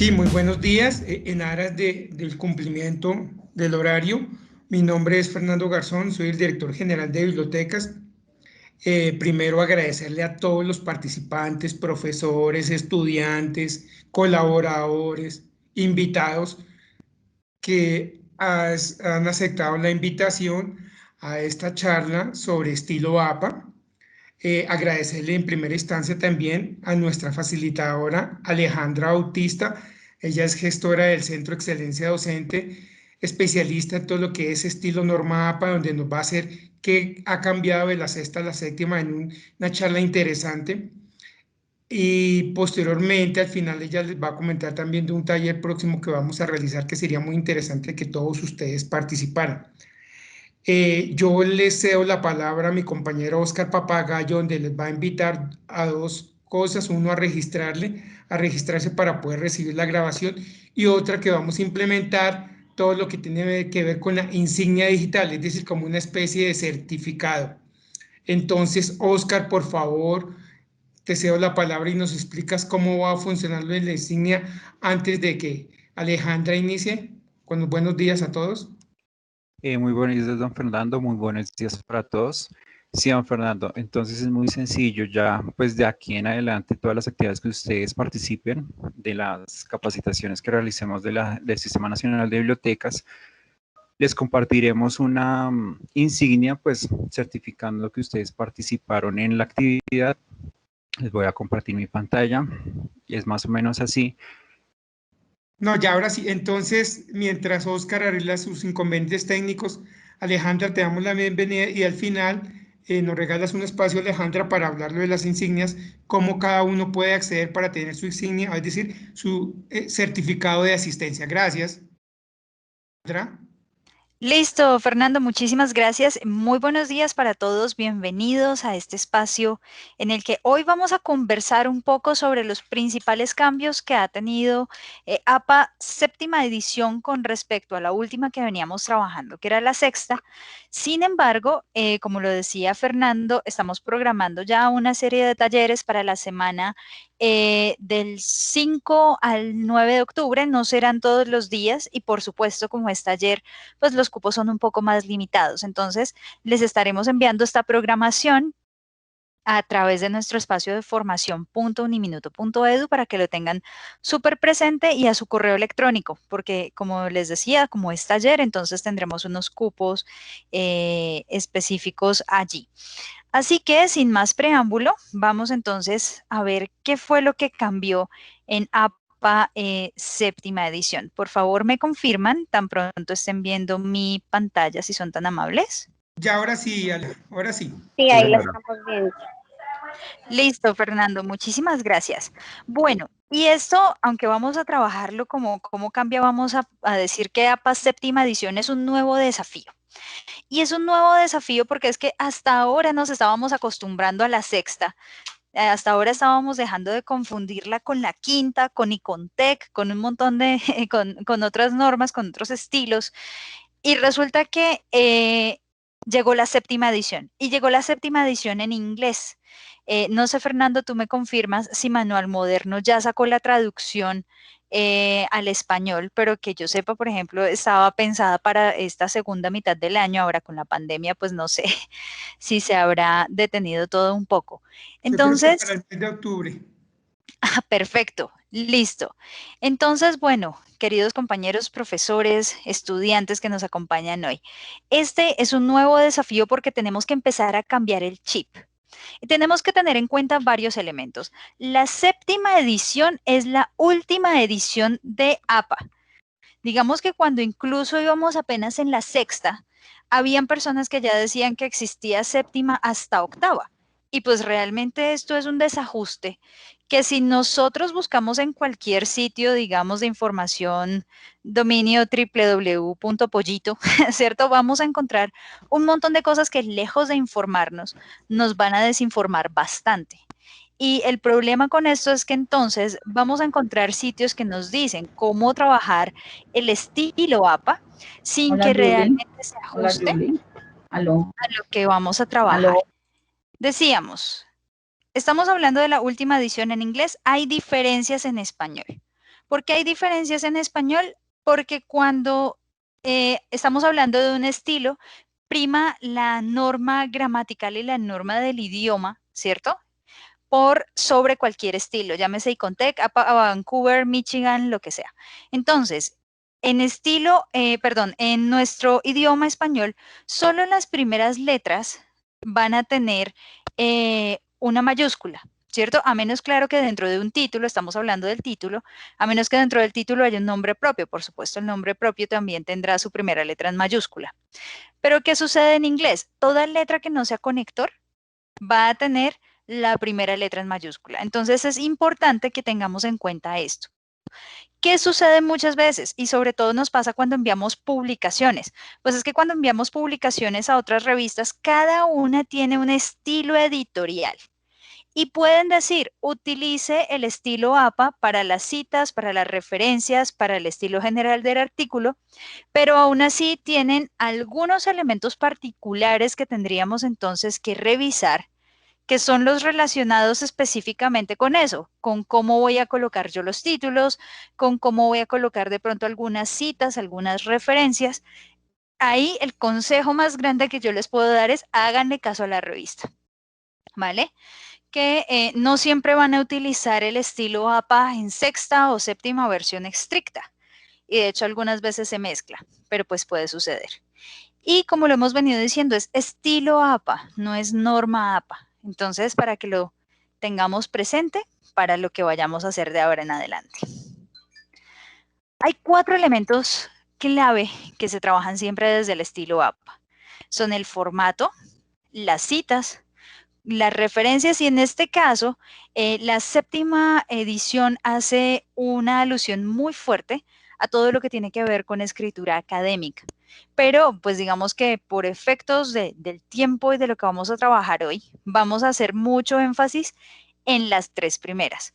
Sí, muy buenos días. En aras del cumplimiento del horario, mi nombre es Fernando Garzón, soy el director general de bibliotecas. Primero agradecerle a todos los participantes, profesores, estudiantes, colaboradores, invitados que han aceptado la invitación a esta charla sobre estilo APA. Agradecerle en primera instancia también a nuestra facilitadora Alejandra Bautista. Ella es gestora del Centro de Excelencia Docente, especialista en todo lo que es estilo norma APA, donde nos va a hacer qué ha cambiado de la sexta a la séptima en una charla interesante. Y posteriormente, al final, ella les va a comentar también de un taller próximo que vamos a realizar, que sería muy interesante que todos ustedes participaran. Yo les cedo la palabra a mi compañero Oscar Papagayo, donde les va a invitar a dos cosas: uno, a registrarse para poder recibir la grabación, y otra, que vamos a implementar todo lo que tiene que ver con la insignia digital, es decir, como una especie de certificado. Entonces, Oscar, por favor, te cedo la palabra y nos explicas cómo va a funcionar lo de la insignia antes de que Alejandra inicie. Con los buenos días a todos. Muy buenos días, don Fernando. Muy buenos días para todos. Sí, don Fernando. Entonces es muy sencillo. Ya, pues de aquí en adelante, todas las actividades que ustedes participen, de las capacitaciones que realicemos del Sistema Nacional de Bibliotecas, les compartiremos una insignia, pues certificando que ustedes participaron en la actividad. Les voy a compartir mi pantalla. Es más o menos así. No, ya ahora sí. Entonces, mientras Oscar arregla sus inconvenientes técnicos, Alejandra, te damos la bienvenida y al final nos regalas un espacio, Alejandra, para hablarlo de las insignias, cómo cada uno puede acceder para tener su insignia, es decir, su certificado de asistencia. Gracias. Alejandra. Listo, Fernando, muchísimas gracias. Muy buenos días para todos. Bienvenidos a este espacio en el que hoy vamos a conversar un poco sobre los principales cambios que ha tenido APA séptima edición con respecto a la última que veníamos trabajando, que era la sexta. Sin embargo, como lo decía Fernando, estamos programando ya una serie de talleres para la semana del 5 al 9 de octubre. No serán todos los días y, por supuesto, como es taller, pues los cupos son un poco más limitados. Entonces, les estaremos enviando esta programación a través de nuestro espacio de formación.uniminuto.edu para que lo tengan súper presente, y a su correo electrónico, porque como les decía, como es taller, entonces tendremos unos cupos específicos allí. Así que, sin más preámbulo, vamos entonces a ver qué fue lo que cambió en APA séptima edición. Por favor, me confirman tan pronto estén viendo mi pantalla, si son tan amables. Ya ahora sí, ahora sí. Sí, ahí lo estamos viendo. Listo, Fernando, muchísimas gracias. Bueno, y esto, aunque vamos a trabajarlo como cambia, vamos a decir que APA séptima edición es un nuevo desafío. Y es un nuevo desafío porque es que hasta ahora nos estábamos acostumbrando a la sexta. Hasta ahora estábamos dejando de confundirla con la quinta, con Icontec, con un montón de, con otras normas, con otros estilos. Y resulta que llegó la séptima edición, y llegó la séptima edición en inglés. No sé, Fernando, tú me confirmas si Manual Moderno ya sacó la traducción al español, pero que yo sepa, por ejemplo, estaba pensada para esta segunda mitad del año. Ahora con la pandemia, pues no sé si se habrá detenido todo un poco. Se presta para Entonces, el mes de octubre. perfecto, listo. Entonces, bueno, queridos compañeros, profesores, estudiantes que nos acompañan hoy, este es un nuevo desafío porque tenemos que empezar a cambiar el chip. Y tenemos que tener en cuenta varios elementos. La séptima edición es la última edición de APA. Digamos que cuando incluso íbamos apenas en la sexta, habían personas que ya decían que existía séptima hasta octava. Y pues realmente esto es un desajuste que, si nosotros buscamos en cualquier sitio, digamos, de información, dominio www.pollito, ¿cierto? Vamos a encontrar un montón de cosas que, lejos de informarnos, nos van a desinformar bastante. Y el problema con esto es que entonces vamos a encontrar sitios que nos dicen cómo trabajar el estilo APA sin Hola, que Julie. realmente se Hola, ajuste Julie. Aló. a lo que vamos a trabajar. Aló. Decíamos, estamos hablando de la última edición en inglés. Hay diferencias en español. ¿Por qué hay diferencias en español? Porque cuando estamos hablando de un estilo, prima la norma gramatical y la norma del idioma, ¿cierto? Por sobre cualquier estilo, llámese Icontec, a Vancouver, Michigan, lo que sea. Entonces, en en nuestro idioma español, solo las primeras letras van a tener una mayúscula, ¿cierto? A menos, claro, que dentro de un título, estamos hablando del título, a menos que dentro del título haya un nombre propio. Por supuesto, el nombre propio también tendrá su primera letra en mayúscula. Pero, ¿qué sucede en inglés? Toda letra que no sea conector va a tener la primera letra en mayúscula. Entonces es importante que tengamos en cuenta esto. ¿Qué sucede muchas veces? Y sobre todo nos pasa cuando enviamos publicaciones. Pues es que cuando enviamos publicaciones a otras revistas, cada una tiene un estilo editorial. Y pueden decir, utilice el estilo APA para las citas, para las referencias, para el estilo general del artículo, pero aún así tienen algunos elementos particulares que tendríamos entonces que revisar, que son los relacionados específicamente con eso, con cómo voy a colocar yo los títulos, con cómo voy a colocar de pronto algunas citas, algunas referencias. Ahí el consejo más grande que yo les puedo dar es háganle caso a la revista, ¿vale? Que no siempre van a utilizar el estilo APA en sexta o séptima versión estricta. Y de hecho algunas veces se mezcla, pero pues puede suceder. Y como lo hemos venido diciendo, es estilo APA, no es norma APA. Entonces, para que lo tengamos presente para lo que vayamos a hacer de ahora en adelante. Hay 4 elementos clave que se trabajan siempre desde el estilo APA. Son el formato, las citas, las referencias y en este caso, la séptima edición hace una alusión muy fuerte a todo lo que tiene que ver con escritura académica. Pero pues digamos que por efectos del tiempo y de lo que vamos a trabajar hoy, vamos a hacer mucho énfasis en las 3 primeras.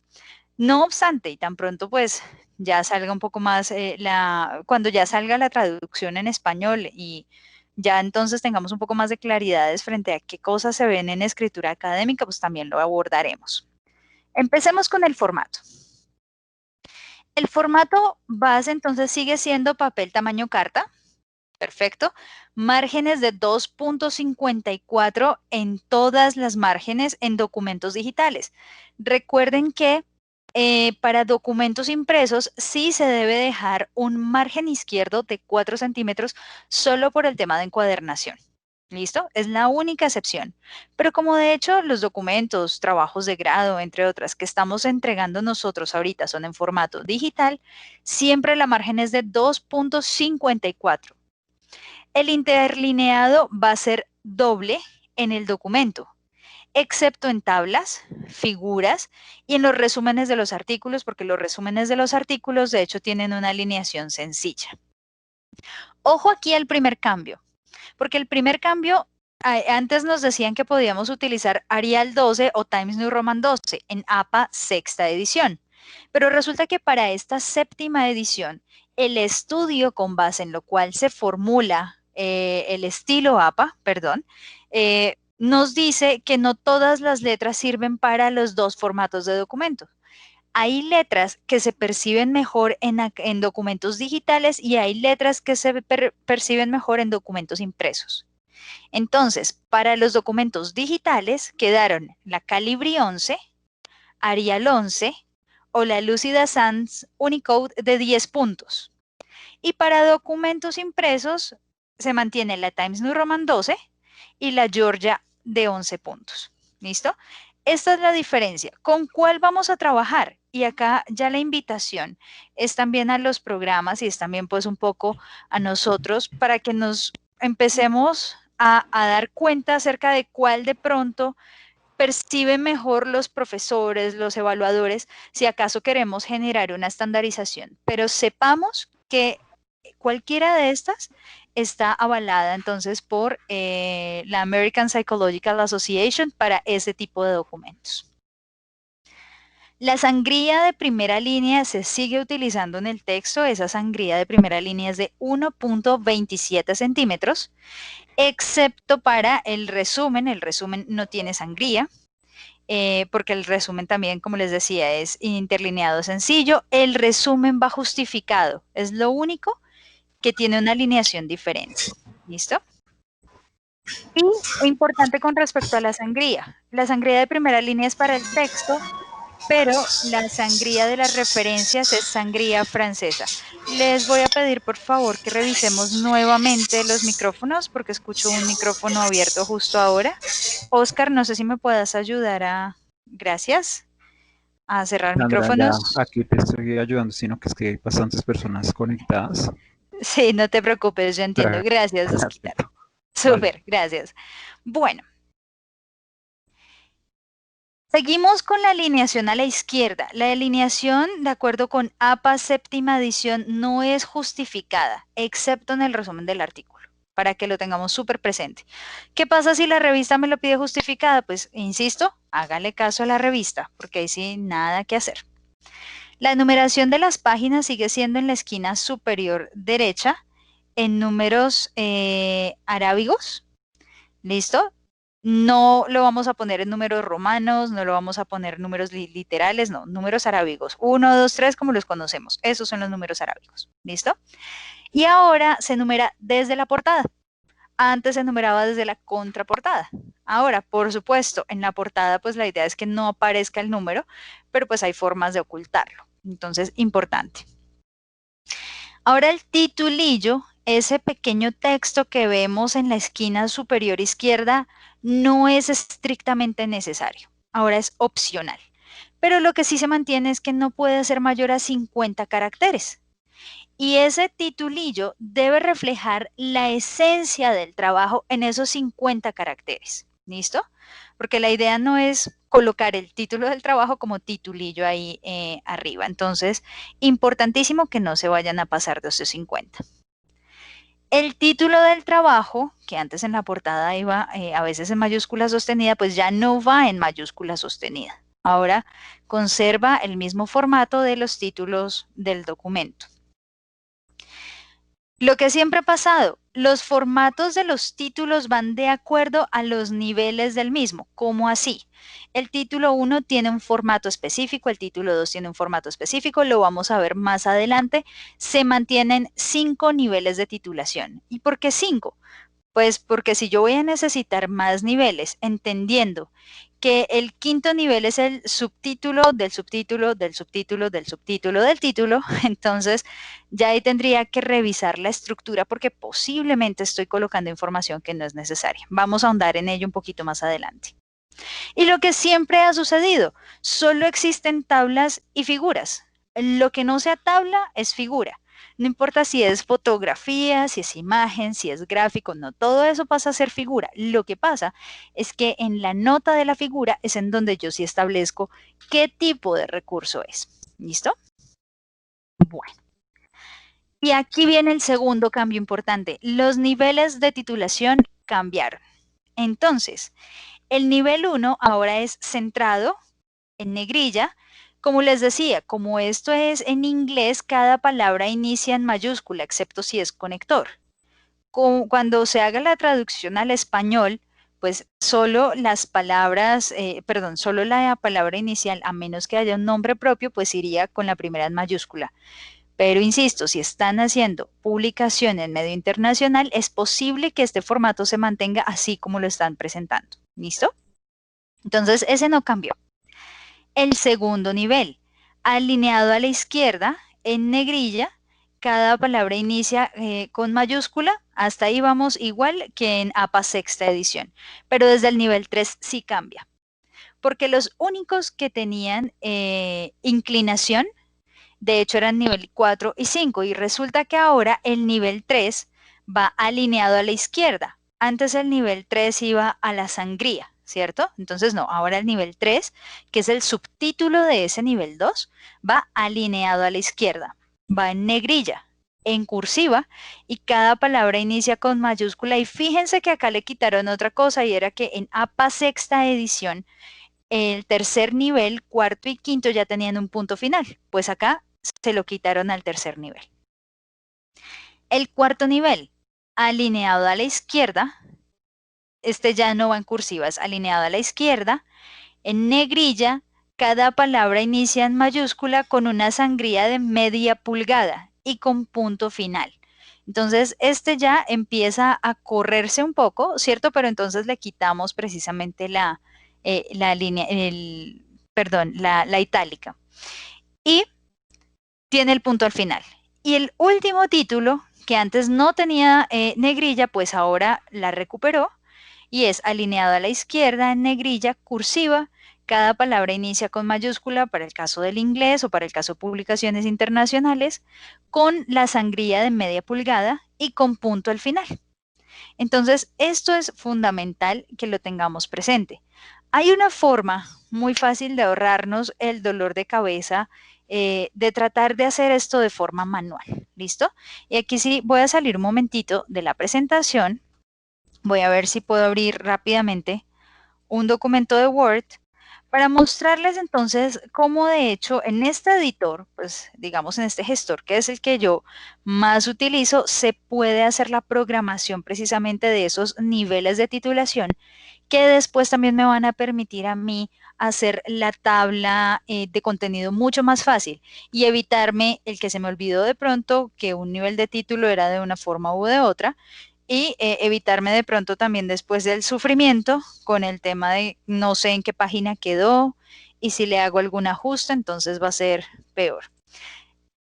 No obstante, y tan pronto pues ya salga un poco más, cuando ya salga la traducción en español y ya entonces tengamos un poco más de claridades frente a qué cosas se ven en escritura académica, pues también lo abordaremos. Empecemos con el formato. El formato base entonces sigue siendo papel tamaño carta. Perfecto. Márgenes de 2.54 en todas las márgenes en documentos digitales. Recuerden que para documentos impresos sí se debe dejar un margen izquierdo de 4 centímetros solo por el tema de encuadernación. ¿Listo? Es la única excepción. Pero como de hecho los documentos, trabajos de grado, entre otras, que estamos entregando nosotros ahorita son en formato digital, siempre la margen es de 2.54. El interlineado va a ser doble en el documento, excepto en tablas, figuras y en los resúmenes de los artículos, porque los resúmenes de los artículos de hecho tienen una alineación sencilla. Ojo aquí al primer cambio, porque el primer cambio, antes nos decían que podíamos utilizar Arial 12 o Times New Roman 12 en APA sexta edición, pero resulta que para esta séptima edición, el estudio con base en lo cual se formula el estilo APA, nos dice que no todas las letras sirven para los 2 formatos de documento. Hay letras que se perciben mejor en documentos digitales y hay letras que se perciben mejor en documentos impresos. Entonces, para los documentos digitales quedaron la Calibri 11, Arial 11 o la Lucida Sans Unicode de 10 puntos. Y para documentos impresos se mantiene la Times New Roman 12 y la Georgia de 11 puntos. ¿Listo? Esta es la diferencia. ¿Con cuál vamos a trabajar? Y acá ya la invitación es también a los programas y es también pues un poco a nosotros para que nos empecemos a dar cuenta acerca de cuál de pronto perciben mejor los profesores, los evaluadores, si acaso queremos generar una estandarización. Pero sepamos que cualquiera de estas está avalada entonces por la American Psychological Association para ese tipo de documentos. La sangría de primera línea se sigue utilizando en el texto. Esa sangría de primera línea es de 1.27 centímetros, excepto para el resumen. El resumen no tiene sangría. porque el resumen también, como les decía, es interlineado sencillo. El resumen va justificado, es lo único que tiene una alineación diferente. ¿Listo? Y importante con respecto a la sangría. La sangría de primera línea es para el texto, pero la sangría de las referencias es sangría francesa. Les voy a pedir, por favor, que revisemos nuevamente los micrófonos, porque escucho un micrófono abierto justo ahora. Oscar, no sé si me puedas ayudar a... Gracias. A cerrar Sandra, ya micrófonos. aquí te estoy ayudando, sino que es que hay bastantes personas conectadas. Sí, no te preocupes, yo entiendo. Gracias, Oscar. Súper, gracias. Bueno. Seguimos con la alineación a la izquierda. La alineación, de acuerdo con APA séptima edición, no es justificada, excepto en el resumen del artículo, para que lo tengamos súper presente. ¿Qué pasa si la revista me lo pide justificada? Pues, insisto, hágale caso a la revista, porque ahí sí nada que hacer. La numeración de las páginas sigue siendo en la esquina superior derecha, en números arábigos. ¿Listo? No lo vamos a poner en números romanos, no lo vamos a poner en números literales, no, números arábigos. 1, 2, 3, como los conocemos. Esos son los números arábigos. ¿Listo? Y ahora se numera desde la portada. Antes se numeraba desde la contraportada. Ahora, por supuesto, en la portada, pues la idea es que no aparezca el número, pero pues hay formas de ocultarlo. Entonces, importante. Ahora el titulillo, ese pequeño texto que vemos en la esquina superior izquierda, no es estrictamente necesario. Ahora es opcional. Pero lo que sí se mantiene es que no puede ser mayor a 50 caracteres. Y ese titulillo debe reflejar la esencia del trabajo en esos 50 caracteres. ¿Listo? Porque la idea no es colocar el título del trabajo como titulillo ahí arriba. Entonces, importantísimo que no se vayan a pasar de esos 50. El título del trabajo, que antes en la portada iba a veces en mayúscula sostenida, pues ya no va en mayúscula sostenida. Ahora conserva el mismo formato de los títulos del documento. Lo que siempre ha pasado, los formatos de los títulos van de acuerdo a los niveles del mismo. ¿Cómo así? El título 1 tiene un formato específico, el título 2 tiene un formato específico, lo vamos a ver más adelante. Se mantienen 5 niveles de titulación. ¿Y por qué 5? Pues porque si yo voy a necesitar más niveles, entendiendo que el quinto nivel es el subtítulo del subtítulo del subtítulo del subtítulo del título, entonces ya ahí tendría que revisar la estructura porque posiblemente estoy colocando información que no es necesaria. Vamos a ahondar en ello un poquito más adelante. Y lo que siempre ha sucedido, solo existen tablas y figuras. Lo que no sea tabla es figura. No importa si es fotografía, si es imagen, si es gráfico, no, todo eso pasa a ser figura. Lo que pasa es que en la nota de la figura es en donde yo sí establezco qué tipo de recurso es. ¿Listo? Bueno. Y aquí viene el segundo cambio importante. Los niveles de titulación cambiaron. Entonces, el nivel 1 ahora es centrado en negrilla. Como les decía, como esto es en inglés, cada palabra inicia en mayúscula, excepto si es conector. Cuando se haga la traducción al español, pues solo las palabras, solo la palabra inicial, a menos que haya un nombre propio, pues iría con la primera en mayúscula. Pero insisto, si están haciendo publicación en medio internacional, es posible que este formato se mantenga así como lo están presentando. ¿Listo? Entonces, ese no cambió. El segundo nivel, alineado a la izquierda, en negrilla, cada palabra inicia con mayúscula. Hasta ahí vamos igual que en APA sexta edición. Pero desde el nivel 3 sí cambia. Porque los únicos que tenían inclinación, de hecho, eran nivel 4 y 5 y resulta que ahora el nivel 3 va alineado a la izquierda. Antes el nivel 3 iba a la sangría, ¿cierto? Entonces no, ahora el nivel 3, que es el subtítulo de ese nivel 2, va alineado a la izquierda, va en negrilla, en cursiva y cada palabra inicia con mayúscula y fíjense que acá le quitaron otra cosa y era que en APA sexta edición el tercer nivel, cuarto y quinto ya tenían un punto final, pues acá se lo quitaron al tercer nivel. El cuarto nivel, alineado a la izquierda, este ya no va en cursiva, es alineado a la izquierda, En negrilla, cada palabra inicia en mayúscula con una sangría de media pulgada y con punto final. Entonces, este ya empieza a correrse un poco, ¿cierto? Pero entonces le quitamos precisamente la línea, perdón, la itálica. Y tiene el punto al final. Y el último título, que antes no tenía negrilla, pues ahora la recuperó y es alineado a la izquierda en negrilla cursiva. Cada palabra inicia con mayúscula para el caso del inglés o para el caso de publicaciones internacionales, con la sangría de media pulgada y con punto al final. Entonces, esto es fundamental que lo tengamos presente. Hay una forma muy fácil de ahorrarnos el dolor de cabeza, de tratar de hacer esto de forma manual, ¿listo? Y aquí sí voy a salir un momentito de la presentación. Voy a ver si puedo abrir rápidamente un documento de Word para mostrarles entonces cómo de hecho en este editor, pues digamos en este gestor, que es el que yo más utilizo, se puede hacer la programación precisamente de esos niveles de titulación que después también me van a permitir a mí hacer la tabla de contenido mucho más fácil y evitarme el que se me olvidó de pronto que un nivel de título era de una forma u de otra y evitarme de pronto también después del sufrimiento con el tema de no sé en qué página quedó y si le hago algún ajuste, entonces va a ser peor.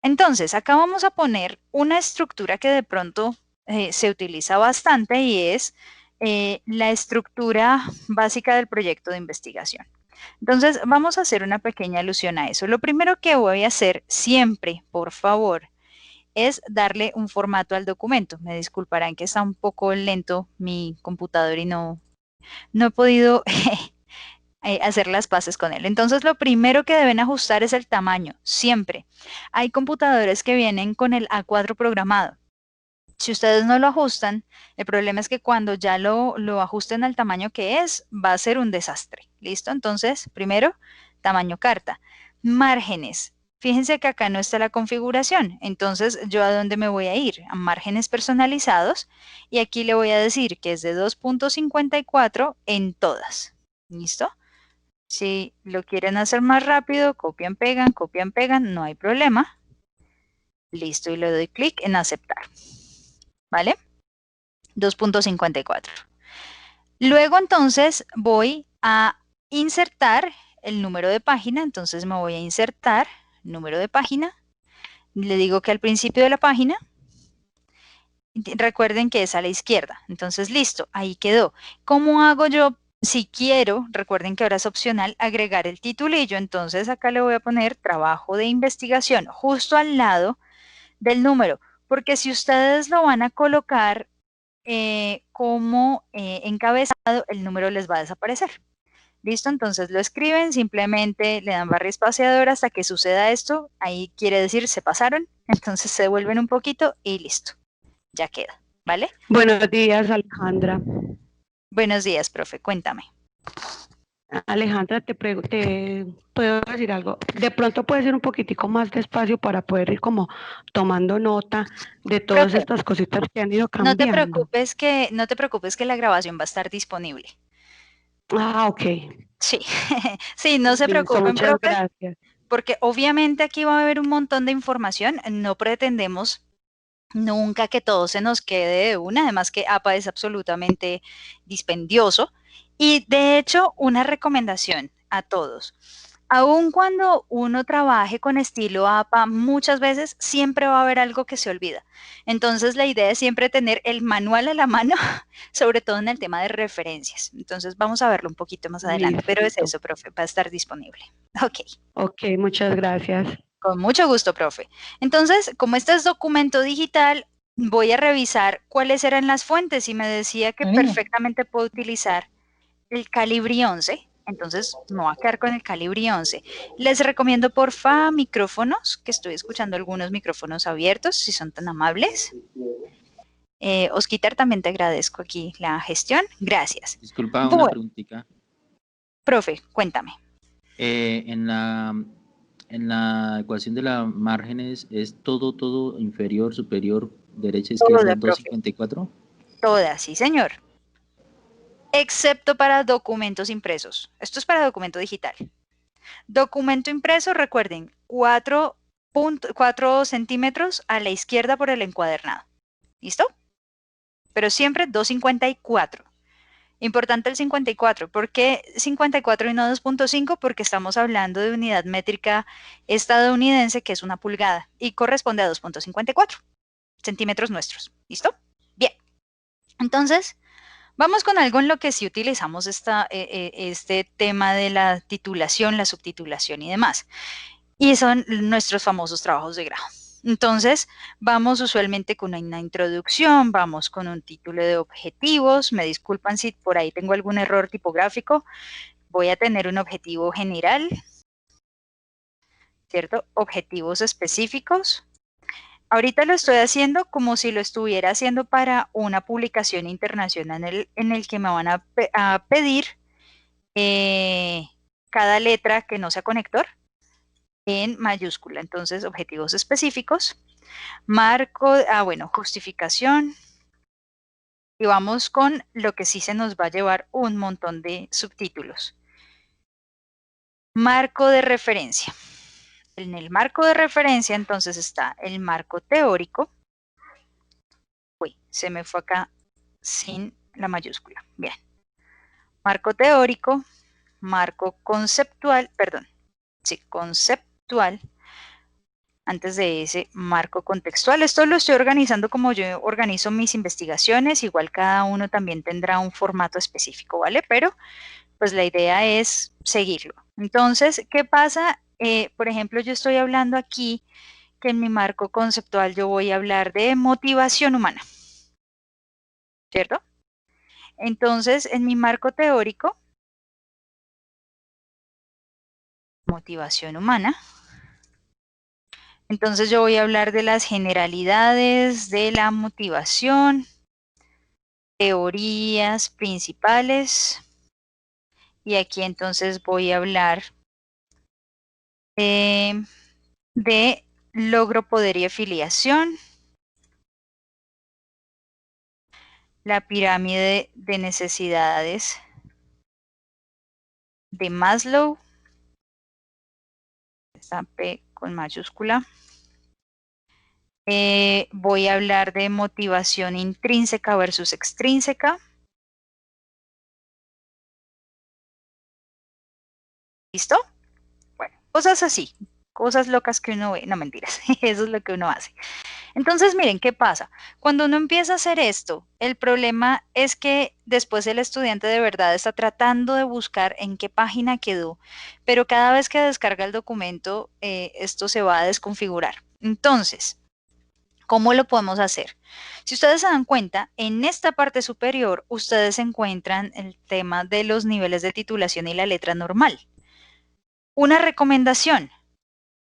Entonces, acá vamos a poner una estructura que de pronto se utiliza bastante y es la estructura básica del proyecto de investigación. Entonces, vamos a hacer una pequeña alusión a eso. Lo primero que voy a hacer siempre, por favor, es darle un formato al documento. Me disculparán que está un poco lento mi computador y no he podido hacer las paces con él. Entonces, lo primero que deben ajustar es el tamaño, siempre. Hay computadores que vienen con el A4 programado. Si ustedes no lo ajustan, el problema es que cuando ya lo ajusten al tamaño que es, va a ser un desastre. ¿Listo? Entonces, primero, tamaño carta. Márgenes. Fíjense que acá no está la configuración. Entonces, ¿yo a dónde me voy a ir? A márgenes personalizados. Y aquí le voy a decir que es de 2.54 en todas. ¿Listo? Si lo quieren hacer más rápido, copian, pegan, no hay problema. Listo, y le doy clic en aceptar. ¿Vale? 2.54. Luego entonces voy a insertar el número de página, entonces me voy a insertar número de página. Le digo que al principio de la página, recuerden que es a la izquierda. Entonces, listo, ahí quedó. ¿Cómo hago yo? Si quiero, recuerden que ahora es opcional agregar el titulillo, entonces acá le voy a poner trabajo de investigación justo al lado del número, porque si ustedes lo van a colocar como encabezado, el número les va a desaparecer. ¿Listo? Entonces lo escriben, simplemente le dan barra espaciadora hasta que suceda esto, ahí quiere decir se pasaron, entonces se devuelven un poquito y listo, ya queda, ¿vale? Buenos días, Alejandra. Buenos días, profe, cuéntame. Alejandra, te puedo decir algo. De pronto puede ser un poquitico más despacio para poder ir como tomando nota de todas Profe, estas cositas que han ido no cambiando. te preocupes que la grabación va a estar disponible. Ah, ok. Sí, sí, no se Listo, preocupen, muchas profe, gracias. porque obviamente aquí va a haber un montón de información, no pretendemos nunca que todo se nos quede de una, además que APA es absolutamente dispendioso. Y de hecho, una recomendación a todos. Aun cuando uno trabaje con estilo APA, muchas veces siempre va a haber algo que se olvida. Entonces, la idea es siempre tener el manual a la mano, sobre todo en el tema de referencias. Entonces, vamos a verlo un poquito más adelante, pero es Listo. eso, profe, va a estar disponible. Ok. Ok, muchas gracias. Con mucho gusto, profe. Entonces, como este es documento digital, voy a revisar cuáles eran las fuentes y me decía que perfectamente puedo utilizar el Calibri 11. Entonces, me voy a quedar con el Calibri 11. Les recomiendo, porfa, micrófonos, que estoy escuchando algunos micrófonos abiertos, si son tan amables. Osquitar, también te agradezco aquí la gestión. Gracias. Disculpa, una Bueno, preguntita. profe, cuéntame. En la ecuación de las márgenes, ¿es todo inferior, superior, derecha, izquierda, Toda, profe. 254? Toda, sí, señor. excepto para documentos impresos. Esto es para documento digital. Documento impreso, recuerden, 4 centímetros a la izquierda por el encuadernado. ¿Listo? Pero siempre 2.54. Importante el 54. ¿Por qué 54 y no 2.5? Porque estamos hablando de unidad métrica estadounidense, que es una pulgada, y corresponde a 2.54 centímetros nuestros. ¿Listo? Bien. Entonces, vamos con algo en lo que sí utilizamos este tema de la titulación, la subtitulación y demás. Y son nuestros famosos trabajos de grado. Entonces, vamos usualmente con una introducción, vamos con un título de objetivos. Me disculpan si por ahí tengo algún error tipográfico. Voy a tener un objetivo general, ¿cierto? Objetivos específicos. Ahorita lo estoy haciendo como si lo estuviera haciendo para una publicación internacional en el que me van a pedir cada letra que no sea conector en mayúscula. Entonces, objetivos específicos, marco, bueno, justificación. Y vamos con lo que sí se nos va a llevar un montón de subtítulos. Marco de referencia. En el marco de referencia, entonces, está el marco teórico. Uy, se me fue acá sin la mayúscula. Bien. Marco teórico, marco conceptual, perdón, sí, conceptual. Antes de ese marco contextual. Esto lo estoy organizando como yo organizo mis investigaciones. Igual cada uno también tendrá un formato específico, ¿vale? Pero pues la idea es seguirlo. Entonces, ¿qué pasa? Por ejemplo, yo estoy hablando aquí que en mi marco conceptual yo voy a hablar de motivación humana, ¿cierto? Entonces, en mi marco teórico, motivación humana, entonces yo voy a hablar de las generalidades de la motivación, teorías principales, y aquí entonces voy a hablar de logro, poder y afiliación, la pirámide de necesidades de Maslow, esta P con mayúscula. Voy a hablar de motivación intrínseca versus extrínseca. ¿Listo? Bueno, cosas así, cosas locas que uno ve, no mentiras, eso es lo que uno hace. Entonces, miren, ¿qué pasa? Cuando uno empieza a hacer esto, el problema es que después el estudiante de verdad está tratando de buscar en qué página quedó, pero cada vez que descarga el documento, esto se va a desconfigurar. Entonces, ¿cómo lo podemos hacer? Si ustedes se dan cuenta, en esta parte superior, ustedes encuentran el tema de los niveles de titulación y la letra normal. Una recomendación.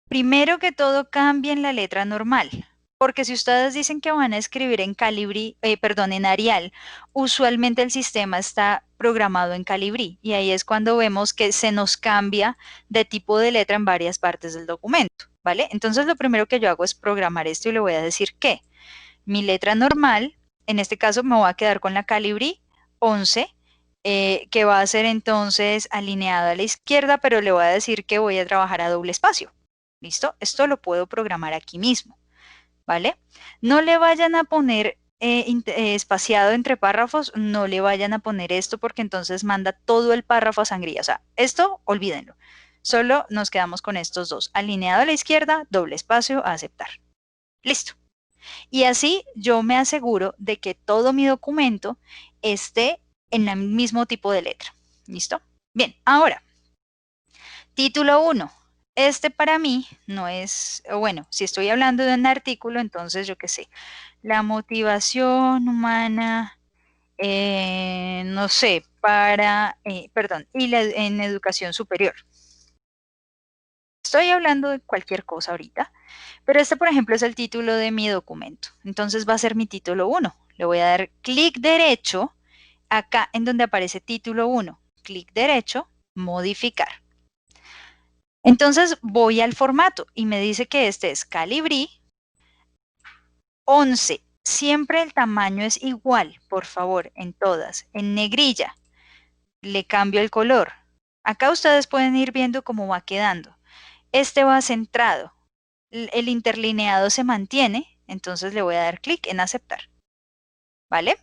Primero que todo, cambien la letra normal, porque si ustedes dicen que van a escribir en Calibri, en Arial, usualmente el sistema está programado en Calibri y ahí es cuando vemos que se nos cambia de tipo de letra en varias partes del documento, ¿vale? Entonces lo primero que yo hago es programar esto y le voy a decir que mi letra normal, en este caso me voy a quedar con la Calibri 11, que va a ser entonces alineado a la izquierda, pero le voy a decir que voy a trabajar a doble espacio. ¿Listo? Esto lo puedo programar aquí mismo, ¿vale? No le vayan a poner espaciado entre párrafos, no le vayan a poner esto porque entonces manda todo el párrafo a sangría. O sea, esto olvídenlo. Solo nos quedamos con estos dos. Alineado a la izquierda, doble espacio, a aceptar. Listo. Y así yo me aseguro de que todo mi documento esté en el mismo tipo de letra. ¿Listo? Bien, ahora, título 1. Este para mí no es, bueno, si estoy hablando de un artículo, entonces yo qué sé, la motivación humana, no sé, en educación superior. Estoy hablando de cualquier cosa ahorita, pero este, por ejemplo, es el título de mi documento. Entonces va a ser mi título 1. Le voy a dar clic derecho acá en donde aparece título 1. Clic derecho, modificar. Entonces voy al formato y me dice que este es Calibri 11. Siempre el tamaño es igual, por favor, en todas. En negrilla. le cambio el color. Acá ustedes pueden ir viendo cómo va quedando. Este va centrado, el interlineado se mantiene, entonces le voy a dar clic en aceptar, ¿vale?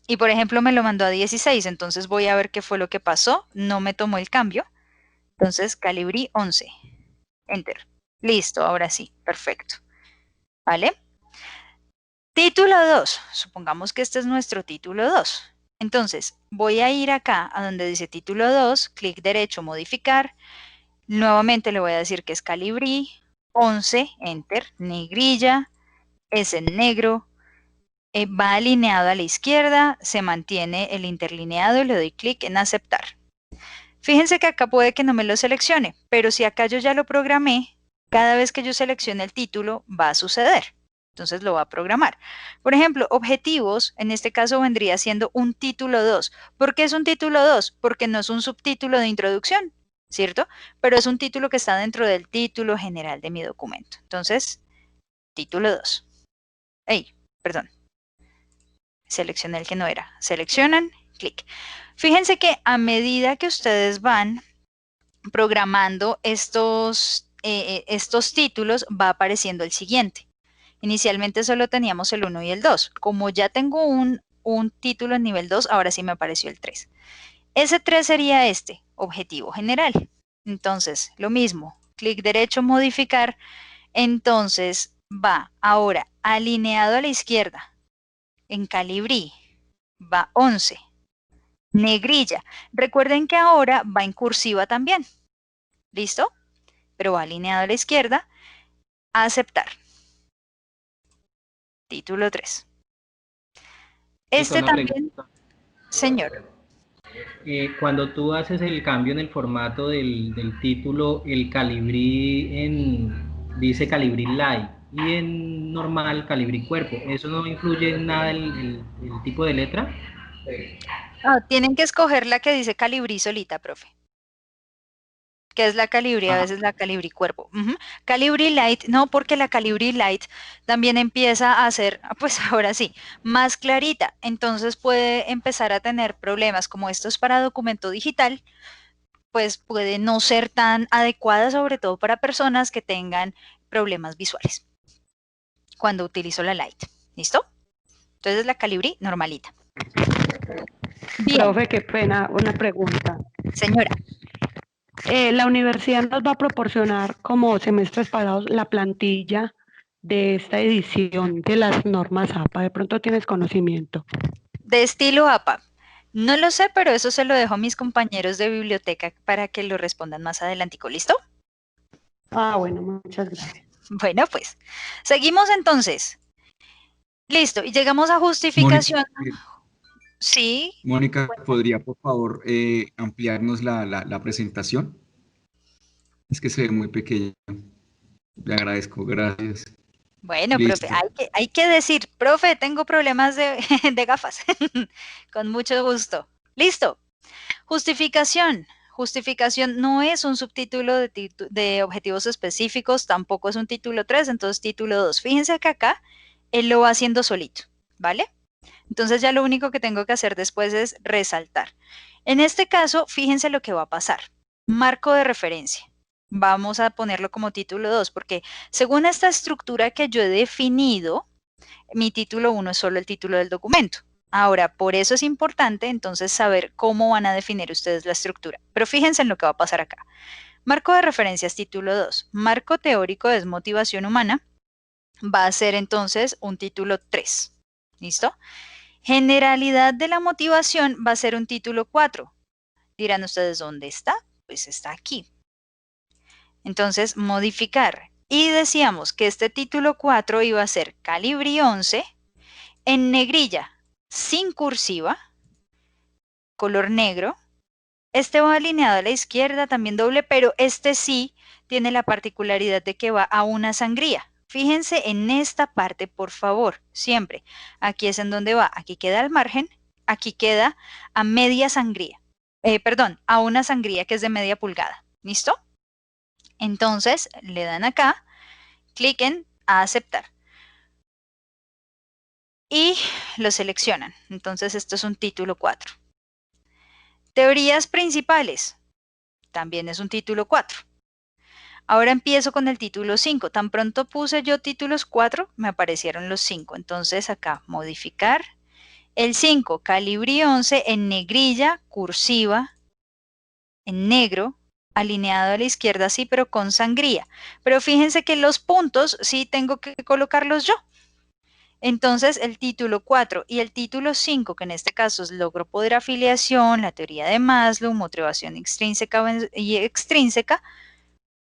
Y por ejemplo me lo mandó a 16, entonces voy a ver qué fue lo que pasó, no me tomó el cambio, entonces Calibri 11, Enter. Listo, ahora sí, perfecto, ¿vale? Título 2, supongamos que este es nuestro título 2. Entonces voy a ir acá a donde dice título 2, clic derecho, modificar, nuevamente le voy a decir que es Calibri 11, Enter, negrilla, es en negro, va alineado a la izquierda, se mantiene el interlineado y le doy clic en aceptar. Fíjense que acá puede que no me lo seleccione, pero si acá yo ya lo programé, cada vez que yo seleccione el título va a suceder. Entonces lo va a programar. Por ejemplo, objetivos, en este caso vendría siendo un título 2. ¿Por qué es un título 2? Porque no es un subtítulo de introducción, ¿cierto? Pero es un título que está dentro del título general de mi documento. Entonces, título 2. Perdón. Seleccioné el que no era. Seleccionan, clic. Fíjense que a medida que ustedes van programando estos títulos, va apareciendo el siguiente. Inicialmente solo teníamos el 1 y el 2. Como ya tengo un título en nivel 2, ahora sí me apareció el 3. Ese 3 sería este, objetivo general. Entonces, lo mismo, clic derecho, modificar. Entonces, va ahora alineado a la izquierda. En Calibri va 11. Negrilla. Recuerden que ahora va en cursiva también. ¿Listo? Pero va alineado a la izquierda. Aceptar. Título 3. Este también, señor. Cuando tú haces el cambio en el formato del título, el Calibri dice Calibri Light y en normal Calibri Cuerpo. ¿Eso no influye en nada el tipo de letra? Tienen que escoger la que dice Calibri solita, profe. Que es la Calibri, a veces la Calibri Cuerpo. Calibri Light, no, porque la Calibri Light también empieza a ser, pues ahora sí, más clarita. Entonces puede empezar a tener problemas, como esto es para documento digital, pues puede no ser tan adecuada, sobre todo para personas que tengan problemas visuales cuando utilizo la Light. ¿Listo? Entonces la Calibri normalita. Bien. Profe, qué pena, una pregunta. Señora. La universidad nos va a proporcionar como semestres pagados la plantilla de esta edición de las normas APA. De pronto tienes conocimiento. De estilo APA. No lo sé, pero eso se lo dejo a mis compañeros de biblioteca para que lo respondan más adelantico. ¿Listo? Bueno, muchas gracias. Bueno, pues, seguimos entonces. Listo, y llegamos a justificación. Sí. Mónica, ¿podría por favor ampliarnos la presentación? Es que se ve muy pequeño. Le agradezco, gracias. Bueno, Listo. profe, hay que decir, profe, tengo problemas de gafas. Con mucho gusto. Listo. Justificación. Justificación no es un subtítulo de objetivos específicos, tampoco es un título 3, entonces título 2. Fíjense que acá él lo va haciendo solito, ¿vale? Entonces ya lo único que tengo que hacer después es resaltar. En este caso, fíjense lo que va a pasar. Marco de referencia. Vamos a ponerlo como título 2, porque según esta estructura que yo he definido, mi título 1 es solo el título del documento. Ahora, por eso es importante entonces saber cómo van a definir ustedes la estructura. Pero fíjense en lo que va a pasar acá. Marco de referencias, título 2. Marco teórico es motivación humana. Va a ser entonces un título 3. ¿Listo? Generalidad de la motivación va a ser un título 4. Dirán ustedes, ¿dónde está? Pues está aquí. Entonces, modificar. Y decíamos que este título 4 iba a ser Calibri 11 en negrilla, sin cursiva, color negro. Este va alineado a la izquierda, también doble, pero este sí tiene la particularidad de que va a una sangría. Fíjense en esta parte, por favor, siempre. Aquí es en donde va, aquí queda al margen, aquí queda a media sangría. A una sangría que es de media pulgada. ¿Listo? Entonces, le dan acá, clic en aceptar. Y lo seleccionan. Entonces, esto es un título 4. Teorías principales, también es un título 4. Ahora empiezo con el título 5. Tan pronto puse yo títulos 4, me aparecieron los 5. Entonces acá, modificar. El 5, Calibrí 11 en negrilla, cursiva, en negro, alineado a la izquierda sí, pero con sangría. Pero fíjense que los puntos sí tengo que colocarlos yo. Entonces, el título 4 y el título 5, que en este caso es logro poder afiliación, la teoría de Maslow, motivación intrínseca y extrínseca,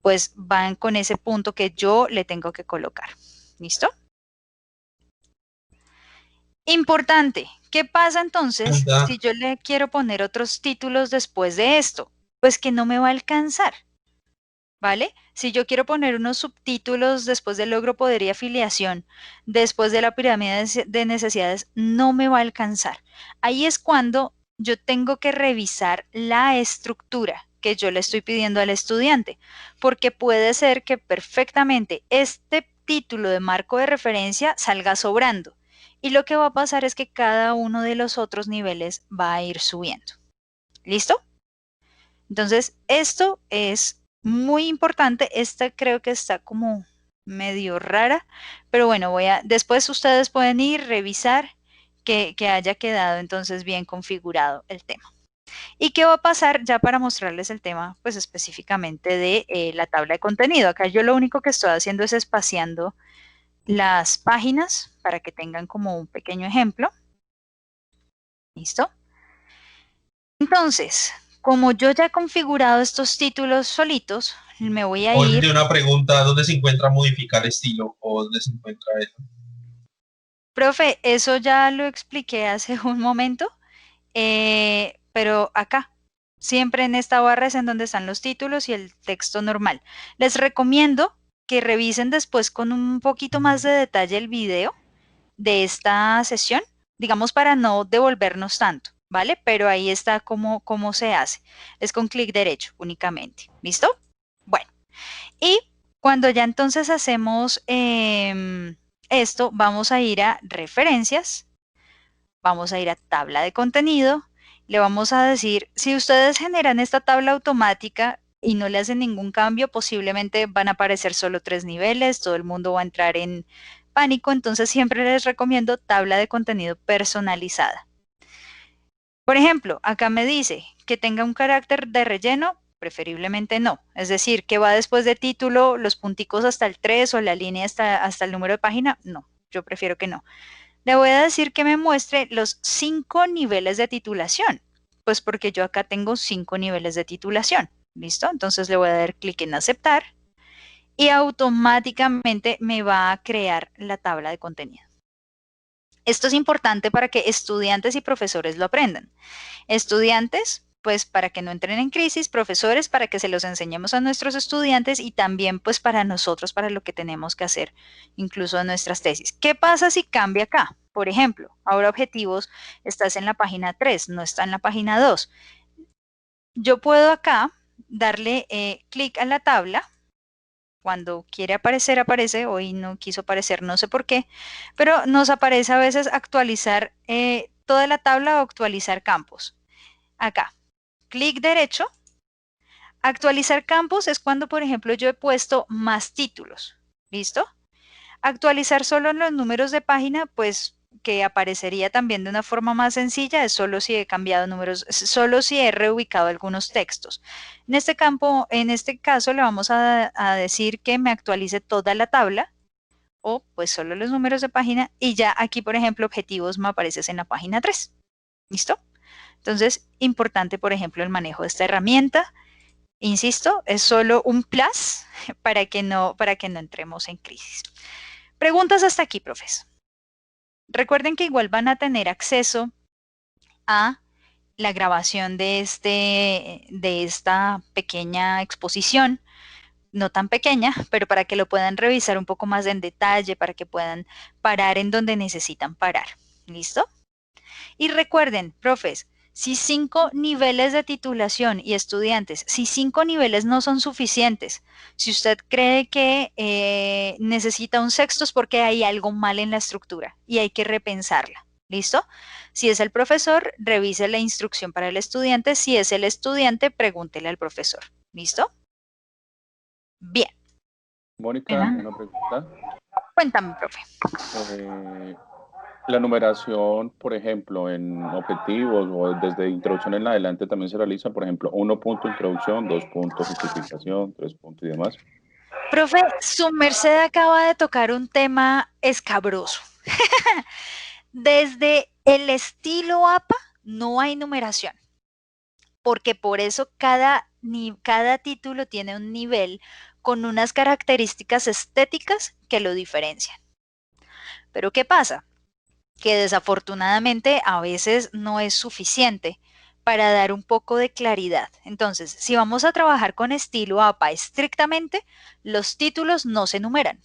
pues van con ese punto que yo le tengo que colocar. ¿Listo? Importante, ¿qué pasa entonces si yo le quiero poner otros títulos después de esto? Pues que no me va a alcanzar, ¿vale? Si yo quiero poner unos subtítulos después del logro, poder y afiliación, después de la pirámide de necesidades, no me va a alcanzar. Ahí es cuando yo tengo que revisar la estructura que yo le estoy pidiendo al estudiante, porque puede ser que perfectamente este título de marco de referencia salga sobrando. Y lo que va a pasar es que cada uno de los otros niveles va a ir subiendo. ¿Listo? Entonces, esto es muy importante. Esta creo que está como medio rara, pero bueno, después ustedes pueden ir, revisar que haya quedado entonces bien configurado el tema. ¿Y qué va a pasar ya para mostrarles el tema, pues específicamente de la tabla de contenido? Acá yo lo único que estoy haciendo es espaciando las páginas para que tengan como un pequeño ejemplo. ¿Listo? Entonces, como yo ya he configurado estos títulos solitos, me voy a ir... Oye, una pregunta, ¿dónde se encuentra modificar estilo o dónde se encuentra eso? Profe, eso ya lo expliqué hace un momento, pero acá, siempre en esta barra es en donde están los títulos y el texto normal. Les recomiendo que revisen después con un poquito más de detalle el video de esta sesión, digamos para no devolvernos tanto, ¿vale? Pero ahí está cómo se hace. Es con clic derecho únicamente. ¿Listo? Bueno, y cuando ya entonces hacemos esto, vamos a ir a referencias, vamos a ir a tabla de contenido, le vamos a decir, si ustedes generan esta tabla automática y no le hacen ningún cambio, posiblemente van a aparecer solo 3 niveles, todo el mundo va a entrar en pánico, entonces siempre les recomiendo tabla de contenido personalizada. Por ejemplo, acá me dice que tenga un carácter de relleno, preferiblemente no. Es decir, que va después de título, los punticos hasta el 3 o la línea hasta el número de página, no, yo prefiero que no. Le voy a decir que me muestre los 5 niveles de titulación, pues porque yo acá tengo 5 niveles de titulación. ¿Listo? Entonces le voy a dar clic en aceptar y automáticamente me va a crear la tabla de contenido. Esto es importante para que estudiantes y profesores lo aprendan. Estudiantes, pues para que no entren en crisis, profesores para que se los enseñemos a nuestros estudiantes y también pues para nosotros, para lo que tenemos que hacer, incluso en nuestras tesis. ¿Qué pasa si cambia acá? Por ejemplo, ahora objetivos, estás en la página 3, no está en la página 2. Yo puedo acá darle clic a la tabla. Cuando quiere aparecer, aparece. Hoy no quiso aparecer, no sé por qué. Pero nos aparece a veces actualizar toda la tabla o actualizar campos. Acá, clic derecho. Actualizar campos es cuando, por ejemplo, yo he puesto más títulos. ¿Listo? Actualizar solo los números de página, pues que aparecería también de una forma más sencilla, es solo si he cambiado números, solo si he reubicado algunos textos. En este caso le vamos a decir que me actualice toda la tabla o pues solo los números de página y ya aquí, por ejemplo, objetivos me apareces en la página 3. ¿Listo? Entonces, importante, por ejemplo, el manejo de esta herramienta. Insisto, es solo un plus para que no entremos en crisis. Preguntas hasta aquí, profes. Recuerden que igual van a tener acceso a la grabación de esta pequeña exposición, no tan pequeña, pero para que lo puedan revisar un poco más en detalle, para que puedan parar en donde necesitan parar. ¿Listo? Y recuerden, profes, si 5 niveles de titulación y estudiantes, si 5 niveles no son suficientes, si usted cree que necesita un sexto es porque hay algo mal en la estructura y hay que repensarla. ¿Listo? Si es el profesor, revise la instrucción para el estudiante. Si es el estudiante, pregúntele al profesor. ¿Listo? Bien. Mónica, una pregunta. Cuéntame, profe. La numeración, por ejemplo, en objetivos o desde introducción en adelante también se realiza, por ejemplo, 1 punto introducción, 2 puntos justificación, 3 puntos y demás. Profe, su merced acaba de tocar un tema escabroso. Desde el estilo APA no hay numeración, porque por eso cada título tiene un nivel con unas características estéticas que lo diferencian. Pero ¿qué pasa? Que desafortunadamente a veces no es suficiente para dar un poco de claridad. Entonces, si vamos a trabajar con estilo APA estrictamente, los títulos no se numeran.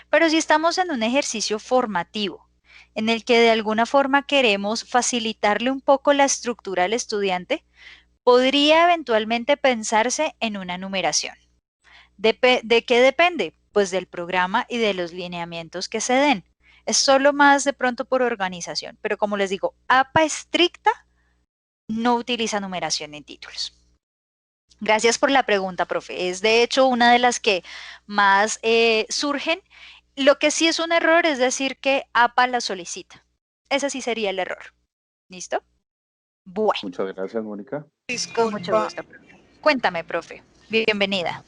Pero si estamos en un ejercicio formativo, en el que de alguna forma queremos facilitarle un poco la estructura al estudiante, podría eventualmente pensarse en una numeración. ¿De qué depende? Pues del programa y de los lineamientos que se den. Es solo más de pronto por organización, pero como les digo, APA estricta no utiliza numeración en títulos. Gracias por la pregunta, profe. Es de hecho una de las que más surgen. Lo que sí es un error es decir que APA la solicita. Ese sí sería el error. ¿Listo? Bueno. Muchas gracias, Mónica. Con mucho gusto, profe. Cuéntame, profe. Bienvenida.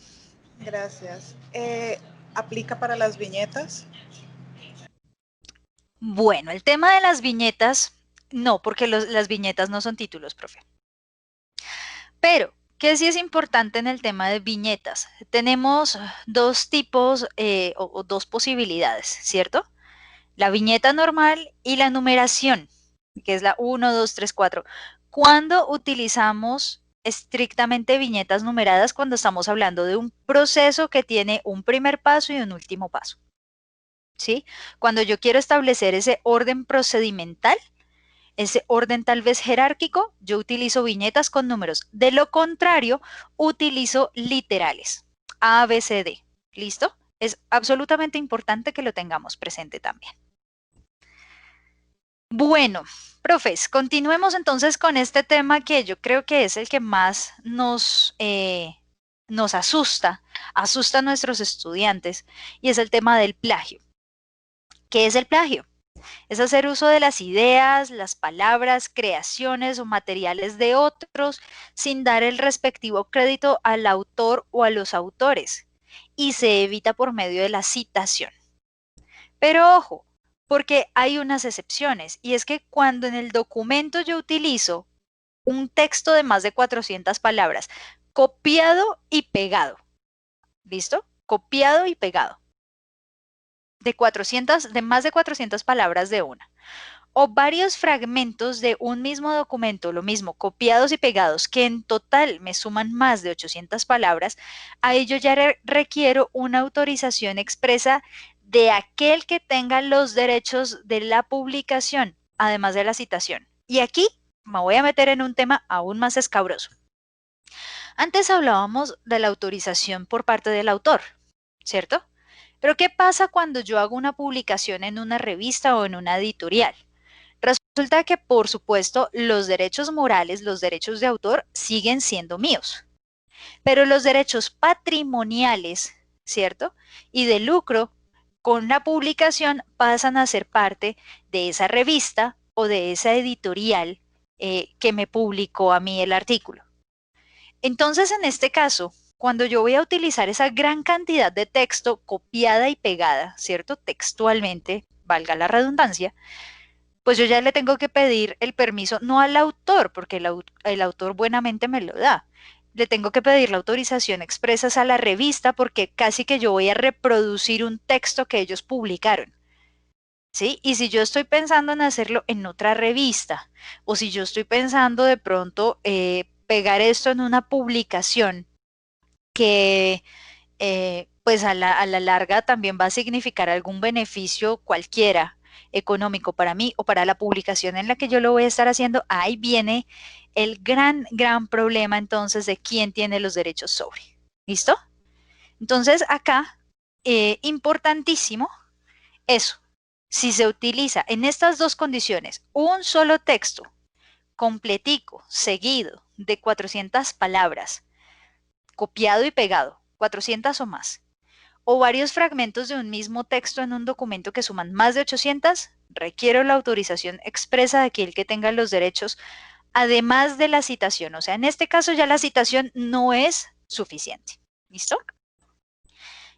Gracias. ¿Aplica para las viñetas? Bueno, el tema de las viñetas, no, porque las viñetas no son títulos, profe. Pero, ¿qué sí es importante en el tema de viñetas? Tenemos dos tipos o dos posibilidades, ¿cierto? La viñeta normal y la numeración, que es la 1, 2, 3, 4. ¿Cuándo utilizamos estrictamente viñetas numeradas? Cuando estamos hablando de un proceso que tiene un primer paso y un último paso. ¿Sí? Cuando yo quiero establecer ese orden procedimental, ese orden tal vez jerárquico, yo utilizo viñetas con números. De lo contrario, utilizo literales. A, B, C, D. ¿Listo? Es absolutamente importante que lo tengamos presente también. Bueno, profes, continuemos entonces con este tema que yo creo que es el que más nos asusta a nuestros estudiantes, y es el tema del plagio. ¿Qué es el plagio? Es hacer uso de las ideas, las palabras, creaciones o materiales de otros sin dar el respectivo crédito al autor o a los autores, y se evita por medio de la citación. Pero ojo, porque hay unas excepciones, y es que cuando en el documento yo utilizo un texto de más de 400 palabras, copiado y pegado, ¿listo? Copiado y pegado. De más de 400 palabras de una, o varios fragmentos de un mismo documento, lo mismo, copiados y pegados, que en total me suman más de 800 palabras, ahí yo ya requiero una autorización expresa de aquel que tenga los derechos de la publicación, además de la citación. Y aquí me voy a meter en un tema aún más escabroso. Antes hablábamos de la autorización por parte del autor, ¿cierto? Pero ¿qué pasa cuando yo hago una publicación en una revista o en una editorial? Resulta que, por supuesto, los derechos morales, los derechos de autor siguen siendo míos. Pero los derechos patrimoniales, ¿cierto? Y de lucro con la publicación pasan a ser parte de esa revista o de esa editorial que me publicó a mí el artículo. Entonces, en este caso, cuando yo voy a utilizar esa gran cantidad de texto copiada y pegada, ¿cierto? Textualmente, valga la redundancia, pues yo ya le tengo que pedir el permiso, no al autor, porque el autor buenamente me lo da. Le tengo que pedir la autorización expresa a la revista, porque casi que yo voy a reproducir un texto que ellos publicaron. ¿Sí? Y si yo estoy pensando en hacerlo en otra revista, o si yo estoy pensando de pronto pegar esto en una publicación que pues a la larga también va a significar algún beneficio cualquiera económico para mí o para la publicación en la que yo lo voy a estar haciendo, ahí viene el gran problema entonces de quién tiene los derechos sobre. ¿Listo? Entonces acá, importantísimo eso, Si se utiliza en estas dos condiciones un solo texto, completico, seguido, de 400 palabras, copiado y pegado, 400 o más, o varios fragmentos de un mismo texto en un documento que suman más de 800, requiero la autorización expresa de aquel que tenga los derechos, además de la citación. O sea, en este caso ya la citación no es suficiente. ¿Listo?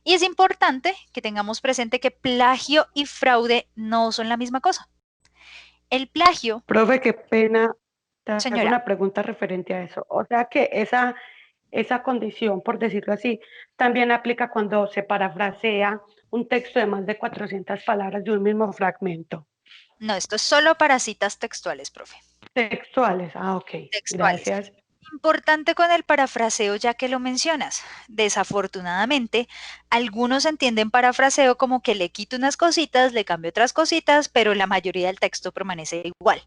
Y es importante que tengamos presente que plagio y fraude no son la misma cosa. El plagio... Profe, qué pena, te hago Señora. una pregunta referente a eso. O sea que esa condición, por decirlo así, también aplica cuando se parafrasea un texto de más de 400 palabras de un mismo fragmento. No, esto es solo para citas textuales, profe. Textuales, ok, Textuales. gracias. Importante con el parafraseo, ya que lo mencionas. Desafortunadamente, algunos entienden parafraseo como que le quito unas cositas, le cambio otras cositas, pero la mayoría del texto permanece igual.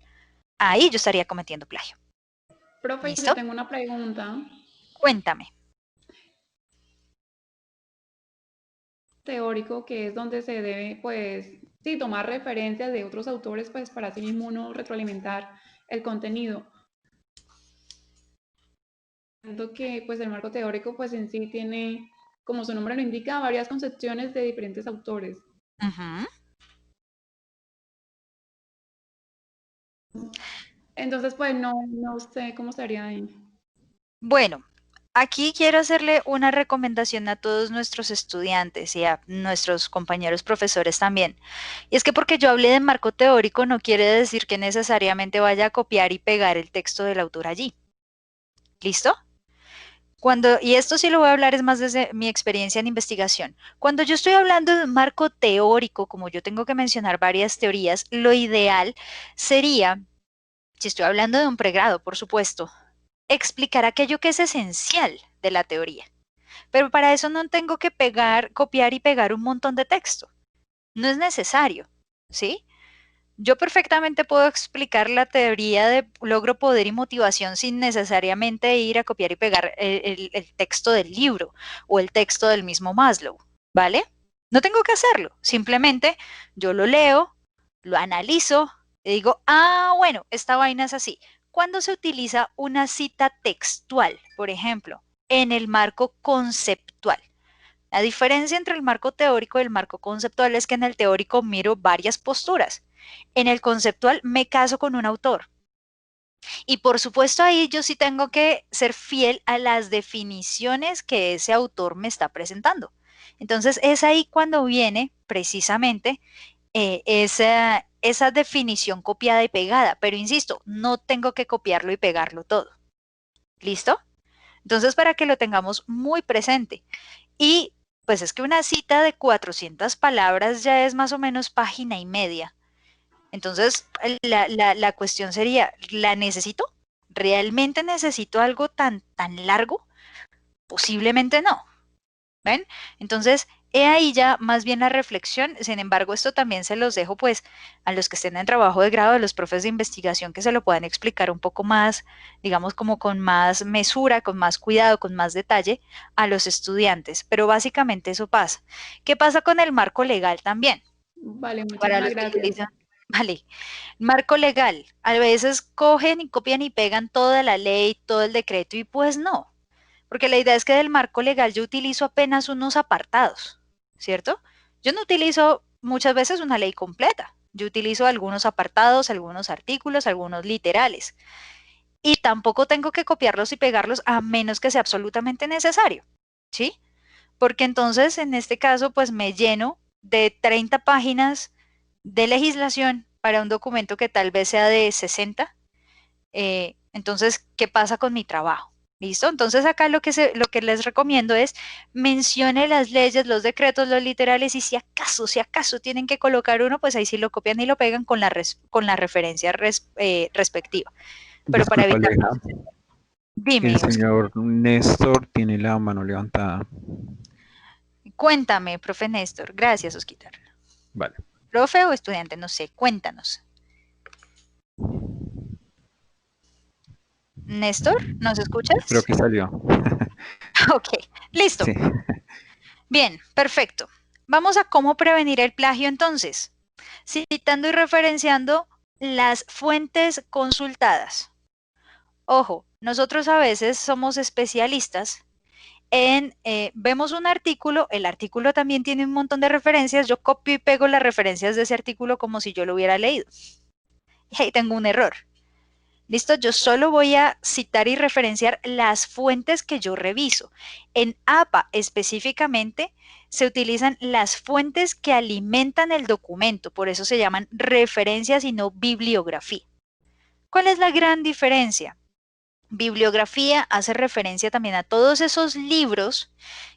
Ahí yo estaría cometiendo plagio. Profe, ¿Listo? yo tengo una pregunta. Cuéntame. Teórico, que es donde se debe, pues, sí, tomar referencias de otros autores, pues, para así mismo uno retroalimentar el contenido. Siento que, pues, el marco teórico, pues, en sí tiene, como su nombre lo indica, varias concepciones de diferentes autores. Entonces, pues, no sé cómo estaría ahí. Bueno, aquí quiero hacerle una recomendación a todos nuestros estudiantes y a nuestros compañeros profesores también. Y es que porque yo hablé de marco teórico no quiere decir que necesariamente vaya a copiar y pegar el texto del autor allí. ¿Listo? Y esto sí lo voy a hablar es más desde mi experiencia en investigación. Cuando yo estoy hablando de un marco teórico, como yo tengo que mencionar varias teorías, lo ideal sería, si estoy hablando de un pregrado, por supuesto, explicar aquello que es esencial de la teoría. Pero para eso no tengo que copiar y pegar un montón de texto. No es necesario, ¿sí? Yo perfectamente puedo explicar la teoría de logro, poder y motivación sin necesariamente ir a copiar y pegar el texto del libro o el texto del mismo Maslow, ¿vale? No tengo que hacerlo. Simplemente yo lo leo, lo analizo y digo, bueno, esta vaina es así. ¿Cuándo se utiliza una cita textual, por ejemplo, en el marco conceptual? La diferencia entre el marco teórico y el marco conceptual es que en el teórico miro varias posturas. En el conceptual me caso con un autor. Y por supuesto ahí yo sí tengo que ser fiel a las definiciones que ese autor me está presentando. Entonces es ahí cuando viene precisamente esa definición copiada y pegada. Pero insisto, no tengo que copiarlo y pegarlo todo. ¿Listo? Entonces para que lo tengamos muy presente. Y pues es que una cita de 400 palabras ya es más o menos página y media. Entonces, la cuestión sería, ¿la necesito? ¿Realmente necesito algo tan largo? Posiblemente no. ¿Ven? Entonces, he ahí ya más bien la reflexión. Sin embargo, esto también se los dejo pues a los que estén en trabajo de grado, a los profes de investigación, que se lo puedan explicar un poco más, digamos como con más mesura, con más cuidado, con más detalle a los estudiantes. Pero básicamente eso pasa. ¿Qué pasa con el marco legal también? Vale, Para muchísimas los que gracias. utilizan. Vale, marco legal. A veces cogen y copian y pegan toda la ley, todo el decreto y pues no. Porque la idea es que del marco legal yo utilizo apenas unos apartados, ¿cierto? Yo no utilizo muchas veces una ley completa. Yo utilizo algunos apartados, algunos artículos, algunos literales. Y tampoco tengo que copiarlos y pegarlos a menos que sea absolutamente necesario, ¿sí? Porque entonces en este caso pues me lleno de 30 páginas de legislación para un documento que tal vez sea de 60. Entonces, ¿qué pasa con mi trabajo? ¿Listo? Entonces acá lo que les recomiendo es mencione las leyes, los decretos, los literales y si acaso tienen que colocar uno, pues ahí sí lo copian y lo pegan con la referencia respectiva. Pero para Disculpa, evitar... Aleja. Dime, El Oscar. señor Néstor tiene la mano levantada. Cuéntame, profe Néstor. Gracias, Osquitar. Vale. ¿Profe o estudiante? No sé, cuéntanos. Néstor, ¿nos escuchas? Creo que salió. Ok, listo. Sí. Bien, perfecto. Vamos a cómo prevenir el plagio entonces. citando y referenciando las fuentes consultadas. Ojo, nosotros a veces somos especialistas en, vemos un artículo, el artículo también tiene un montón de referencias, yo copio y pego las referencias de ese artículo como si yo lo hubiera leído. Y ahí tengo un error. ¿Listo? Yo solo voy a citar y referenciar las fuentes que yo reviso. En APA específicamente se utilizan las fuentes que alimentan el documento, por eso se llaman referencias y no bibliografía. ¿Cuál es la gran diferencia? Bibliografía hace referencia también a todos esos libros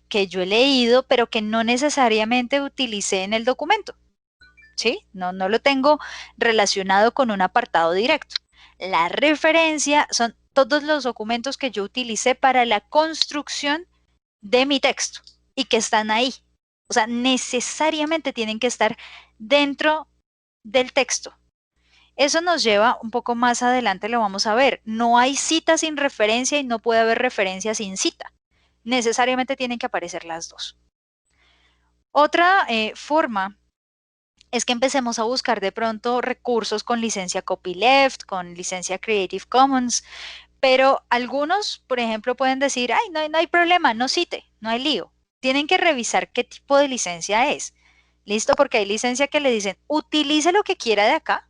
que yo he leído, pero que no necesariamente utilicé en el documento. ¿Sí? No lo tengo relacionado con un apartado directo. La referencia son todos los documentos que yo utilicé para la construcción de mi texto y que están ahí. O sea, necesariamente tienen que estar dentro del texto. Eso nos lleva un poco más adelante, lo vamos a ver. No hay cita sin referencia y no puede haber referencia sin cita. Necesariamente tienen que aparecer las dos. Otra forma es que empecemos a buscar de pronto recursos con licencia copyleft, con licencia Creative Commons, pero algunos, por ejemplo, pueden decir, ay, no hay problema, no cite, no hay lío. Tienen que revisar qué tipo de licencia es. ¿Listo? Porque hay licencia que le dicen, utilice lo que quiera de acá,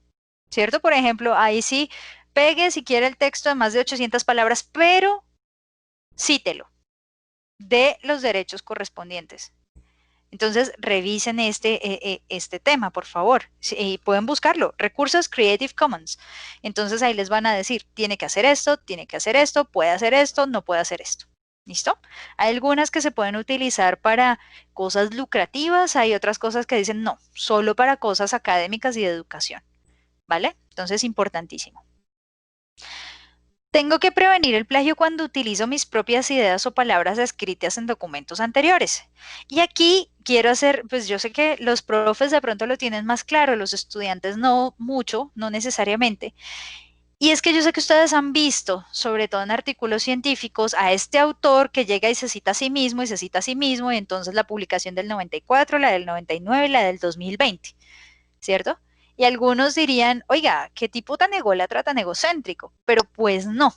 ¿cierto? Por ejemplo, ahí sí, pegue si quiere el texto de más de 800 palabras, pero cítelo de los derechos correspondientes. Entonces, revisen este tema, por favor. Sí, pueden buscarlo, recursos Creative Commons. Entonces, ahí les van a decir, tiene que hacer esto, puede hacer esto, no puede hacer esto. ¿Listo? Hay algunas que se pueden utilizar para cosas lucrativas, hay otras cosas que dicen no, solo para cosas académicas y de educación. ¿Vale? Entonces, importantísimo. Tengo que prevenir el plagio cuando utilizo mis propias ideas o palabras escritas en documentos anteriores. Y aquí quiero hacer, pues yo sé que los profes de pronto lo tienen más claro, los estudiantes no mucho, no necesariamente. Y es que yo sé que ustedes han visto, sobre todo en artículos científicos, a este autor que llega y se cita a sí mismo y se cita a sí mismo, y entonces la publicación del 94, la del 99 y la del 2020, ¿cierto? Y algunos dirían, oiga, qué tipo tan ególatra, tan egocéntrico, pero pues no.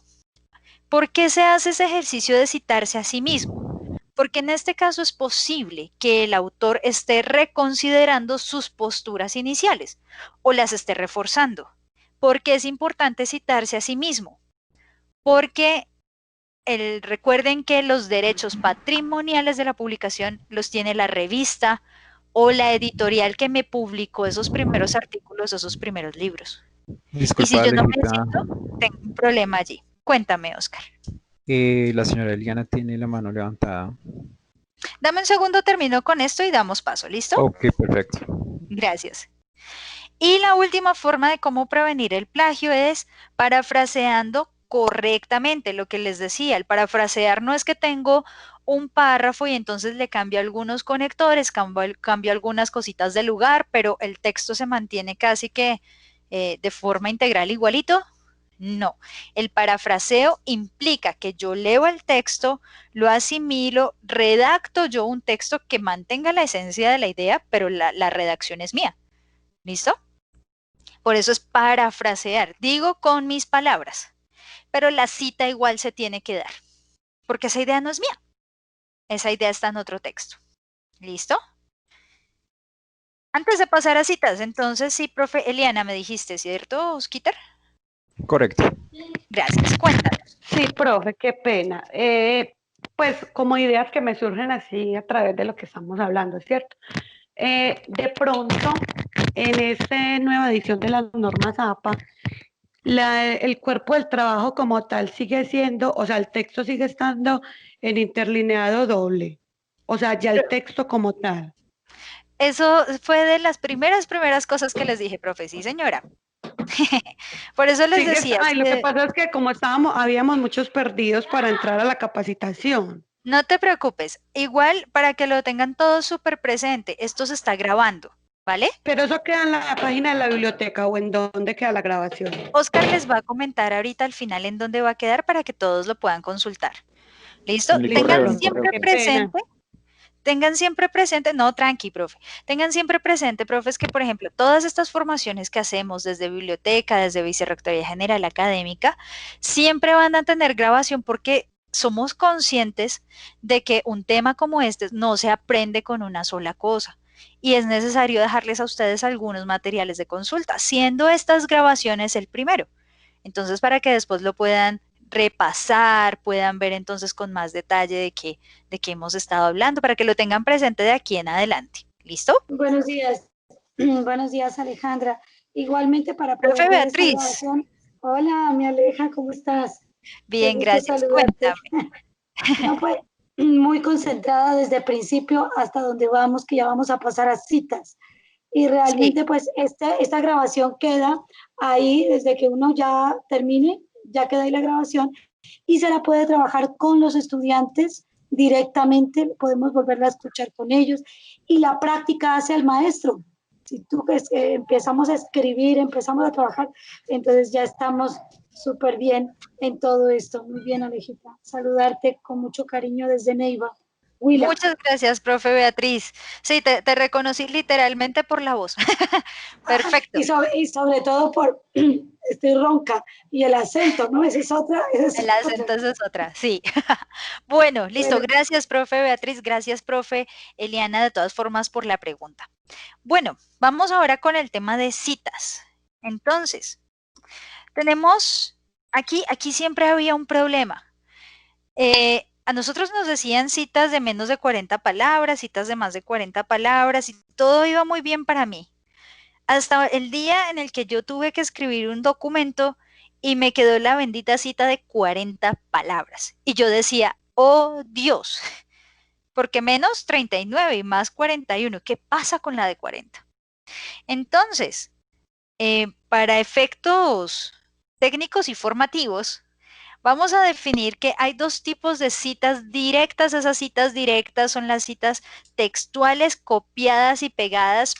¿Por qué se hace ese ejercicio de citarse a sí mismo? Porque en este caso es posible que el autor esté reconsiderando sus posturas iniciales o las esté reforzando. ¿Por qué es importante citarse a sí mismo? Porque recuerden que los derechos patrimoniales de la publicación los tiene la revista o la editorial que me publicó esos primeros artículos, esos primeros libros. Disculpa, y si yo no me Alejita. cito, tengo un problema allí. Cuéntame, Oscar. La señora Eliana tiene la mano levantada. Dame un segundo, termino con esto y damos paso, ¿listo? Ok, perfecto. Gracias. Y la última forma de cómo prevenir el plagio es parafraseando correctamente, lo que les decía. El parafrasear no es que tengo un párrafo y entonces le cambio algunos conectores, cambio algunas cositas de lugar, pero el texto se mantiene casi que de forma integral igualito. No, el parafraseo implica que yo leo el texto, lo asimilo, redacto yo un texto que mantenga la esencia de la idea, pero la redacción es mía. ¿Listo? Por eso es parafrasear. Digo con mis palabras, pero la cita igual se tiene que dar, porque esa idea no es mía. Esa idea está en otro texto. ¿Listo? Antes de pasar a citas, entonces sí, profe Eliana, me dijiste, ¿cierto, Osquiter? Correcto. Gracias, cuéntanos. Sí, profe, qué pena. Pues como ideas que me surgen así a través de lo que estamos hablando, ¿cierto? De pronto, en esta nueva edición de las normas APA, el cuerpo del trabajo como tal sigue siendo, o sea, el texto sigue estando en interlineado doble, o sea, ya el texto como tal. Eso fue de las primeras cosas que les dije, profe, sí, señora. Por eso les decía. Lo que pasa es que como habíamos muchos perdidos para entrar a la capacitación. No te preocupes, igual para que lo tengan todos súper presente, esto se está grabando, ¿vale? Pero eso queda en la página de la biblioteca o en dónde queda la grabación. Oscar les va a comentar ahorita al final en dónde va a quedar para que todos lo puedan consultar. ¿Listo? Tengan siempre presente tengan siempre presente, no, tranqui, profe, tengan siempre presente, profes, que por ejemplo, todas estas formaciones que hacemos desde biblioteca, desde Vicerrectoría General Académica, siempre van a tener grabación porque somos conscientes de que un tema como este no se aprende con una sola cosa y es necesario dejarles a ustedes algunos materiales de consulta, siendo estas grabaciones el primero. Entonces, para que después lo puedan repasar, puedan ver entonces con más detalle de qué hemos estado hablando, para que lo tengan presente de aquí en adelante. ¿Listo? Buenos días. Buenos días, Alejandra. Igualmente para poder Profe ver esta Beatriz. grabación. Hola, mi Aleja, ¿cómo estás? Bien, Qué gusto gracias. saludarte. Cuéntame. No, pues, muy concentrada desde el principio hasta donde vamos, que ya vamos a pasar a citas. Y realmente, Sí. pues, esta grabación queda ahí desde que uno ya termine, ya queda ahí la grabación y se la puede trabajar con los estudiantes directamente, podemos volverla a escuchar con ellos y la práctica hace al maestro. Si tú ves que empezamos a escribir, empezamos a trabajar, entonces ya estamos súper bien en todo esto. Muy bien, Alejita. Saludarte con mucho cariño desde Neiva. Huila. Muchas gracias, profe Beatriz. Sí, te reconocí literalmente por la voz. Perfecto. Y sobre todo por, estoy ronca, y el acento, ¿no? Esa es otra. El acento esa es otra, sí. Bueno, listo. Gracias, profe Beatriz. Gracias, profe Eliana, de todas formas, por la pregunta. Bueno, vamos ahora con el tema de citas. Entonces, tenemos, aquí siempre había un problema. A nosotros nos decían citas de menos de 40 palabras, citas de más de 40 palabras, y todo iba muy bien para mí. Hasta el día en el que yo tuve que escribir un documento y me quedó la bendita cita de 40 palabras. Y yo decía, oh Dios, porque menos 39 y más 41, ¿qué pasa con la de 40? Entonces, para efectos técnicos y formativos, vamos a definir que hay dos tipos de citas directas. Esas citas directas son las citas textuales copiadas y pegadas.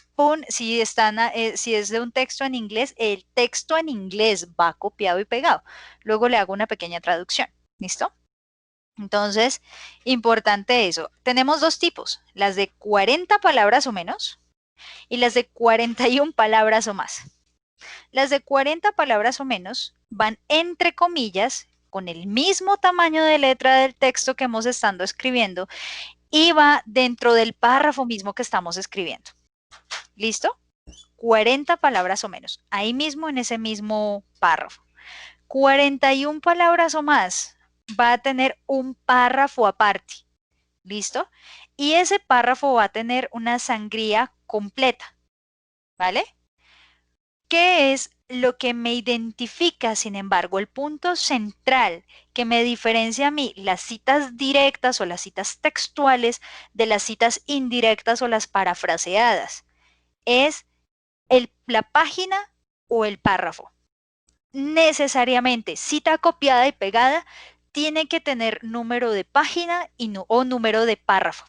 Si es de un texto en inglés, el texto en inglés va copiado y pegado. Luego le hago una pequeña traducción. ¿Listo? Entonces, importante eso. Tenemos dos tipos, las de 40 palabras o menos y las de 41 palabras o más. Las de 40 palabras o menos van entre comillas, con el mismo tamaño de letra del texto que hemos estado escribiendo y va dentro del párrafo mismo que estamos escribiendo. ¿Listo? 40 palabras o menos, ahí mismo en ese mismo párrafo. 41 palabras o más va a tener un párrafo aparte. ¿Listo? Y ese párrafo va a tener una sangría completa. ¿Vale? ¿Qué es lo que me identifica, sin embargo, el punto central que me diferencia a mí las citas directas o las citas textuales de las citas indirectas o las parafraseadas? Es la página o el párrafo. Necesariamente, cita copiada y pegada tiene que tener número de página o número de párrafo.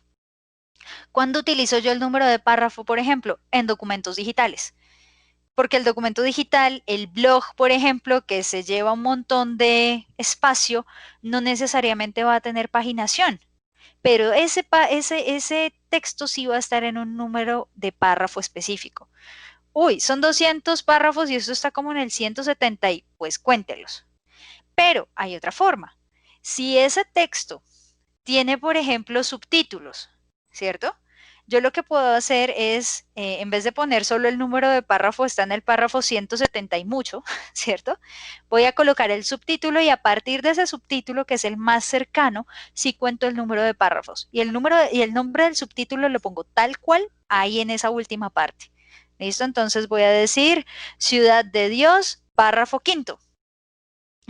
¿Cuándo utilizo yo el número de párrafo, por ejemplo? En documentos digitales. Porque el documento digital, el blog, por ejemplo, que se lleva un montón de espacio, no necesariamente va a tener paginación, pero ese texto sí va a estar en un número de párrafo específico. Uy, son 200 párrafos y eso está como en el 170 y pues cuéntelos. Pero hay otra forma. Si ese texto tiene, por ejemplo, subtítulos, ¿cierto? Yo lo que puedo hacer es, en vez de poner solo el número de párrafo, está en el párrafo 170 y mucho, ¿cierto? Voy a colocar el subtítulo y a partir de ese subtítulo, que es el más cercano, sí cuento el número de párrafos. Y el nombre del subtítulo lo pongo tal cual ahí en esa última parte. ¿Listo? Entonces voy a decir Ciudad de Dios, párrafo quinto.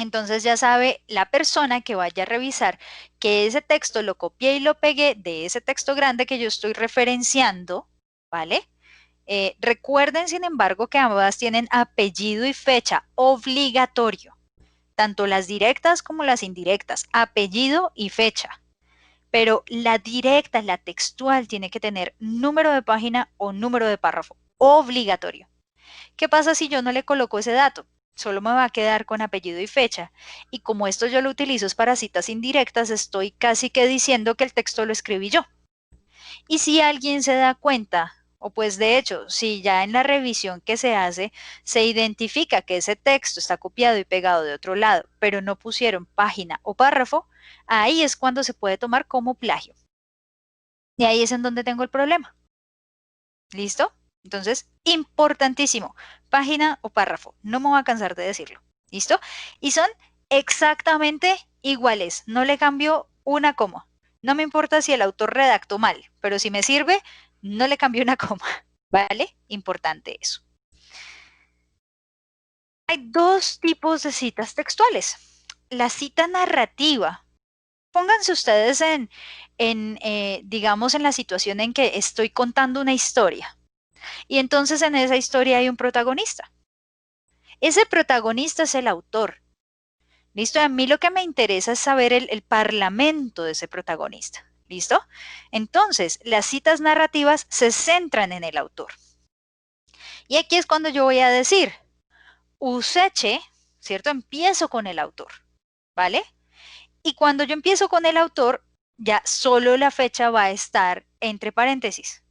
Entonces ya sabe la persona que vaya a revisar que ese texto lo copié y lo pegué de ese texto grande que yo estoy referenciando, ¿vale? Recuerden, sin embargo, que ambas tienen apellido y fecha obligatorio, tanto las directas como las indirectas, apellido y fecha. Pero la directa, la textual, tiene que tener número de página o número de párrafo, obligatorio. ¿Qué pasa si yo no le coloco ese dato? Solo me va a quedar con apellido y fecha. Y como esto yo lo utilizo para citas indirectas, estoy casi que diciendo que el texto lo escribí yo. Y si alguien se da cuenta, o pues de hecho, si ya en la revisión que se hace, se identifica que ese texto está copiado y pegado de otro lado, pero no pusieron página o párrafo, ahí es cuando se puede tomar como plagio. Y ahí es en donde tengo el problema. ¿Listo? Entonces, importantísimo, página o párrafo. No me voy a cansar de decirlo. ¿Listo? Y son exactamente iguales. No le cambio una coma. No me importa si el autor redactó mal, pero si me sirve, no le cambio una coma. ¿Vale? Importante eso. Hay dos tipos de citas textuales. La cita narrativa. Pónganse ustedes digamos, en la situación en que estoy contando una historia. Y entonces en esa historia hay un protagonista. Ese protagonista es el autor. ¿Listo? A mí lo que me interesa es saber el parlamento de ese protagonista. ¿Listo? Entonces, las citas narrativas se centran en el autor. Y aquí es cuando yo voy a decir, Useche, ¿cierto? Empiezo con el autor, ¿vale? Y cuando yo empiezo con el autor, ya solo la fecha va a estar entre paréntesis.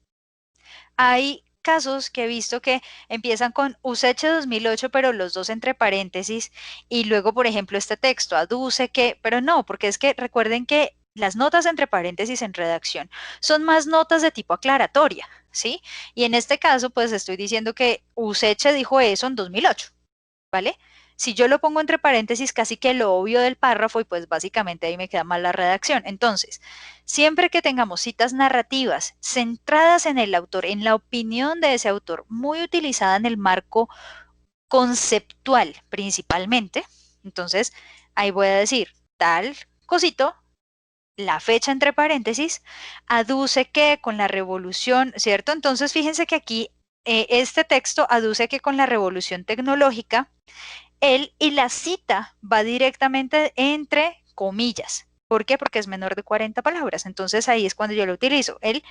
Hay casos que he visto que empiezan con Useche 2008, pero los dos entre paréntesis, y luego, por ejemplo, este texto aduce que, pero no, porque es que recuerden que las notas entre paréntesis en redacción son más notas de tipo aclaratoria, ¿sí? Y en este caso, pues estoy diciendo que Useche dijo eso en 2008, ¿vale? Si yo lo pongo entre paréntesis, casi que lo obvio del párrafo y pues básicamente ahí me queda mal la redacción. Entonces, siempre que tengamos citas narrativas centradas en el autor, en la opinión de ese autor, muy utilizada en el marco conceptual principalmente, entonces ahí voy a decir tal cosito, la fecha entre paréntesis, aduce que con la revolución, ¿cierto? Entonces fíjense que aquí este texto aduce que con la revolución tecnológica, él y la cita va directamente entre comillas. ¿Por qué? Porque es menor de 40 palabras. Entonces ahí es cuando yo lo utilizo. El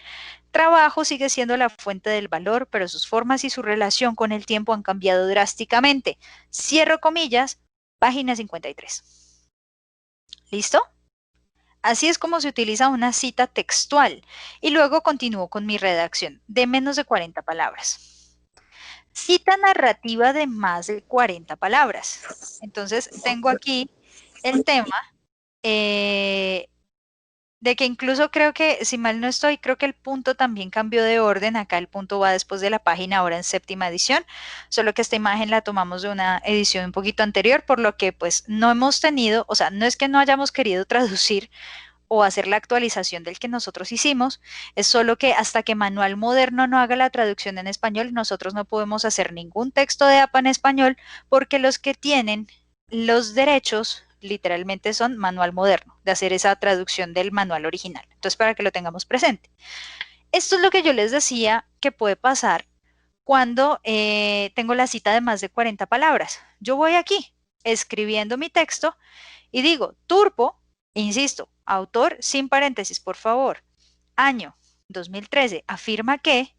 trabajo sigue siendo la fuente del valor, pero sus formas y su relación con el tiempo han cambiado drásticamente. Cierro comillas, página 53. ¿Listo? Así es como se utiliza una cita textual. Y luego continúo con mi redacción de menos de 40 palabras. Cita narrativa de más de 40 palabras. Entonces, tengo aquí el tema de que incluso creo que, si mal no estoy, creo que el punto también cambió de orden. Acá el punto va después de la página, ahora en 7ª edición, solo que esta imagen la tomamos de una edición un poquito anterior, por lo que pues no hemos tenido, o sea, no es que no hayamos querido traducir o hacer la actualización del que nosotros hicimos, es solo que hasta que Manual Moderno no haga la traducción en español, nosotros no podemos hacer ningún texto de APA en español, porque los que tienen los derechos literalmente son Manual Moderno, de hacer esa traducción del manual original. Entonces, para que lo tengamos presente. Esto es lo que yo les decía que puede pasar cuando tengo la cita de más de 40 palabras. Yo voy aquí escribiendo mi texto y digo, Turpo, insisto, autor sin paréntesis, por favor, año 2013, afirma que,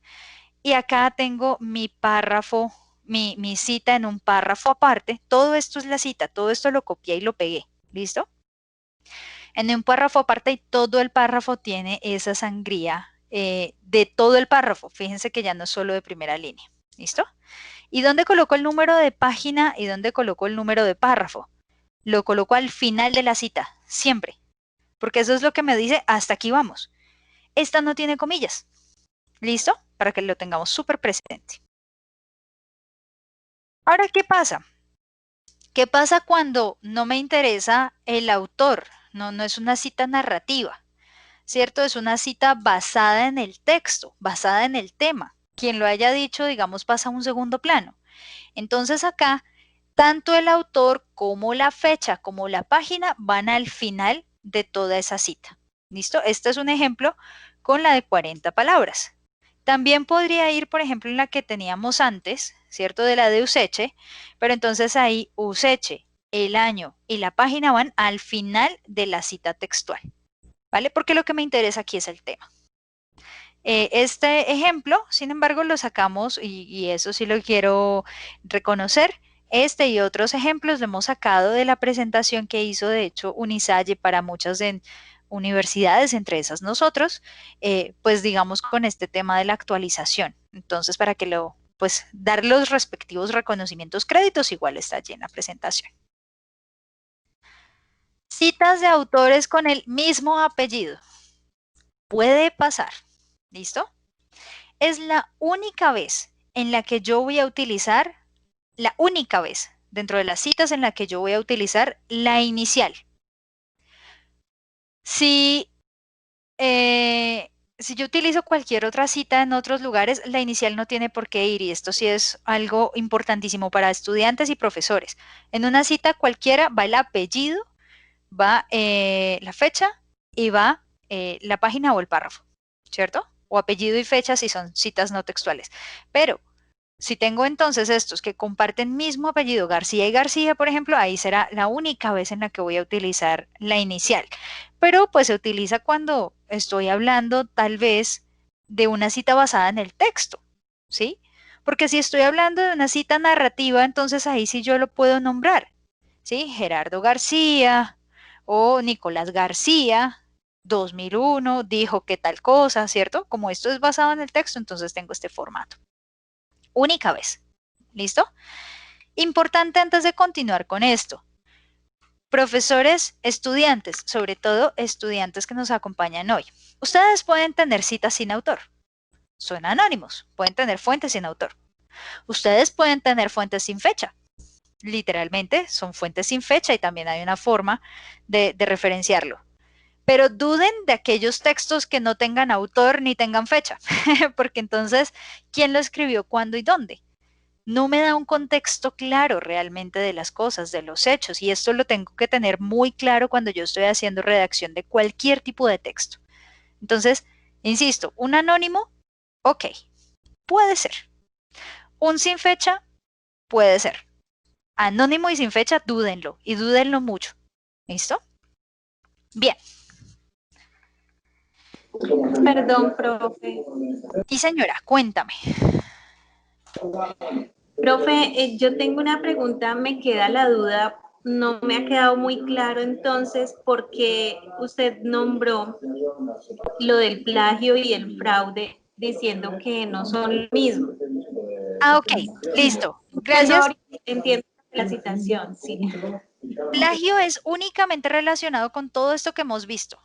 y acá tengo mi párrafo, mi cita en un párrafo aparte. Todo esto es la cita, todo esto lo copié y lo pegué, ¿listo? En un párrafo aparte y todo el párrafo tiene esa sangría de todo el párrafo. Fíjense que ya no es solo de primera línea, ¿listo? ¿Y dónde coloco el número de página y dónde coloco el número de párrafo? Lo coloco al final de la cita, siempre, porque eso es lo que me dice, hasta aquí vamos. Esta no tiene comillas, ¿listo? Para que lo tengamos súper presente. Ahora, ¿qué pasa? ¿Qué pasa cuando no me interesa el autor? No es una cita narrativa, ¿cierto? Es una cita basada en el texto, basada en el tema. Quien lo haya dicho, digamos, pasa a un segundo plano. Entonces acá, tanto el autor como la fecha, como la página, van al final de toda esa cita. ¿Listo? Este es un ejemplo con la de 40 palabras. También podría ir, por ejemplo, en la que teníamos antes, ¿cierto? De la de Useche, pero entonces ahí Useche, el año y la página van al final de la cita textual, ¿vale? Porque lo que me interesa aquí es el tema. Este ejemplo, sin embargo, lo sacamos, y eso sí lo quiero reconocer, este y otros ejemplos lo hemos sacado de la presentación que hizo, de hecho, Unisalle para muchos universidades, entre esas nosotros, pues digamos con este tema de la actualización. Entonces, para que pues dar los respectivos reconocimientos, créditos, igual está allí en la presentación. Citas de autores con el mismo apellido. Puede pasar, ¿listo? Es la única vez en la que yo voy a utilizar, la única vez dentro de las citas en la que yo voy a utilizar la inicial. Si yo utilizo cualquier otra cita en otros lugares, la inicial no tiene por qué ir, y esto sí es algo importantísimo para estudiantes y profesores. En una cita cualquiera va el apellido, va la fecha y va la página o el párrafo, ¿cierto? O apellido y fecha si son citas no textuales. Pero si tengo entonces estos que comparten mismo apellido, García y García, por ejemplo, ahí será la única vez en la que voy a utilizar la inicial. Pero pues se utiliza cuando estoy hablando tal vez de una cita basada en el texto, ¿sí? Porque si estoy hablando de una cita narrativa, entonces ahí sí yo lo puedo nombrar, ¿sí? Gerardo García o Nicolás García, 2001, dijo que tal cosa, ¿cierto? Como esto es basado en el texto, entonces tengo este formato. Única vez. ¿Listo? Importante antes de continuar con esto. Profesores, estudiantes, sobre todo estudiantes que nos acompañan hoy. Ustedes pueden tener citas sin autor. Son anónimos. Pueden tener fuentes sin autor. Ustedes pueden tener fuentes sin fecha. Literalmente son fuentes sin fecha y también hay una forma de referenciarlo. Pero duden de aquellos textos que no tengan autor ni tengan fecha, porque entonces, ¿quién lo escribió, cuándo y dónde? No me da un contexto claro realmente de las cosas, de los hechos, y esto lo tengo que tener muy claro cuando yo estoy haciendo redacción de cualquier tipo de texto. Entonces, insisto, un anónimo, ok, puede ser. Un sin fecha, puede ser. Anónimo y sin fecha, dúdenlo, y dúdenlo mucho. ¿Listo? Bien. Perdón, profe. Sí, señora, cuéntame. Profe, yo tengo una pregunta, me queda la duda, no me ha quedado muy claro entonces por qué usted nombró lo del plagio y el fraude diciendo que no son lo mismo. Ah, ok, listo. Gracias. No entiendo la citación, sí. Plagio es únicamente relacionado con todo esto que hemos visto.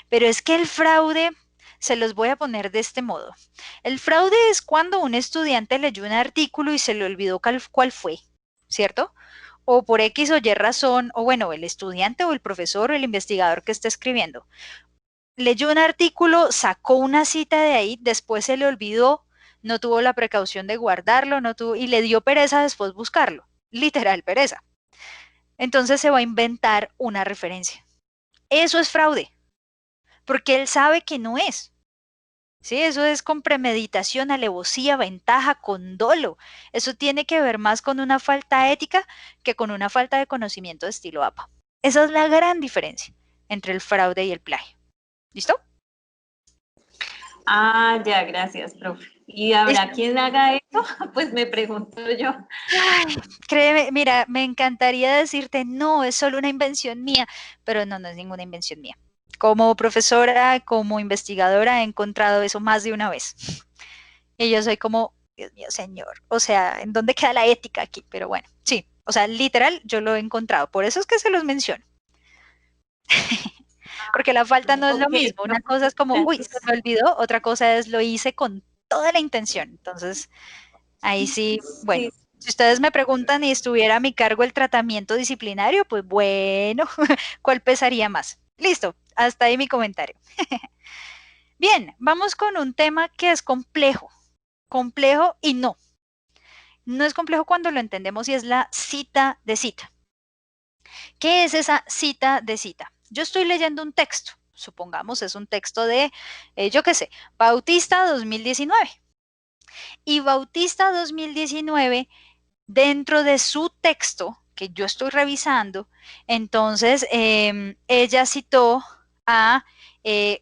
Pero es que el fraude, se los voy a poner de este modo. El fraude es cuando un estudiante leyó un artículo y se le olvidó cuál fue, ¿cierto? O por X o Y razón, o bueno, el estudiante o el profesor o el investigador que está escribiendo. Leyó un artículo, sacó una cita de ahí, después se le olvidó, no tuvo la precaución de guardarlo, y le dio pereza después buscarlo. Literal, pereza. Entonces se va a inventar una referencia. Eso es fraude. Porque él sabe que no es. ¿Sí? Eso es con premeditación, alevosía, ventaja, con dolo. Eso tiene que ver más con una falta ética que con una falta de conocimiento de estilo APA. Esa es la gran diferencia entre el fraude y el plagio. ¿Listo? Ah, ya, gracias, profe. ¿Y habrá quien haga eso? Pues me pregunto yo. Ay, créeme, mira, me encantaría decirte, no, es solo una invención mía, pero no, no es ninguna invención mía. Como profesora, como investigadora, he encontrado eso más de una vez. Y yo soy como, Dios mío, señor, o sea, ¿en dónde queda la ética aquí? Pero bueno, sí, o sea, literal, yo lo he encontrado. Por eso es que se los menciono. Porque la falta no es lo mismo. Una cosa es como, uy, se me olvidó. Otra cosa es lo hice con toda la intención. Entonces, ahí sí, bueno. Si ustedes me preguntan y estuviera a mi cargo el tratamiento disciplinario, pues bueno, ¿cuál pesaría más? Listo, hasta ahí mi comentario. Bien, vamos con un tema que es complejo. Complejo y no. No es complejo cuando lo entendemos y es la cita de cita. ¿Qué es esa cita de cita? Yo estoy leyendo un texto, supongamos es un texto de, yo qué sé, Bautista 2019. Y Bautista 2019, dentro de su texto que yo estoy revisando, entonces ella citó a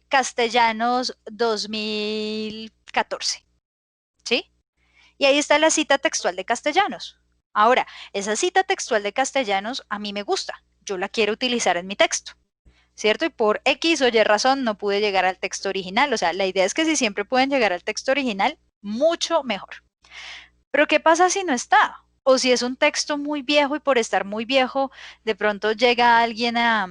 Castellanos 2014, ¿sí? Y ahí está la cita textual de Castellanos. Ahora, esa cita textual de Castellanos a mí me gusta, yo la quiero utilizar en mi texto. ¿cierto? Y por X o Y razón no pude llegar al texto original. O sea, la idea es que si siempre pueden llegar al texto original, mucho mejor. Pero ¿qué pasa si no está? O si es un texto muy viejo y por estar muy viejo, de pronto llega alguien a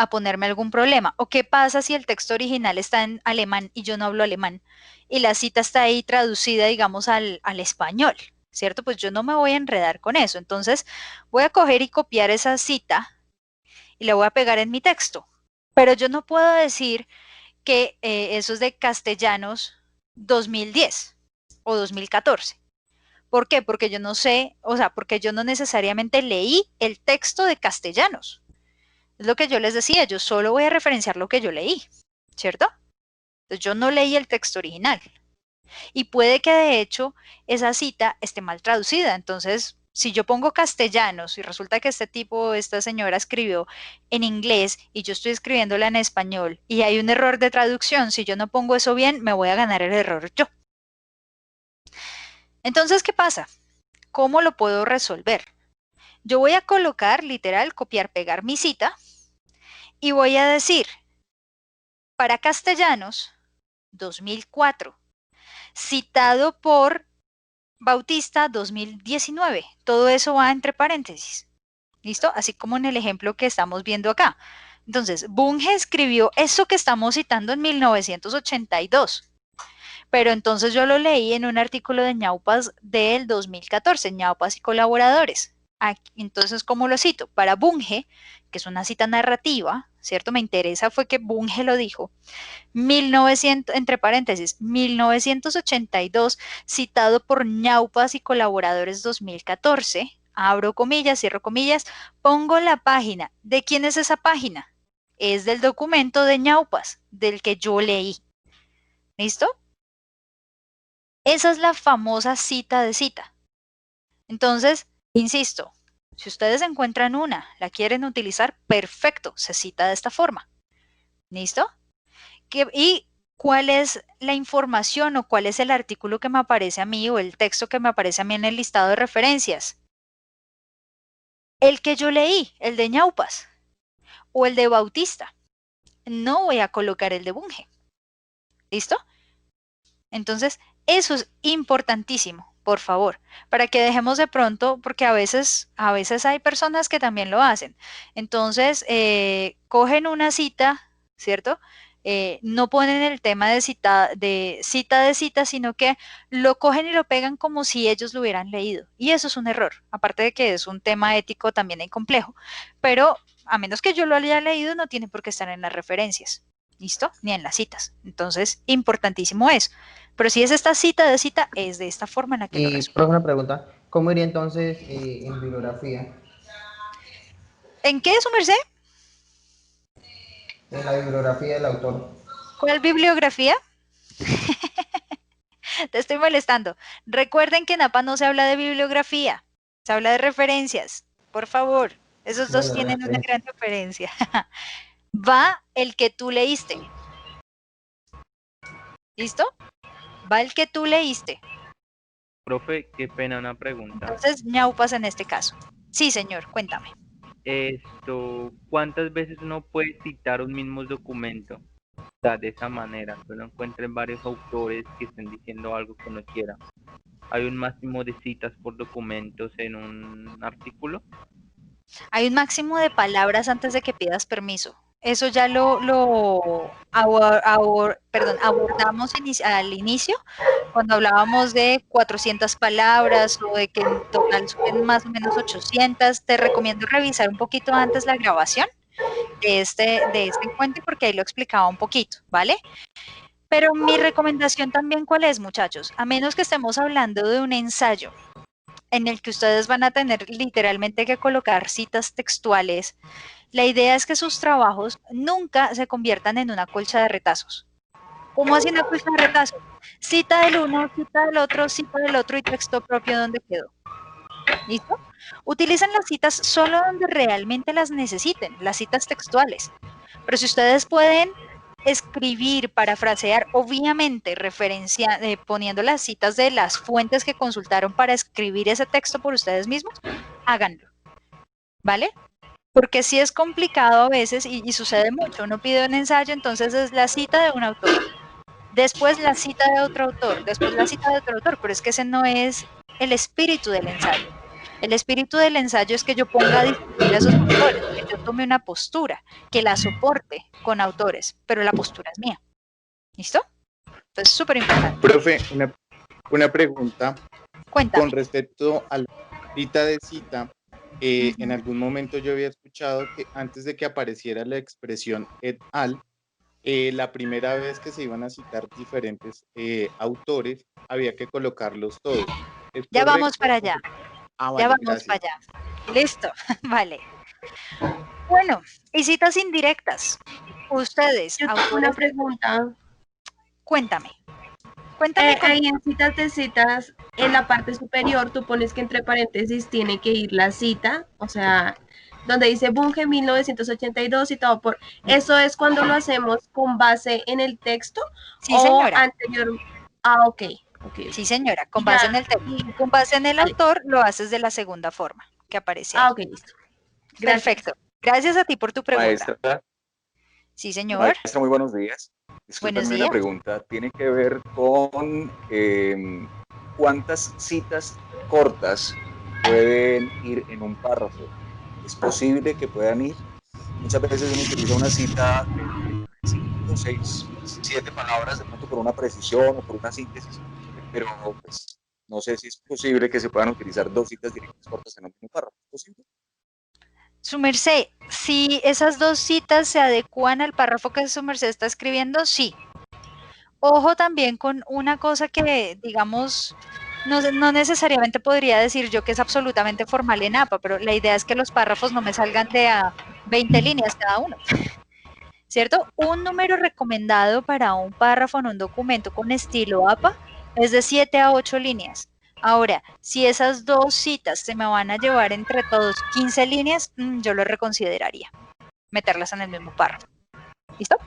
ponerme algún problema. ¿O qué pasa si el texto original está en alemán y yo no hablo alemán? Y la cita está ahí traducida, digamos, al español, ¿cierto? Pues yo no me voy a enredar con eso. Entonces, voy a coger y copiar esa cita y la voy a pegar en mi texto. Pero yo no puedo decir que eso es de Castellanos 2010 o 2014. ¿Por qué? Porque yo no sé, o sea, porque yo no necesariamente leí el texto de Castellanos. Es lo que yo les decía, yo solo voy a referenciar lo que yo leí, ¿cierto? Entonces yo no leí el texto original. Y puede que de hecho esa cita esté mal traducida. Entonces, si yo pongo Castellanos y resulta que este tipo, esta señora escribió en inglés y yo estoy escribiéndola en español y hay un error de traducción, si yo no pongo eso bien, me voy a ganar el error yo. Entonces, ¿qué pasa? ¿Cómo lo puedo resolver? Yo voy a colocar, literal, copiar, pegar mi cita y voy a decir, para Castellanos, 2004, citado por Bautista, 2019. Todo eso va entre paréntesis. ¿Listo? Así como en el ejemplo que estamos viendo acá. Entonces, Bunge escribió eso que estamos citando en 1982. Pero entonces yo lo leí en un artículo de Ñaupas del 2014, Ñaupas y colaboradores. Aquí, entonces, ¿cómo lo cito? Para Bunge, que es una cita narrativa, ¿cierto? Me interesa fue que Bunge lo dijo. 1900, entre paréntesis, 1982, citado por Ñaupas y colaboradores 2014. Abro comillas, cierro comillas, pongo la página. ¿De quién es esa página? Es del documento de Ñaupas, del que yo leí. ¿Listo? Esa es la famosa cita de cita. Entonces, insisto, si ustedes encuentran una, la quieren utilizar, perfecto, se cita de esta forma. ¿Listo? ¿Y cuál es la información o cuál es el artículo que me aparece a mí o el texto que me aparece a mí en el listado de referencias? El que yo leí, el de Ñaupas o el de Bautista. No voy a colocar el de Bunge. ¿Listo? Entonces, eso es importantísimo, por favor, para que dejemos de pronto, porque a veces hay personas que también lo hacen. Entonces, cogen una cita, ¿cierto? No ponen el tema de cita, sino que lo cogen y lo pegan como si ellos lo hubieran leído. Y eso es un error, aparte de que es un tema ético también complejo, pero a menos que yo lo haya leído, no tiene por qué estar en las referencias, ¿listo? Ni en las citas. Entonces, importantísimo eso. Pero si es esta cita de cita, es de esta forma en la que lo resuelvo. Profe, una pregunta. ¿Cómo iría entonces en bibliografía? ¿En qué, su merced? En la bibliografía del autor. ¿Cuál bibliografía? Te estoy molestando. Recuerden que en APA no se habla de bibliografía, se habla de referencias. Por favor, esos dos tienen una gran referencia. Va el que tú leíste. ¿Listo? Va el que tú leíste. Profe, qué pena, una pregunta. Entonces, Ñaupas en este caso. Sí, señor, cuéntame. ¿Cuántas veces uno puede citar un mismo documento? O sea, de esa manera, que uno encuentre varios autores que estén diciendo algo que uno quiera. ¿Hay un máximo de citas por documentos en un artículo? Hay un máximo de palabras antes de que pidas permiso. Eso ya lo abordamos al inicio, cuando hablábamos de 400 palabras o de que en total suben más o menos 800. Te recomiendo revisar un poquito antes la grabación de este encuentro porque ahí lo explicaba un poquito, ¿vale? Pero mi recomendación también, ¿cuál es, muchachos? A menos que estemos hablando de un ensayo en el que ustedes van a tener literalmente que colocar citas textuales, la idea es que sus trabajos nunca se conviertan en una colcha de retazos. ¿Cómo así una colcha de retazos? Cita del uno, cita del otro y texto propio donde quedó. ¿Listo? Utilicen las citas solo donde realmente las necesiten, las citas textuales. Pero si ustedes pueden escribir, parafrasear, obviamente poniendo las citas de las fuentes que consultaron para escribir ese texto por ustedes mismos, háganlo. ¿Vale? Porque sí es complicado a veces y sucede mucho. Uno pide un ensayo, entonces es la cita de un autor, después la cita de otro autor, después la cita de otro autor, pero es que ese no es el espíritu del ensayo. El espíritu del ensayo es que yo ponga a discutir a esos autores, que yo tome una postura, que la soporte con autores, pero la postura es mía. ¿Listo? Entonces, súper importante. Profe, una pregunta. Cuéntame. Con respecto a la cita de cita, en algún momento yo había escuchado que antes de que apareciera la expresión et al, la primera vez que se iban a citar diferentes autores, había que colocarlos todos. ¿Es Ya correcto? vamos para allá. Ah, Ya vale, vamos gracias. para allá. Listo, vale. Bueno, y citas indirectas. Ustedes, Yo tengo autores, una pregunta. cuéntame. Cuéntame. Ahí en citas, en la parte superior, tú pones que entre paréntesis tiene que ir la cita, o sea, donde dice Bunge 1982 y todo por... ¿Eso es cuando lo hacemos con base en el texto? Sí, o señora. anterior? Ah, ok. Sí, señora, con base en el texto. Con base en el autor, lo haces de la segunda forma que aparece ahí. Ah, ok, listo. Gracias. Perfecto. Gracias a ti por tu pregunta. Maestra, Sí, señor. maestra, muy buenos días. Buenos Discúlpenme días. una pregunta. Tiene que ver con cuántas citas cortas pueden ir en un párrafo. ¿Es posible que puedan ir? Muchas veces uno utiliza una cita de 5, 6, 7 palabras, de pronto por una precisión o por una síntesis, pero pues no sé si es posible que se puedan utilizar 2 citas directas cortas en un mismo párrafo. ¿Es posible? Su merced, si esas 2 citas se adecúan al párrafo que su merced está escribiendo, sí. Ojo también con una cosa que, digamos, no necesariamente podría decir yo que es absolutamente formal en APA, pero la idea es que los párrafos no me salgan de a 20 líneas cada uno. ¿Cierto? Un número recomendado para un párrafo en un documento con estilo APA es de 7 a 8 líneas. Ahora, si esas 2 citas se me van a llevar entre todos 15 líneas, yo lo reconsideraría, meterlas en el mismo párrafo. ¿Listo?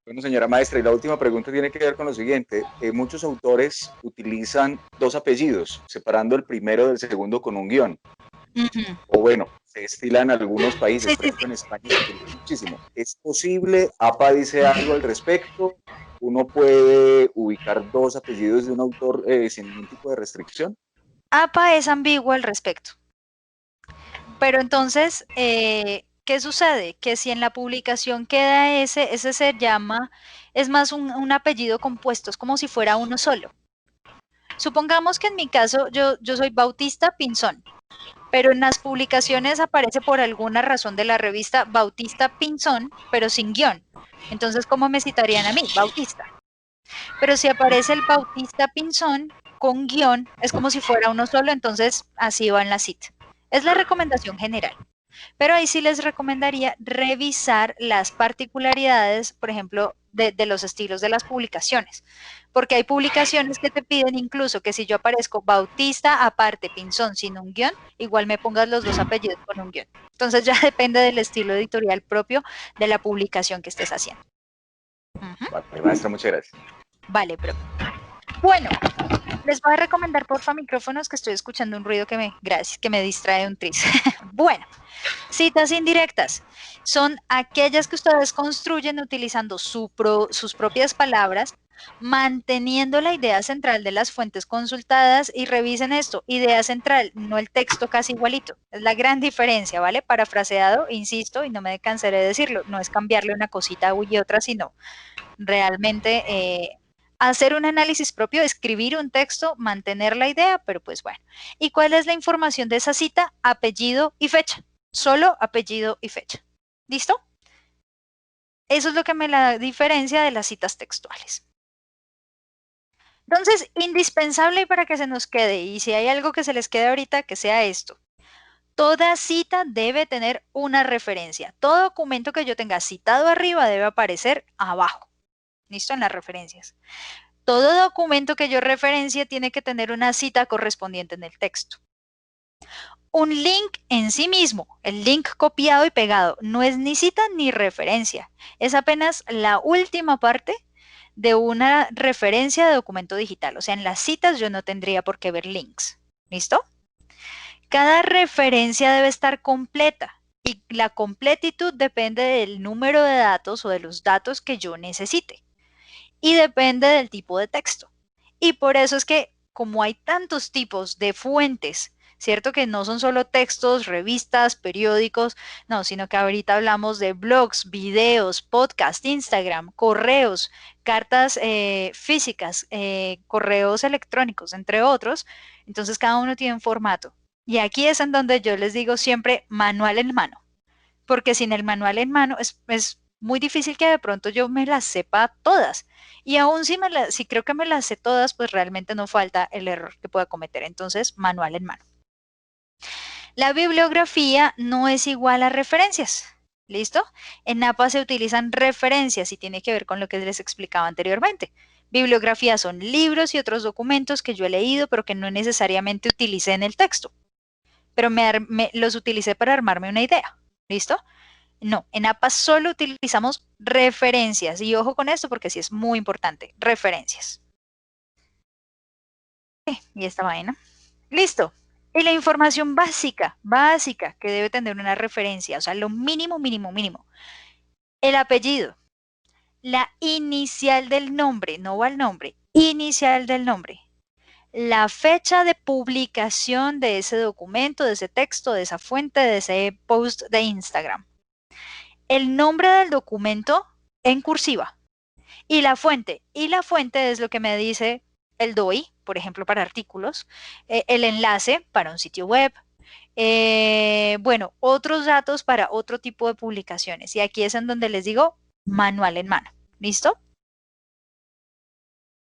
Bueno, señora maestra, y la última pregunta tiene que ver con lo siguiente. Muchos autores utilizan 2 apellidos, separando el primero del segundo con un guión. O bueno, se estila en algunos países, por ejemplo en España se utiliza muchísimo. ¿Es posible? ¿APA dice algo al respecto? ¿Uno puede ubicar 2 apellidos de un autor sin ningún tipo de restricción? APA es ambiguo al respecto. Pero entonces, ¿qué sucede? Que si en la publicación queda ese se llama, es más un apellido compuesto, es como si fuera uno solo. Supongamos que en mi caso yo soy Bautista Pinzón, pero en las publicaciones aparece por alguna razón de la revista Bautista Pinzón, pero sin guión. Entonces, ¿cómo me citarían a mí? Bautista. Pero si aparece el Bautista Pinzón con guión, es como si fuera uno solo, entonces así va en la cita. Es la recomendación general. Pero ahí sí les recomendaría revisar las particularidades, por ejemplo, de los estilos de las publicaciones. Porque hay publicaciones que te piden incluso que si yo aparezco Bautista aparte Pinzón sin un guión, igual me pongas los 2 apellidos con un guión. Entonces ya depende del estilo editorial propio de la publicación que estés haciendo. Vale, maestra, muchas gracias. Vale, pero bueno, les voy a recomendar porfa micrófonos que estoy escuchando un ruido que me distrae un tris. Bueno, citas indirectas son aquellas que ustedes construyen utilizando sus propias palabras, manteniendo la idea central de las fuentes consultadas, y revisen esto, idea central, no el texto casi igualito. Es la gran diferencia, ¿vale? Parafraseado, insisto, y no me cansaré de decirlo, no es cambiarle una cosita y otra, sino realmente hacer un análisis propio, escribir un texto, mantener la idea, pero pues bueno. ¿Y cuál es la información de esa cita? Apellido y fecha. Solo apellido y fecha. ¿Listo? Eso es lo que me la diferencia de las citas textuales. Entonces, indispensable para que se nos quede, y si hay algo que se les quede ahorita, que sea esto. Toda cita debe tener una referencia. Todo documento que yo tenga citado arriba debe aparecer abajo. ¿Listo? En las referencias. Todo documento que yo referencie tiene que tener una cita correspondiente en el texto. Un link en sí mismo, el link copiado y pegado, no es ni cita ni referencia. Es apenas la última parte de una referencia de documento digital. O sea, en las citas yo no tendría por qué ver links. ¿Listo? Cada referencia debe estar completa. Y la completitud depende del número de datos o de los datos que yo necesite. Y depende del tipo de texto. Y por eso es que como hay tantos tipos de fuentes, ¿cierto? Que no son solo textos, revistas, periódicos, no, sino que ahorita hablamos de blogs, videos, podcast, Instagram, correos, cartas físicas, correos electrónicos, entre otros. Entonces cada uno tiene un formato. Y aquí es en donde yo les digo siempre manual en mano, porque sin el manual en mano es muy difícil que de pronto yo me las sepa todas. Y aún si creo que me las sé todas, pues realmente no falta el error que pueda cometer. Entonces, manual en mano. La bibliografía no es igual a referencias. ¿Listo? En APA se utilizan referencias y tiene que ver con lo que les explicaba anteriormente. Bibliografía son libros y otros documentos que yo he leído, pero que no necesariamente utilicé en el texto. Pero los utilicé para armarme una idea. ¿Listo? No, en APA solo utilizamos referencias. Y ojo con esto porque sí es muy importante. Referencias. Y esta vaina. Listo. Y la información básica que debe tener una referencia. O sea, lo mínimo. El apellido. La inicial del nombre. No va el nombre. Inicial del nombre. La fecha de publicación de ese documento, de ese texto, de esa fuente, de ese post de Instagram. El nombre del documento en cursiva y la fuente. Y la fuente es lo que me dice el DOI, por ejemplo, para artículos, el enlace para un sitio web, bueno, otros datos para otro tipo de publicaciones. Y aquí es en donde les digo manual en mano. ¿Listo?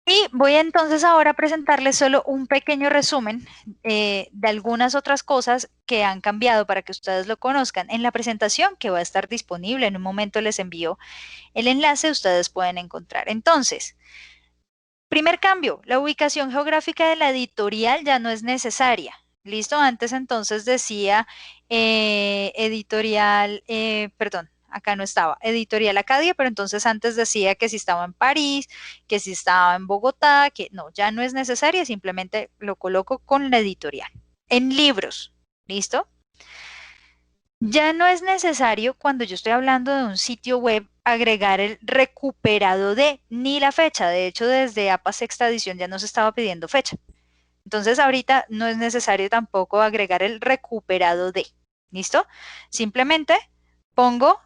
Y voy entonces ahora a presentarles solo un pequeño resumen de algunas otras cosas que han cambiado para que ustedes lo conozcan. En la presentación que va a estar disponible, en un momento les envío el enlace, ustedes pueden encontrar. Entonces, primer cambio, la ubicación geográfica de la editorial ya no es necesaria. ¿Listo? Antes entonces decía acá no estaba, Editorial Acadia, pero entonces antes decía que si estaba en París, que si estaba en Bogotá, que no, ya no es necesaria, simplemente lo coloco con la editorial. En libros, ¿listo? Ya no es necesario cuando yo estoy hablando de un sitio web agregar el recuperado de ni la fecha. De hecho, desde APA sexta edición ya nos estaba pidiendo fecha. Entonces ahorita no es necesario tampoco agregar el recuperado de. ¿Listo? Simplemente pongo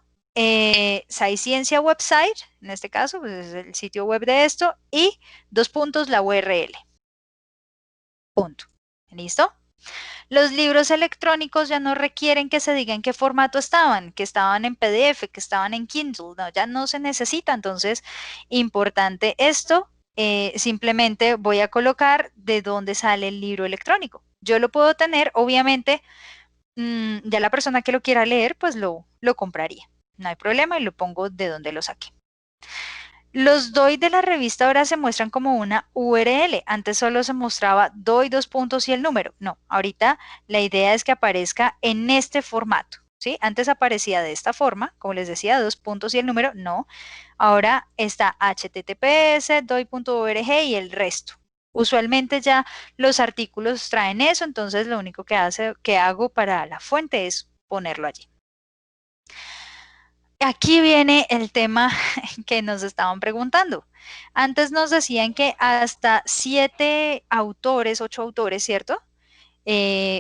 SciCiencia Website, en este caso, pues es el sitio web de esto, y la URL. Punto. ¿Listo? Los libros electrónicos ya no requieren que se diga en qué formato estaban, que estaban en PDF, que estaban en Kindle, no, ya no se necesita. Entonces, importante esto, simplemente voy a colocar de dónde sale el libro electrónico. Yo lo puedo tener, obviamente, ya la persona que lo quiera leer, pues lo compraría. No hay problema y lo pongo de donde lo saqué. Los DOI de la revista ahora se muestran como una URL. Antes solo se mostraba DOI, 2 puntos y el número. No, ahorita la idea es que aparezca en este formato. ¿Sí? Antes aparecía de esta forma, como les decía, 2 puntos y el número. No, ahora está https, doi.org y el resto. Usualmente ya los artículos traen eso, entonces lo único que hago para la fuente es ponerlo allí. Aquí viene el tema que nos estaban preguntando. Antes nos decían que hasta 7 autores, 8 autores, ¿cierto?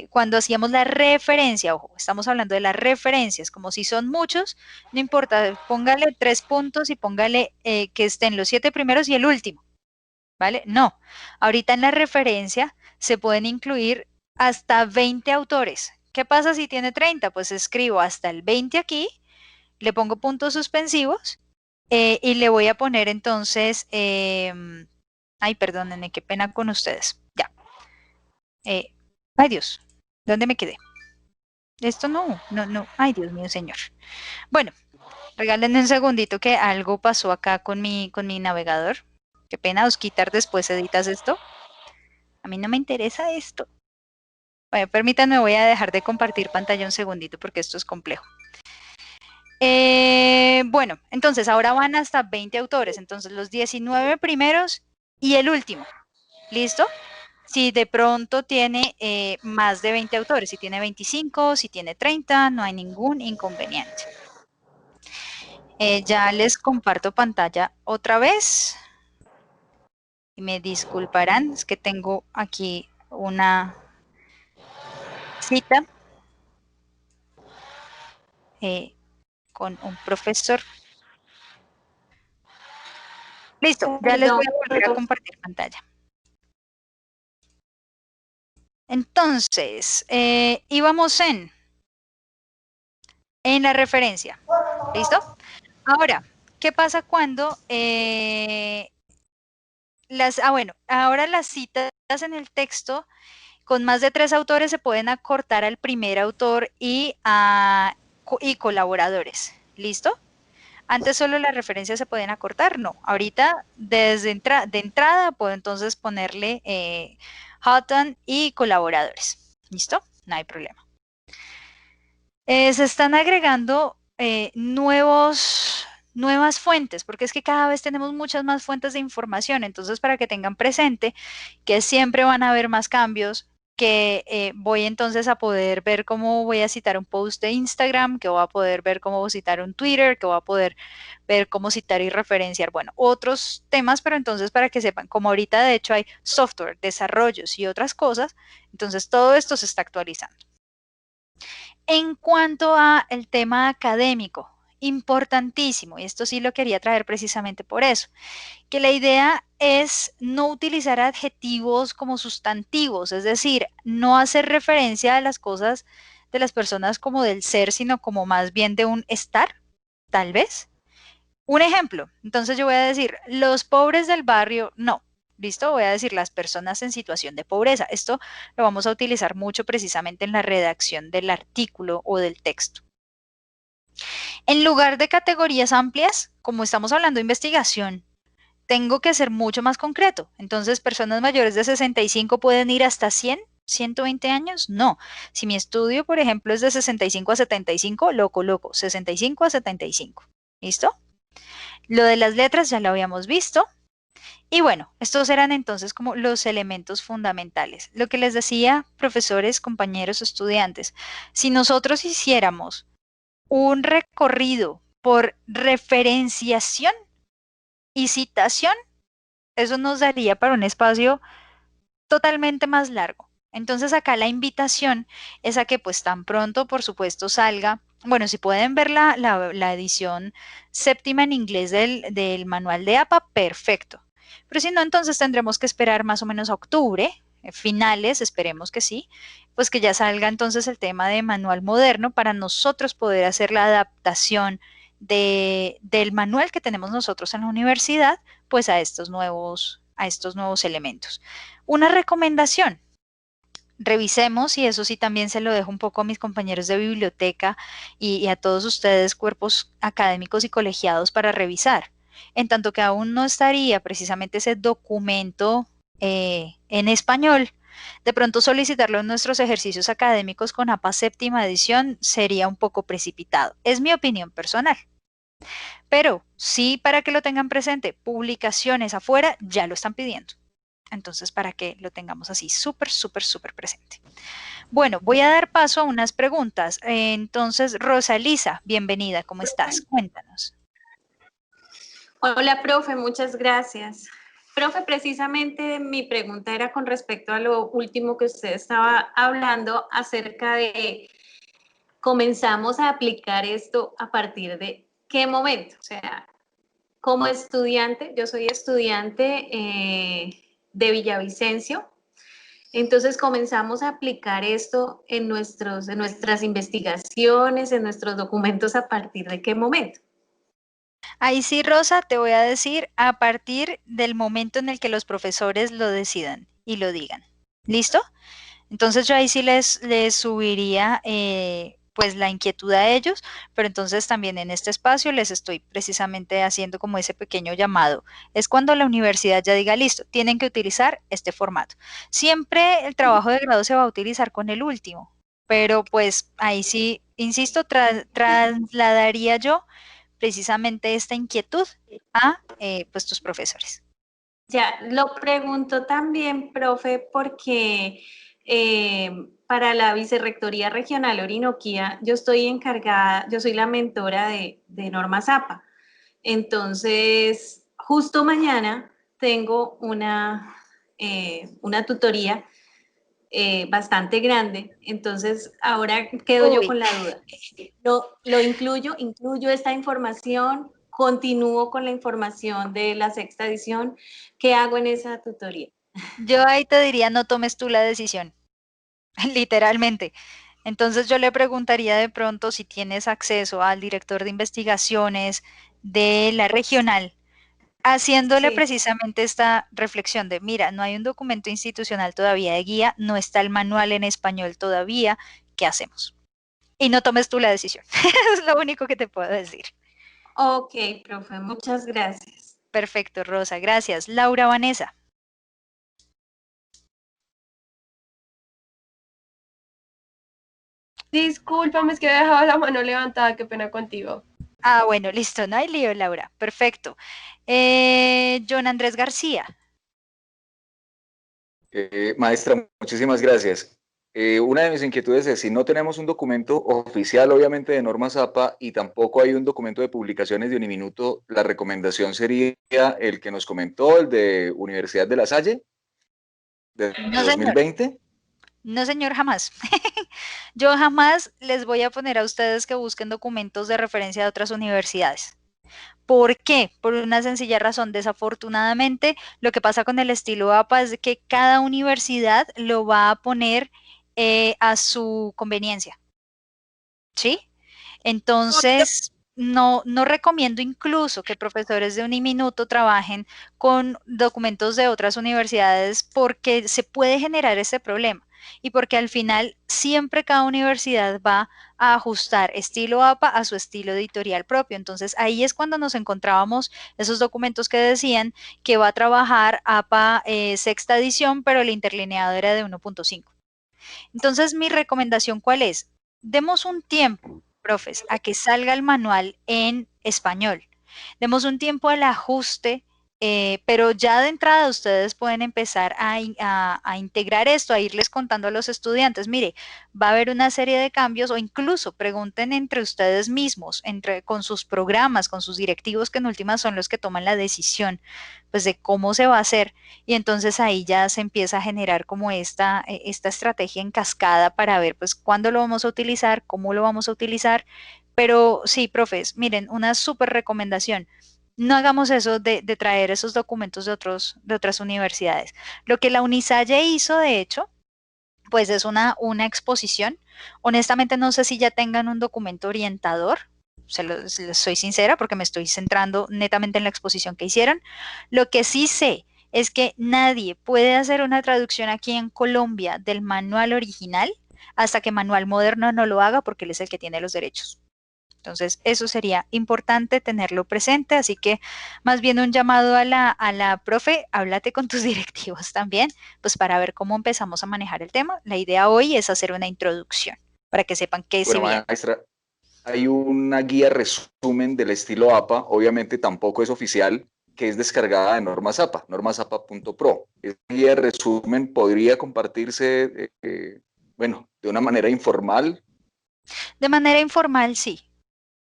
Cuando hacíamos la referencia, ojo, estamos hablando de las referencias, como si son muchos, no importa, póngale 3 puntos y póngale que estén los 7 primeros y el último, ¿vale? No, ahorita en la referencia se pueden incluir hasta 20 autores. ¿Qué pasa si tiene 30? Pues escribo hasta el 20 aquí, le pongo puntos suspensivos y le voy a poner entonces, ay, perdónenme, qué pena con ustedes, ya. Ay, Dios, ¿dónde me quedé? Esto no, ay, Dios mío, señor. Bueno, regálenme un segundito que algo pasó acá con mi navegador. Qué pena, Osquitar, después editas esto. A mí no me interesa esto. Bueno, permítanme, voy a dejar de compartir pantalla un segundito porque esto es complejo. Bueno, entonces ahora van hasta 20 autores, entonces los 19 primeros y el último. ¿Listo? si de pronto tiene más de 20 autores, si tiene 25, si tiene 30, no hay ningún inconveniente. Ya les comparto pantalla otra vez. Y me disculparán, es que tengo aquí una cita con un profesor. Listo, ya les voy a volver a compartir pantalla. Entonces, íbamos en la referencia. ¿Listo? Ahora, ¿qué pasa cuando ahora las citas en el texto con más de 3 autores se pueden acortar al primer autor y colaboradores? ¿Listo? Antes solo las referencias se podían acortar, no. Ahorita, de entrada, puedo entonces ponerle Houghton y colaboradores. ¿Listo? No hay problema. Se están agregando nuevas fuentes, porque es que cada vez tenemos muchas más fuentes de información. Entonces, para que tengan presente que siempre van a haber más cambios, que voy entonces a poder ver cómo voy a citar un post de Instagram, que voy a poder ver cómo voy a citar un Twitter, que voy a poder ver cómo citar y referenciar, bueno, otros temas, pero entonces para que sepan, como ahorita de hecho hay software, desarrollos y otras cosas, entonces todo esto se está actualizando. En cuanto a el tema académico, importantísimo, y esto sí lo quería traer precisamente por eso, que la idea es no utilizar adjetivos como sustantivos, es decir, no hacer referencia a las cosas de las personas como del ser, sino como más bien de un estar, tal vez. Un ejemplo, entonces yo voy a decir, los pobres del barrio, no. ¿Listo? Voy a decir las personas en situación de pobreza. Esto lo vamos a utilizar mucho precisamente en la redacción del artículo o del texto. En lugar de categorías amplias, como estamos hablando de investigación, tengo que ser mucho más concreto. Entonces, personas mayores de 65 pueden ir hasta 100, 120 años. No. Si mi estudio, por ejemplo, es de 65 a 75, lo coloco 65 a 75. ¿Listo? Lo de las letras ya lo habíamos visto. Y bueno, estos eran entonces como los elementos fundamentales. Lo que les decía, profesores, compañeros, estudiantes, si nosotros hiciéramos un recorrido por referenciación y citación, eso nos daría para un espacio totalmente más largo. Entonces acá la invitación es a que pues tan pronto, por supuesto, salga. Bueno, si pueden ver la edición séptima en inglés del manual de APA, perfecto. Pero si no, entonces tendremos que esperar más o menos a octubre, finales, esperemos que sí, pues que ya salga entonces el tema de manual moderno para nosotros poder hacer la adaptación del manual que tenemos nosotros en la universidad, pues a estos nuevos elementos. Una recomendación. Revisemos, y eso sí también se lo dejo un poco a mis compañeros de biblioteca y a todos ustedes, cuerpos académicos y colegiados, para revisar. En tanto que aún no estaría precisamente ese documento en español, de pronto solicitarlo en nuestros ejercicios académicos con APA séptima edición sería un poco precipitado. Es mi opinión personal. Pero sí, para que lo tengan presente, publicaciones afuera ya lo están pidiendo. Entonces, para que lo tengamos así súper, súper, súper presente. Bueno, voy a dar paso a unas preguntas. Entonces, Rosa Elisa, bienvenida, ¿cómo estás? Cuéntanos. Hola, profe, muchas gracias. Profe, precisamente mi pregunta era con respecto a lo último que usted estaba hablando acerca de comenzamos a aplicar esto a partir de qué momento. O sea, como estudiante, yo soy estudiante de Villavicencio, entonces comenzamos a aplicar esto en nuestras investigaciones, en nuestros documentos, ¿a partir de qué momento? Ahí sí, Rosa, te voy a decir a partir del momento en el que los profesores lo decidan y lo digan. ¿Listo? Entonces yo ahí sí les subiría pues la inquietud a ellos, pero entonces también en este espacio les estoy precisamente haciendo como ese pequeño llamado. Es cuando la universidad ya diga, listo, tienen que utilizar este formato. Siempre el trabajo de grado se va a utilizar con el último, pero pues ahí sí, insisto, trasladaría yo precisamente esta inquietud a pues tus profesores. Ya, lo pregunto también, profe, porque para la Vicerrectoría Regional Orinoquía, yo estoy encargada, yo soy la mentora de Norma Zapa. Entonces, justo mañana tengo una tutoría bastante grande. Entonces, ahora quedo yo Uy, con la duda. Lo incluyo esta información, continúo con la información de la sexta edición. ¿Qué hago en esa tutoría? yo ahí te diría, no tomes tú la decisión, literalmente. Entonces yo le preguntaría de pronto si tienes acceso al director de investigaciones de la regional, haciéndole Sí. precisamente esta reflexión de, mira, no hay un documento institucional todavía de guía, no está el manual en español todavía, ¿qué hacemos? Y no tomes tú la decisión. Es lo único que te puedo decir. Ok, profe, muchas gracias. Perfecto, Rosa, gracias. Laura Vanessa. Discúlpame, es que he dejado la mano levantada, qué pena contigo. Ah, bueno, listo, no hay lío, Laura. Perfecto. John Andrés García. Maestra, muchísimas gracias. Una de mis inquietudes es, si no tenemos un documento oficial, obviamente, de Norma Zapa y tampoco hay un documento de publicaciones de Uniminuto, la recomendación sería el que nos comentó, el de Universidad de La Salle, de No, señor. 2020. No, señor, jamás. Yo jamás les voy a poner a ustedes que busquen documentos de referencia de otras universidades. ¿Por qué? Por una sencilla razón. Desafortunadamente, lo que pasa con el estilo APA es que cada universidad lo va a poner a su conveniencia. ¿Sí? Entonces, no recomiendo incluso que profesores de Uniminuto trabajen con documentos de otras universidades porque se puede generar ese problema y porque al final siempre cada universidad va a ajustar estilo APA a su estilo editorial propio. Entonces, ahí es cuando nos encontrábamos esos documentos que decían que va a trabajar APA sexta edición, pero el interlineado era de 1.5. Entonces, mi recomendación, ¿cuál es? Demos un tiempo, profes, a que salga el manual en español. Demos un tiempo al ajuste, pero ya de entrada ustedes pueden empezar a integrar esto, a irles contando a los estudiantes, mire, va a haber una serie de cambios o incluso pregunten entre ustedes mismos, con sus programas, con sus directivos, que en últimas son los que toman la decisión, pues de cómo se va a hacer y entonces ahí ya se empieza a generar como esta estrategia en cascada para ver pues cuándo lo vamos a utilizar, cómo lo vamos a utilizar, pero sí, profes, miren, una súper recomendación. No hagamos eso de traer esos documentos de otras universidades. Lo que la Unisalle hizo, de hecho, pues es una exposición. Honestamente, no sé si ya tengan un documento orientador. Les soy sincera porque me estoy centrando netamente en la exposición que hicieron. Lo que sí sé es que nadie puede hacer una traducción aquí en Colombia del manual original hasta que Manual Moderno no lo haga porque él es el que tiene los derechos. Entonces, eso sería importante tenerlo presente, así que más bien un llamado a la profe, háblate con tus directivos también, pues para ver cómo empezamos a manejar el tema. La idea hoy es hacer una introducción para que sepan qué se Bueno, viene. maestra, hay una guía resumen del estilo APA, obviamente tampoco es oficial, que es descargada de Norma Zapa, normazapa.pro. Esa guía resumen podría compartirse, bueno, de una manera informal. De manera informal, sí.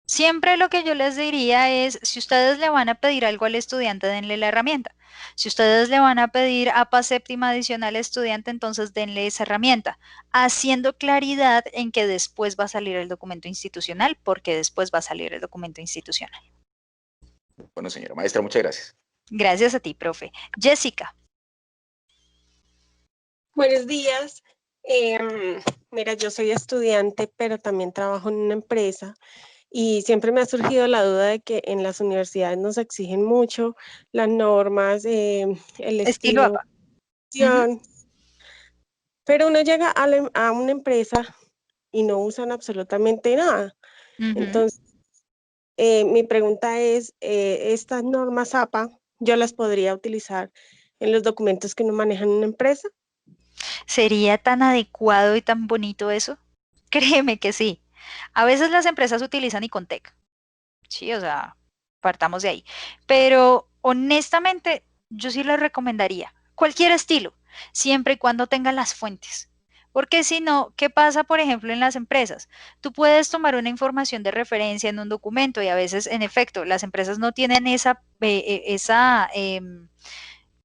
Siempre lo que yo les diría es, si ustedes le van a pedir algo al estudiante, denle la herramienta. Si ustedes le van a pedir APA séptima adicional al estudiante, entonces denle esa herramienta, haciendo claridad en que después va a salir el documento institucional, porque después va a salir el documento institucional. Bueno, señora maestra, muchas gracias. Gracias a ti, profe. Jessica. Buenos días. Mira, yo soy estudiante, pero también trabajo en una empresa y siempre me ha surgido la duda de que en las universidades nos exigen mucho las normas, el Estilo estilo, APA. pero uno llega a una empresa y no usan absolutamente nada. Entonces, mi pregunta es, ¿estas normas APA yo las podría utilizar en los documentos que no manejan una empresa? ¿Sería tan adecuado y tan bonito eso? Créeme que sí. A veces las empresas utilizan Icontec. Sí, o sea, partamos de ahí. Pero honestamente, yo sí lo recomendaría. Cualquier estilo, siempre y cuando tenga las fuentes. Porque si no, ¿qué pasa, por ejemplo, en las empresas? Tú puedes tomar una información de referencia en un documento y a veces, en efecto, las empresas no tienen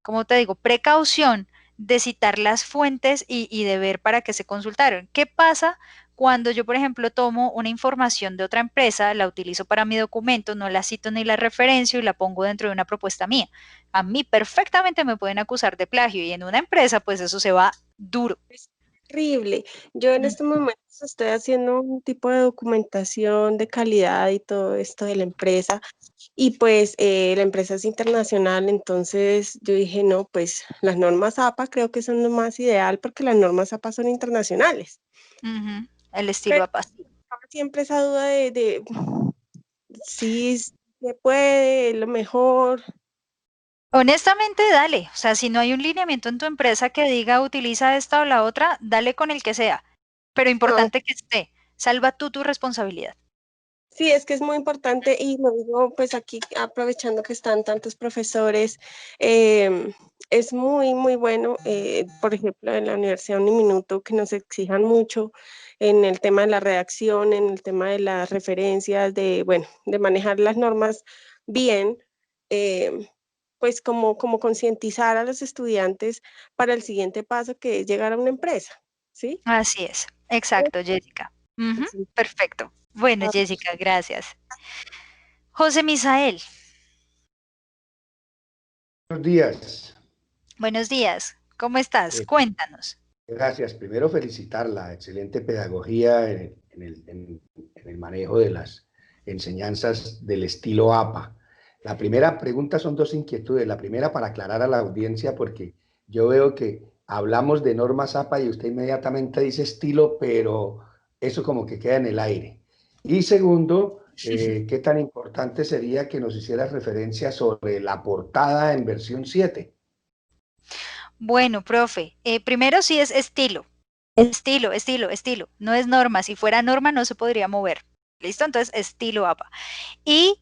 ¿cómo te digo?, precaución de citar las fuentes y de ver para qué se consultaron. ¿Qué pasa cuando yo, por ejemplo, tomo una información de otra empresa, la utilizo para mi documento, no la cito ni la referencio y la pongo dentro de una propuesta mía? A mí perfectamente me pueden acusar de plagio y en una empresa, pues eso se va duro. Terrible. Yo en este momento estoy haciendo un tipo de documentación de calidad y todo esto de la empresa y pues la empresa es internacional, entonces yo dije, no, pues las normas APA creo que son lo más ideal porque las normas APA son internacionales. El estilo APA. Siempre esa duda de si se puede, es lo mejor. Honestamente, dale. O sea, si no hay un lineamiento en tu empresa que diga utiliza esta o la otra, dale con el que sea. Pero importante que esté. Salva tú tu responsabilidad. Sí, es que es muy importante y lo digo pues aquí aprovechando que están tantos profesores, es muy, muy bueno, por ejemplo, en la Universidad Uniminuto que nos exijan mucho en el tema de la redacción, en el tema de las referencias, de, bueno, de manejar las normas bien, pues como concientizar a los estudiantes para el siguiente paso que es llegar a una empresa, ¿sí? Así es, exacto, Jessica. Perfecto. Bueno, Jessica, gracias. José Misael. Buenos días. Buenos días. ¿Cómo estás? Cuéntanos. Gracias. Primero felicitar la excelente pedagogía en el manejo de las enseñanzas del estilo APA. La primera pregunta son dos inquietudes. La primera para aclarar a la audiencia porque yo veo que hablamos de normas APA y usted inmediatamente dice estilo, pero eso como que queda en el aire. Y segundo, ¿qué tan importante sería que nos hiciera referencia sobre la portada en versión 7? Bueno, profe, primero sí es estilo. Estilo. No es norma. Si fuera norma no se podría mover. ¿Listo? Entonces, estilo APA. Y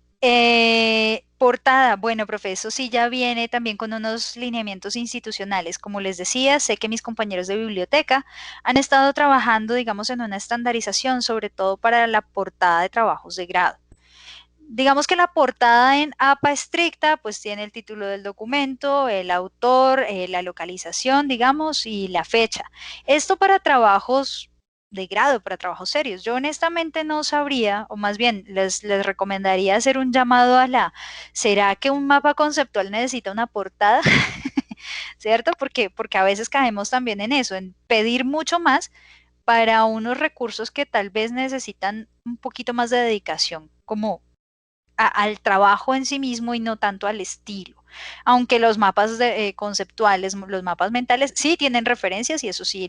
portada, bueno, profe, eso sí ya viene también con unos lineamientos institucionales. Como les decía, sé que mis compañeros de biblioteca han estado trabajando, digamos, en una estandarización, sobre todo para la portada de trabajos de grado. Digamos que la portada en APA estricta, pues tiene el título del documento, el autor, la localización, digamos, y la fecha. Esto para trabajos de grado, para trabajos serios. Yo honestamente no sabría, o más bien les recomendaría hacer un llamado a ¿será que un mapa conceptual necesita una portada? ¿Cierto? Porque a veces caemos también en eso, en pedir mucho más para unos recursos que tal vez necesitan un poquito más de dedicación, como al trabajo en sí mismo y no tanto al estilo. Aunque los mapas conceptuales, los mapas mentales, sí tienen referencias y eso sí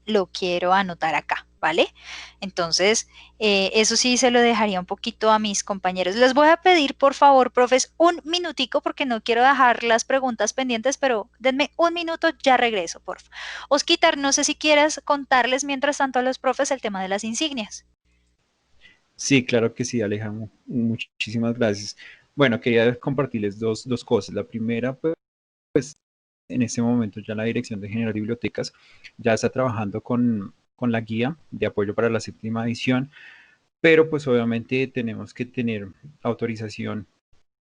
lo quiero anotar acá, ¿vale? Entonces, eso sí se lo dejaría un poquito a mis compañeros. Les voy a pedir, por favor, profes, un minutico porque no quiero dejar las preguntas pendientes, pero denme un minuto, ya regreso, por favor. Osquitar, no sé si quieras contarles mientras tanto a los profes el tema de las insignias. Sí, claro que sí, Alejandro. Muchísimas gracias. Bueno, quería compartirles dos cosas. La primera, pues, en este momento ya la Dirección de General de Bibliotecas ya está trabajando con la guía de apoyo para la 7ª edición, pero pues obviamente tenemos que tener autorización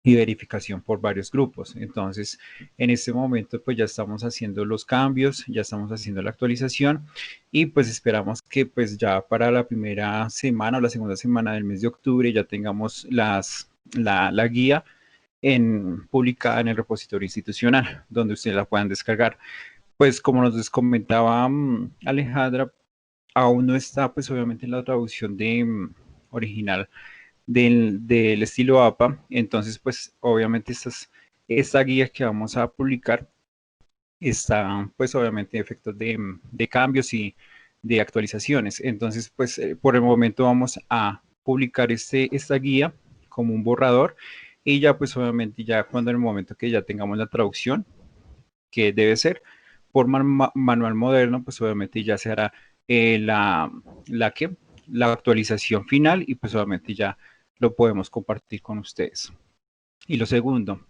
y verificación por varios grupos. Entonces, en este momento, pues ya estamos haciendo los cambios, ya estamos haciendo la actualización y pues esperamos que pues ya para la primera semana o la segunda semana del mes de octubre ya tengamos la guía publicada en el repositorio institucional, donde ustedes la puedan descargar. Pues como nos comentaba Alejandra, aún no está pues obviamente en la traducción original del estilo APA, entonces pues obviamente esta guía que vamos a publicar está pues obviamente efectos de cambios y de actualizaciones. Entonces pues por el momento vamos a publicar esta guía como un borrador y ya pues obviamente ya cuando en el momento que ya tengamos la traducción, que debe ser por manual moderno, pues obviamente ya se hará la actualización final y pues obviamente ya lo podemos compartir con ustedes. Y lo segundo,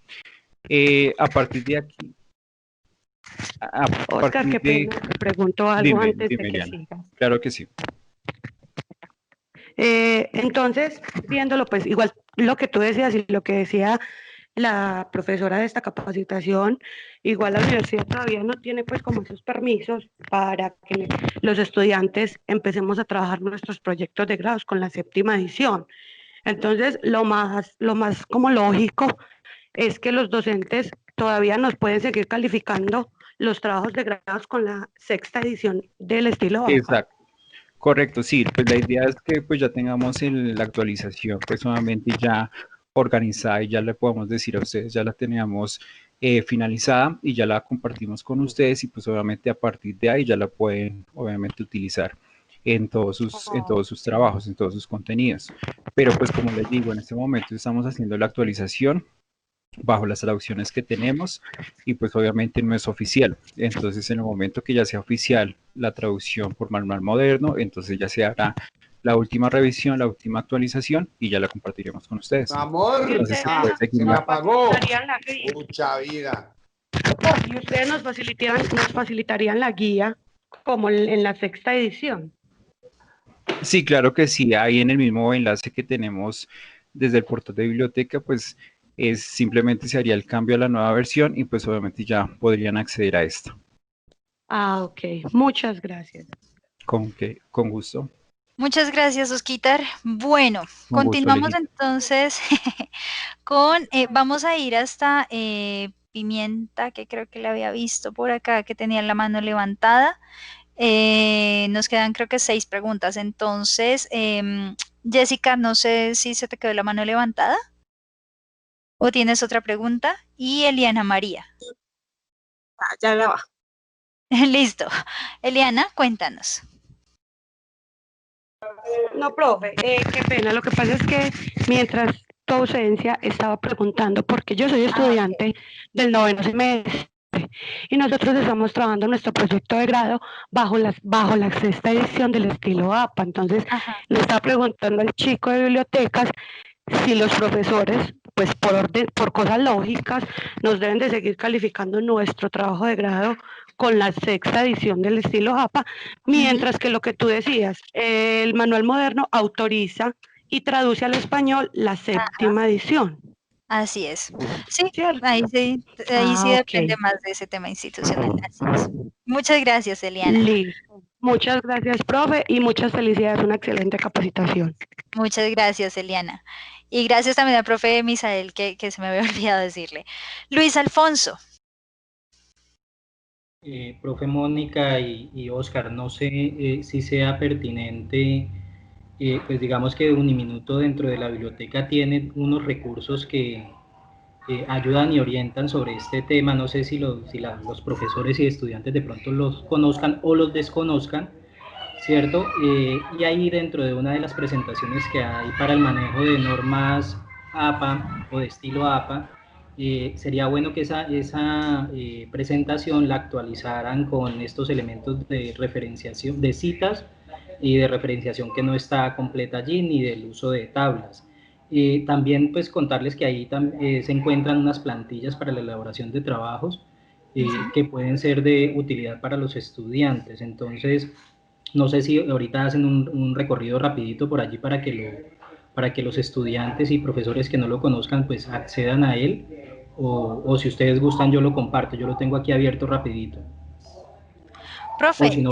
A partir de aquí... Oscar, qué pena, te pregunto algo antes de que Eliana. sigas. Claro que sí. Entonces, viéndolo, pues igual lo que tú decías y lo que decía la profesora de esta capacitación, igual la universidad todavía no tiene pues como esos permisos para que los estudiantes empecemos a trabajar nuestros proyectos de grados con la 7ª edición. Entonces, lo más como lógico es que los docentes todavía nos pueden seguir calificando los trabajos de grados con la 6ª edición del estilo APA. Exacto. Correcto, sí, pues la idea es que pues ya tengamos la actualización pues nuevamente ya organizada y ya le podemos decir a ustedes, ya la teníamos finalizada y ya la compartimos con ustedes y pues obviamente a partir de ahí ya la pueden obviamente utilizar en todos sus trabajos, en todos sus contenidos. Pero pues como les digo, en este momento estamos haciendo la actualización bajo las traducciones que tenemos y pues obviamente no es oficial. Entonces en el momento que ya sea oficial la traducción por manual moderno, entonces ya se hará la última revisión, la última actualización y ya la compartiremos con ustedes. Amor, Entonces, se me apagó. Mucha vida. Y ustedes nos facilitarían la guía como en la 6ª edición. Sí, claro que sí. Ahí en el mismo enlace que tenemos desde el portal de biblioteca, pues simplemente se haría el cambio a la nueva versión y pues obviamente ya podrían acceder a esto. Ah, ok. Muchas gracias. Con gusto. Muchas gracias, Osquitar. Bueno, Con continuamos gusto, entonces con, vamos a ir hasta Pimienta, que creo que la había visto por acá, que tenía la mano levantada. Nos quedan creo que 6 preguntas. Entonces, Jessica, no sé si se te quedó la mano levantada o tienes otra pregunta. Y Eliana María. Ya la va. Listo. Eliana, cuéntanos. No, profe, qué pena. Lo que pasa es que mientras tu ausencia estaba preguntando, porque yo soy estudiante del 9º semestre y nosotros estamos trabajando nuestro proyecto de grado bajo la 6ª edición del estilo APA. Entonces, le estaba preguntando al chico de bibliotecas si los profesores, pues por cosas lógicas, nos deben de seguir calificando nuestro trabajo de grado con la 6ª edición del estilo APA, mientras que lo que tú decías, el manual moderno autoriza y traduce al español la 7ª edición. Así es. Sí, ahí sí depende más de ese tema institucional. Así es. Muchas gracias, Eliana. Listo. Muchas gracias, profe, y muchas felicidades. Una excelente capacitación. Muchas gracias, Eliana. Y gracias también al profe Misael, que se me había olvidado decirle. Luis Alfonso. Profe Mónica y Oscar, no sé si sea pertinente, pues digamos que Uniminuto dentro de la biblioteca tiene unos recursos que ayudan y orientan sobre este tema. No sé si los profesores y estudiantes de pronto los conozcan o los desconozcan, ¿cierto? Y ahí dentro de una de las presentaciones que hay para el manejo de normas APA o de estilo APA, sería bueno que esa presentación la actualizaran con estos elementos de referenciación, de citas y de referenciación que no está completa allí, ni del uso de tablas. También pues contarles que ahí se encuentran unas plantillas para la elaboración de trabajos que pueden ser de utilidad para los estudiantes. Entonces, no sé si ahorita hacen un recorrido rapidito por allí para que los estudiantes y profesores que no lo conozcan pues accedan a él, o si ustedes gustan yo lo comparto, yo lo tengo aquí abierto rapidito. Profe, si no,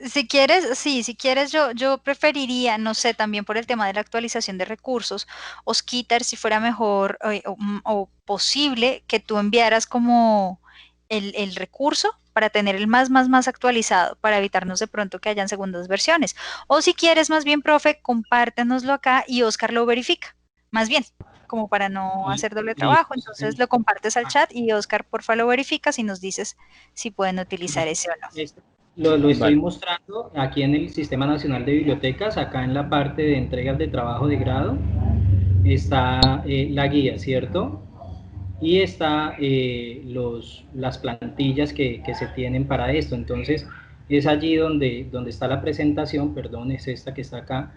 si quieres yo preferiría, no sé, también por el tema de la actualización de recursos, Osquitar, si fuera mejor o posible que tú enviaras como el recurso para tener el más actualizado, para evitarnos de pronto que hayan segundas versiones. O si quieres, más bien, profe, compártenoslo acá y Oscar lo verifica. Más bien, como para no hacer doble trabajo. Entonces lo compartes al chat y Oscar, porfa, lo verificas y nos dices si pueden utilizar ese o no. Lo estoy mostrando aquí en el Sistema Nacional de Bibliotecas, acá en la parte de entregas de trabajo de grado, está la guía, ¿cierto? Y está las plantillas que se tienen para esto. Entonces es allí donde está la presentación, perdón, es esta que está acá,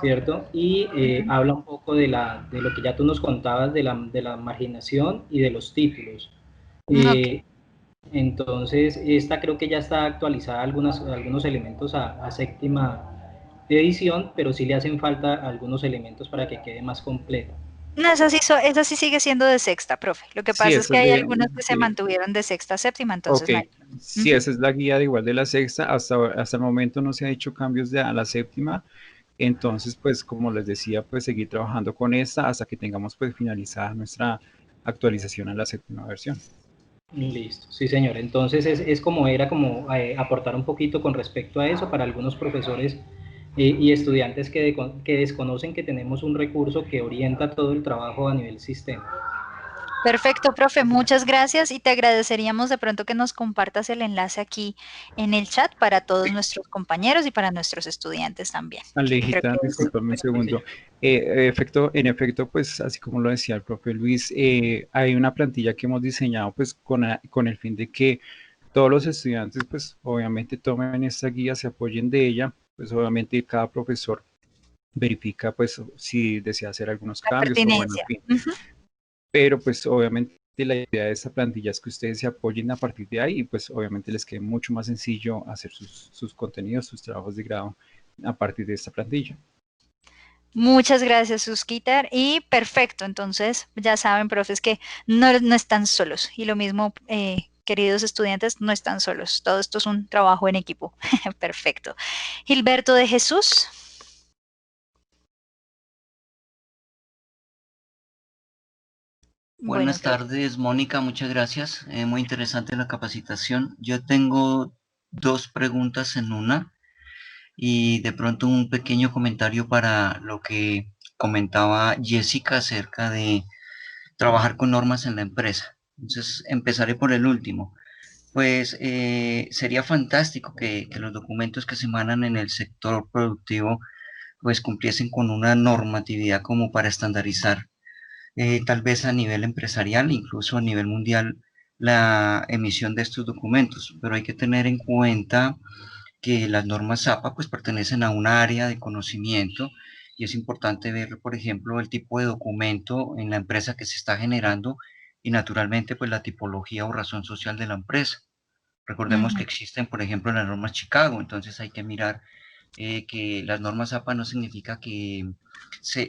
¿cierto? Y habla un poco de lo que ya tú nos contabas de la marginación y de los títulos. Entonces, esta creo que ya está actualizada algunos elementos a séptima edición, pero sí le hacen falta algunos elementos para que quede más completa. No, esa sí sigue siendo de sexta, profe. Lo que Sí, pasa es esa que es hay de, algunos que se mantuvieron de sexta a séptima, entonces no hay. Sí, esa es la guía de igual de la sexta. Hasta el momento no se ha hecho cambios a la séptima. Entonces, pues como les decía, pues seguir trabajando con esta hasta que tengamos pues finalizada nuestra actualización a la séptima versión. Listo, sí señor. Entonces es como aportar un poquito con respecto a eso para algunos profesores y estudiantes que desconocen que tenemos un recurso que orienta todo el trabajo a nivel sistema. Perfecto, profe, muchas gracias y te agradeceríamos de pronto que nos compartas el enlace aquí en el chat para todos nuestros compañeros y para nuestros estudiantes también. Alejita, discúlpame un segundo. En efecto, pues así como lo decía el profe Luis, hay una plantilla que hemos diseñado pues con el fin de que todos los estudiantes pues obviamente tomen esta guía, se apoyen de ella, pues obviamente cada profesor verifica pues si desea hacer algunos cambios o bueno, en fin. Pero pues obviamente la idea de esta plantilla es que ustedes se apoyen a partir de ahí y pues obviamente les quede mucho más sencillo hacer sus contenidos, sus trabajos de grado a partir de esta plantilla. Muchas gracias, Susquitar. Y perfecto, entonces ya saben, profes, que no están solos. Y lo mismo, queridos estudiantes, no están solos. Todo esto es un trabajo en equipo. Perfecto. Gilberto de Jesús. Buenas tardes, Mónica, muchas gracias. Muy interesante la capacitación. Yo tengo dos preguntas en una y de pronto un pequeño comentario para lo que comentaba Jessica acerca de trabajar con normas en la empresa. Entonces, empezaré por el último. Pues sería fantástico que los documentos que se emanan en el sector productivo pues cumpliesen con una normatividad como para estandarizar tal vez a nivel empresarial, incluso a nivel mundial, la emisión de estos documentos, pero hay que tener en cuenta que las normas APA pues pertenecen a un área de conocimiento y es importante ver, por ejemplo, el tipo de documento en la empresa que se está generando y naturalmente pues la tipología o razón social de la empresa. Recordemos que existen, por ejemplo, las normas Chicago, entonces hay que mirar que las normas APA no significa que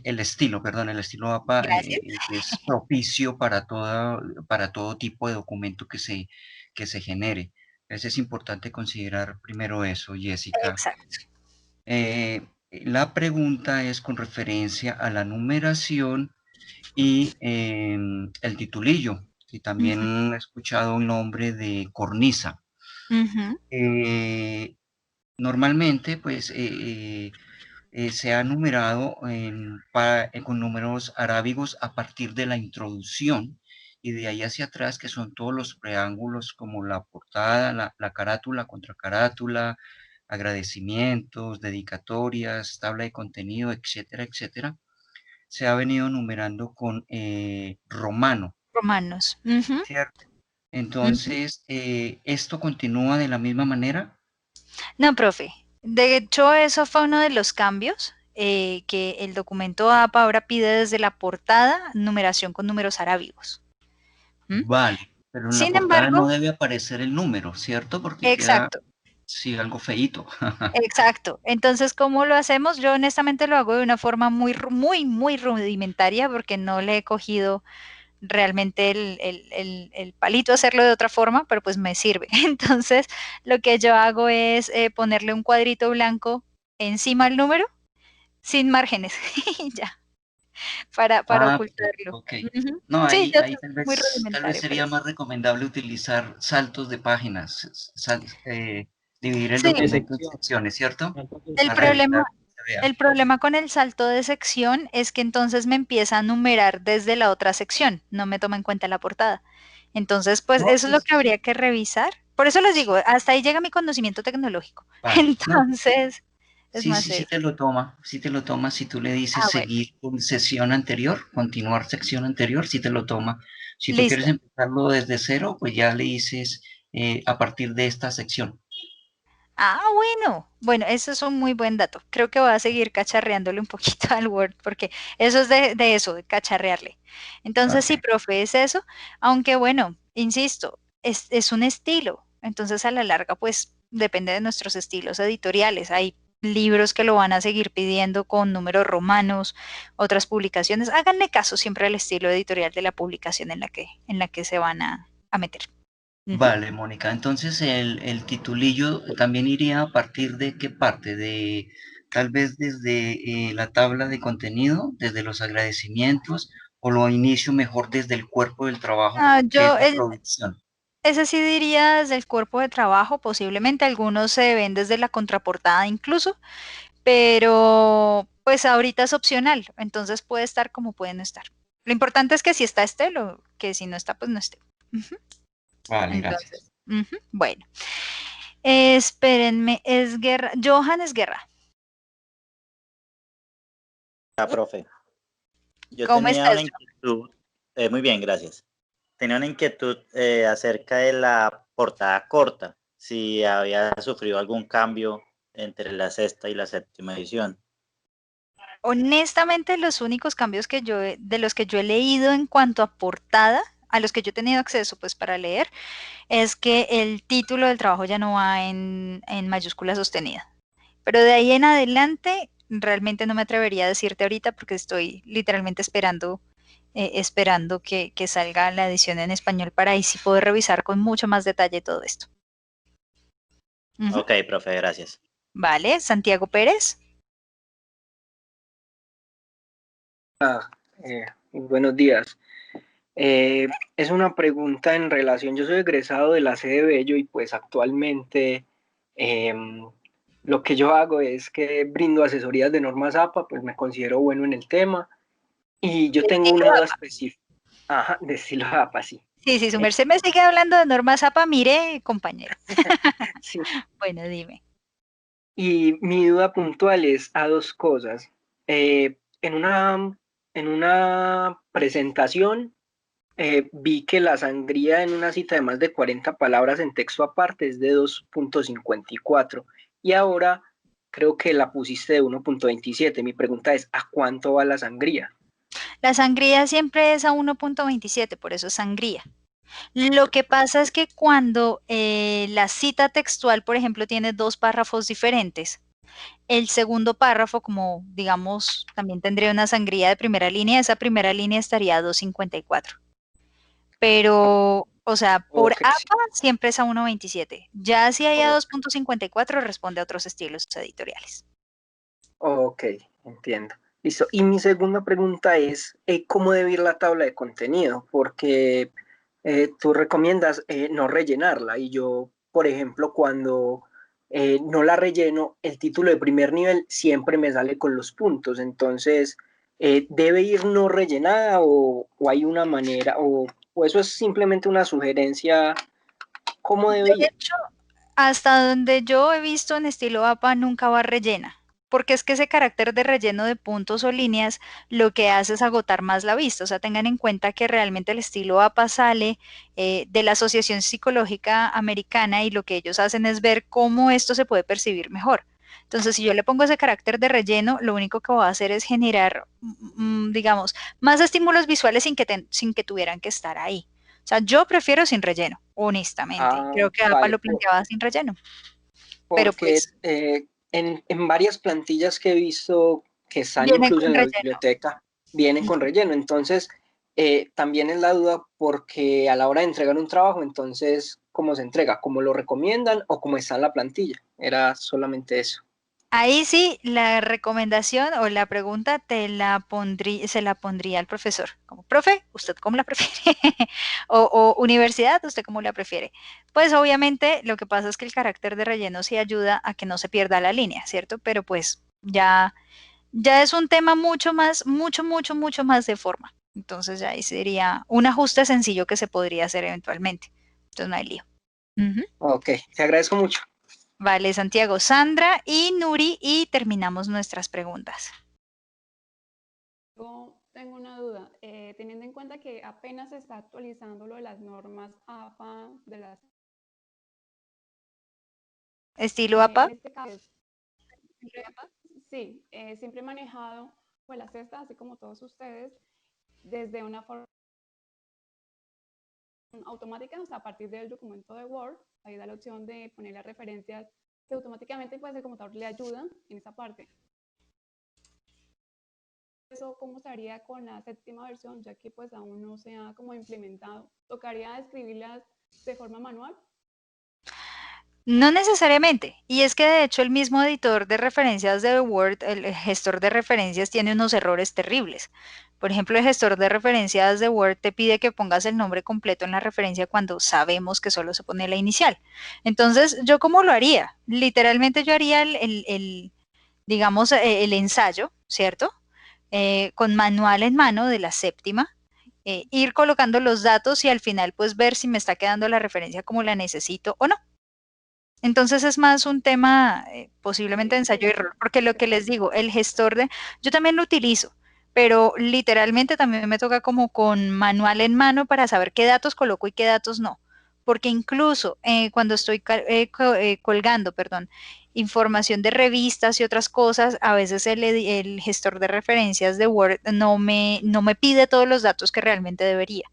el estilo APA es propicio para todo tipo de documento que se genere. Entonces es importante considerar primero eso, Jessica. Exacto. La pregunta es con referencia a la numeración y el titulillo, y también he escuchado un nombre de cornisa. Normalmente, pues, se ha numerado con números arábigos a partir de la introducción y de ahí hacia atrás, que son todos los preámbulos como la portada, la carátula, contracarátula, agradecimientos, dedicatorias, tabla de contenido, etcétera, etcétera. Se ha venido numerando con romano. Romanos. ¿Cierto? Entonces, ¿esto continúa de la misma manera? No, profe. De hecho, eso fue uno de los cambios, que el documento APA ahora pide desde la portada numeración con números arábigos. Vale, pero en la portada no debe aparecer el número, ¿cierto? Porque queda, sí, algo feíto. Exacto. Entonces, ¿cómo lo hacemos? Yo honestamente lo hago de una forma muy rudimentaria porque no le he cogido realmente el palito a hacerlo de otra forma, pero pues me sirve. Entonces, lo que yo hago es ponerle un cuadrito blanco encima del número, sin márgenes, y ya, para ocultarlo. Okay. No, sí, ahí tal vez sería más recomendable utilizar saltos de páginas, dividir el documento en secciones, ¿cierto? El problema con el salto de sección es que entonces me empieza a numerar desde la otra sección, no me toma en cuenta la portada. Entonces, pues eso es lo que habría que revisar. Por eso les digo, hasta ahí llega mi conocimiento tecnológico. Vale. Entonces, sí te lo toma, si tú le dices seguir con sesión anterior, continuar sección anterior, sí te lo toma. Si tú quieres empezarlo desde cero, pues ya le dices a partir de esta sección. Ah, bueno, eso es un muy buen dato. Creo que voy a seguir cacharreándole un poquito al Word, porque eso es de eso, de cacharrearle. Entonces, sí, Ok. profe, es eso, aunque bueno, insisto, es un estilo. Entonces, a la larga, pues, depende de nuestros estilos editoriales. Hay libros que lo van a seguir pidiendo con números romanos, otras publicaciones. Háganle caso siempre al estilo editorial de la publicación en la que se van a meter. Ujú. Vale, Mónica. Entonces el titulillo también iría a partir de qué parte, de tal vez desde la tabla de contenido, desde los agradecimientos, o lo inicio mejor desde el cuerpo del trabajo, Ah, que es yo, la producción. ese sí diría desde el cuerpo de trabajo, posiblemente algunos se ven desde la contraportada incluso, pero pues ahorita es opcional, entonces puede estar como puede no estar. Lo importante es que si está esté, que si no está, pues no esté. Ujú. Vale, gracias. Entonces, bueno. Espérenme, es Guerra, Johan es Guerra. Profe. Yo ¿Cómo tenía una estás, inquietud, muy bien, gracias. Tenía una inquietud acerca de la portada corta, si había sufrido algún cambio entre la sexta y la séptima edición. Honestamente, los únicos cambios de los que yo he leído en cuanto a portada, a los que yo he tenido acceso pues para leer, es que el título del trabajo ya no va en mayúscula sostenida. Pero de ahí en adelante, realmente no me atrevería a decirte ahorita porque estoy literalmente esperando que salga la edición en español para ahí sí poder revisar con mucho más detalle todo esto. Ujú. Ok, profe, gracias. Vale, Santiago Pérez. Buenos días. Es una pregunta en relación, yo soy egresado de la sede Bello y pues actualmente lo que yo hago es que brindo asesorías de normas APA, pues me considero bueno en el tema y yo De tengo estilo una duda APA. específica. Ajá, de estilo APA, sí. Sí, sí, su merced me sigue hablando de normas APA, mire, compañero. Sí. Bueno, dime. Y mi duda puntual es a dos cosas. En una presentación vi que la sangría en una cita de más de 40 palabras en texto aparte es de 2.54 y ahora creo que la pusiste de 1.27. Mi pregunta es, ¿a cuánto va la sangría? La sangría siempre es a 1.27, por eso es sangría. Lo que pasa es que cuando la cita textual, por ejemplo, tiene dos párrafos diferentes, el segundo párrafo, como digamos, también tendría una sangría de primera línea, esa primera línea estaría a 2.54. Pero, o sea, por Ok, sí. APA siempre es a 1.27. Ya si hay a 2.54, responde a otros estilos editoriales. Ok, entiendo. Listo. Y mi segunda pregunta es, ¿cómo debe ir la tabla de contenido? Porque tú recomiendas no rellenarla y yo, por ejemplo, cuando no la relleno, el título de primer nivel siempre me sale con los puntos. Entonces, ¿debe ir no rellenada o hay una manera o eso es simplemente una sugerencia? ¿Cómo debe De ir? hecho, hasta donde yo he visto en estilo APA nunca va rellena, porque es que ese carácter de relleno de puntos o líneas lo que hace es agotar más la vista. O sea, tengan en cuenta que realmente el estilo APA sale de la Asociación Psicológica Americana y lo que ellos hacen es ver cómo esto se puede percibir mejor. Entonces, si yo le pongo ese carácter de relleno, lo único que voy a hacer es generar, digamos, más estímulos visuales sin que tuvieran que estar ahí. O sea, yo prefiero sin relleno, honestamente. Ah, Creo que APA vale, lo planteaba sin relleno. Pero porque pues en varias plantillas que he visto que están vienen incluso con en la relleno. biblioteca, vienen con relleno. Entonces, también es la duda porque a la hora de entregar un trabajo, entonces, ¿cómo se entrega? ¿Cómo lo recomiendan o cómo está en la plantilla? Era solamente eso. Ahí sí, la recomendación o la pregunta se la pondría al profesor. Como, profe, ¿usted cómo la prefiere? o universidad, ¿usted cómo la prefiere? Pues obviamente lo que pasa es que el carácter de relleno sí ayuda a que no se pierda la línea, ¿cierto? Pero pues ya es un tema mucho más de forma. Entonces ya ahí sería un ajuste sencillo que se podría hacer eventualmente. Entonces no hay lío. Ujú. Ok, te agradezco mucho. Vale, Santiago, Sandra y Nuri y terminamos nuestras preguntas. Yo tengo una duda, teniendo en cuenta que apenas se está actualizando lo de las normas APA de las ¿Estilo APA? En este caso, sí, siempre he manejado pues la cesta, así como todos ustedes, desde una forma automática, o sea, a partir del documento de Word, ahí da la opción de poner las referencias que automáticamente pues el computador le ayuda en esa parte. Eso cómo se haría con la séptima versión, ya que pues aún no se ha como implementado. ¿Tocaría escribirlas de forma manual? No necesariamente, y es que de hecho el mismo editor de referencias de Word, el gestor de referencias, tiene unos errores terribles. Por ejemplo, el gestor de referencias de Word te pide que pongas el nombre completo en la referencia cuando sabemos que solo se pone la inicial. Entonces, ¿yo cómo lo haría? Literalmente yo haría digamos, el ensayo, ¿cierto? Con manual en mano de la séptima, ir colocando los datos y al final pues ver si me está quedando la referencia como la necesito o no. Entonces es más un tema posiblemente de ensayo y error, porque lo que les digo, el gestor yo también lo utilizo, pero literalmente también me toca como con manual en mano para saber qué datos coloco y qué datos no, porque incluso cuando estoy colgando, perdón, información de revistas y otras cosas, a veces el gestor de referencias de Word no me pide todos los datos que realmente debería,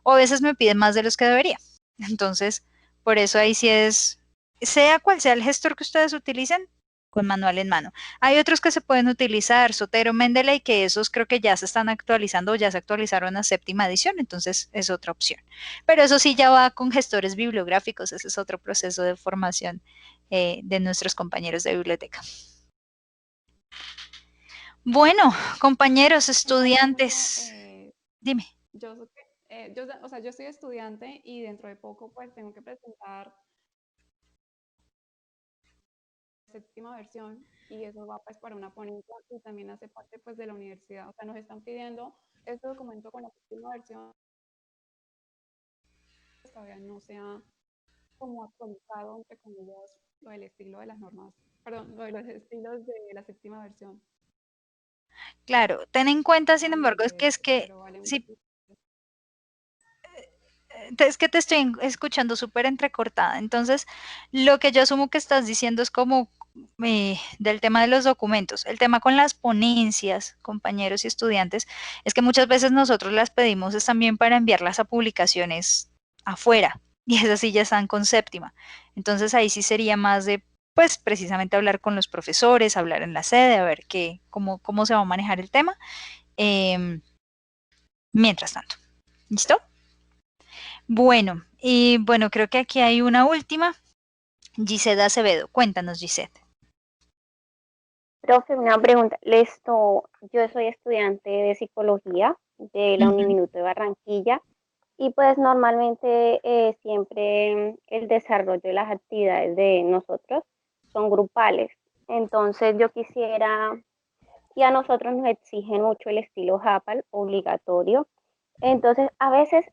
o a veces me pide más de los que debería. Entonces, por eso ahí sí es sea cual sea el gestor que ustedes utilicen, con manual en mano. Hay otros que se pueden utilizar, Zotero, Mendeley, que esos creo que ya se están actualizando o ya se actualizaron a séptima edición, entonces es otra opción. Pero eso sí ya va con gestores bibliográficos, ese es otro proceso de formación de nuestros compañeros de biblioteca. Bueno, compañeros, estudiantes, dime. O sea, yo soy estudiante y dentro de poco pues tengo que presentar séptima versión y eso va pues para una ponencia y también hace parte pues de la universidad. O sea, nos están pidiendo este documento con la séptima versión. Todavía no se ha como actualizado, entre comillas, lo del estilo de las normas, perdón, lo de los estilos de la séptima versión. Claro, ten en cuenta, sin embargo, es que sí, es que te estoy escuchando súper entrecortada. Entonces, lo que yo asumo que estás diciendo es como del tema de los documentos. El tema con las ponencias, compañeros y estudiantes, es que muchas veces nosotros las pedimos es también para enviarlas a publicaciones afuera y esas sí ya están con séptima. Entonces, ahí sí sería más de, pues, precisamente hablar con los profesores, hablar en la sede, a ver cómo se va a manejar el tema. Mientras tanto, ¿listo? Bueno, y bueno, creo que aquí hay una última. Gisette Acevedo, cuéntanos, Gisette. Profe, una pregunta. Yo soy estudiante de psicología de la Uniminuto de Barranquilla y pues normalmente siempre el desarrollo de las actividades de nosotros son grupales. Entonces yo quisiera, y a nosotros nos exigen mucho el estilo Japal obligatorio. Entonces a veces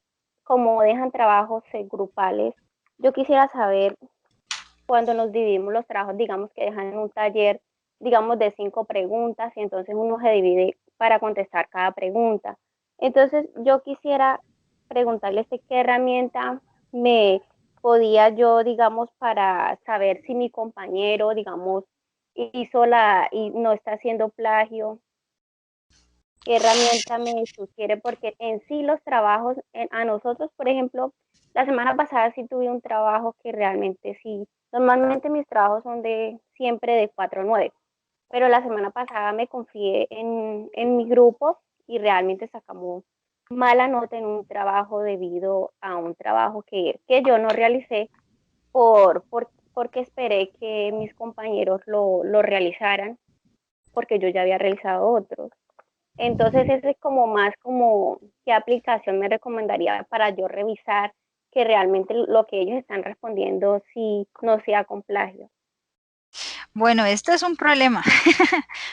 como dejan trabajos grupales, yo quisiera saber cuando nos dividimos los trabajos, digamos que dejan un taller, digamos, de 5 preguntas y entonces uno se divide para contestar cada pregunta. Entonces, yo quisiera preguntarles qué herramienta me podía yo, digamos, para saber si mi compañero, digamos, y no está haciendo plagio. ¿Qué herramienta me sugiere? Porque en sí los trabajos, a nosotros, por ejemplo, la semana pasada sí tuve un trabajo que realmente sí, normalmente mis trabajos son siempre de 4 a 9, pero la semana pasada me confié en mi grupo y realmente sacamos mala nota en un trabajo debido a un trabajo que yo no realicé porque esperé que mis compañeros lo realizaran, porque yo ya había realizado otros. Entonces, ese es como más como qué aplicación me recomendaría para yo revisar que realmente lo que ellos están respondiendo sí no sea con plagio. Bueno, esto es un problema,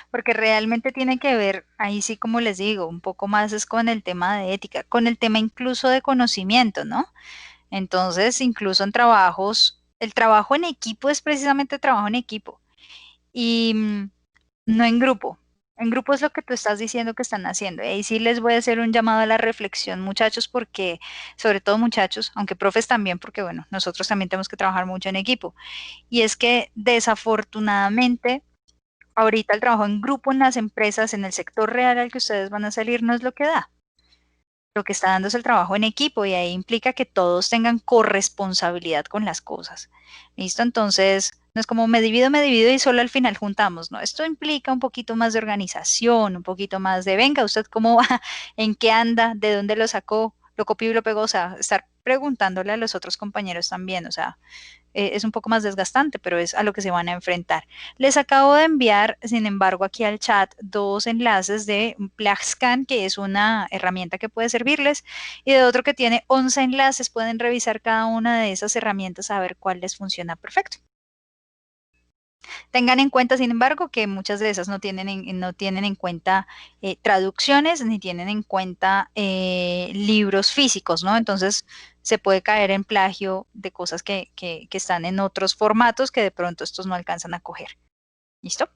porque realmente tiene que ver, ahí sí como les digo, un poco más es con el tema de ética, con el tema incluso de conocimiento, ¿no? Entonces, incluso en trabajos, el trabajo en equipo es precisamente trabajo en equipo y no en grupo. En grupo es lo que tú estás diciendo que están haciendo. Y ahí sí les voy a hacer un llamado a la reflexión, muchachos, porque, sobre todo muchachos, aunque profes también, porque bueno, nosotros también tenemos que trabajar mucho en equipo. Y es que desafortunadamente, ahorita el trabajo en grupo en las empresas, en el sector real al que ustedes van a salir, no es lo que da. Lo que está dando es el trabajo en equipo y ahí implica que todos tengan corresponsabilidad con las cosas. ¿Listo? Entonces, no es como me divido y solo al final juntamos, ¿no? Esto implica un poquito más de organización, un poquito más de, venga, ¿usted cómo va? ¿En qué anda? ¿De dónde lo sacó? ¿Lo copió y lo pegó? O sea, estar preguntándole a los otros compañeros también, o sea, es un poco más desgastante, pero es a lo que se van a enfrentar. Les acabo de enviar, sin embargo, aquí al chat 2 enlaces de PlagScan, que es una herramienta que puede servirles, y de otro que tiene 11 enlaces. Pueden revisar cada una de esas herramientas a ver cuál les funciona perfecto. Tengan en cuenta, sin embargo, que muchas de esas no tienen en cuenta traducciones ni tienen en cuenta libros físicos, ¿no? Entonces se puede caer en plagio de cosas que están en otros formatos que de pronto estos no alcanzan a coger. ¿Listo?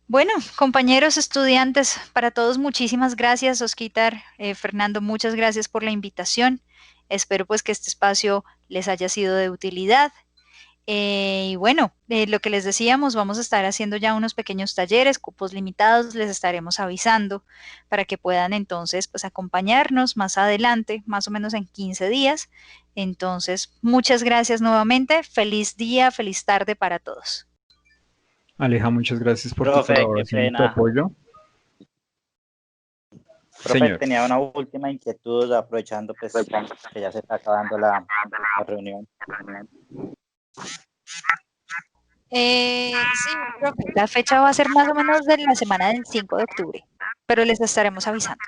Bueno, compañeros estudiantes, para todos muchísimas gracias, Osquitar, Fernando, muchas gracias por la invitación. Espero pues que este espacio les haya sido de utilidad. Y bueno, lo que les decíamos, vamos a estar haciendo ya unos pequeños talleres, cupos limitados, les estaremos avisando para que puedan entonces pues acompañarnos más adelante, más o menos en 15 días. Entonces, muchas gracias nuevamente, feliz día, feliz tarde para todos. Aleja, muchas gracias por tu Profe, qué colaboración y tu pena. apoyo. Profe, Señor. tenía una última inquietud, aprovechando pues, que ya se está acabando la reunión. Sí, profe, la fecha va a ser más o menos de la semana del 5 de octubre, pero les estaremos avisando.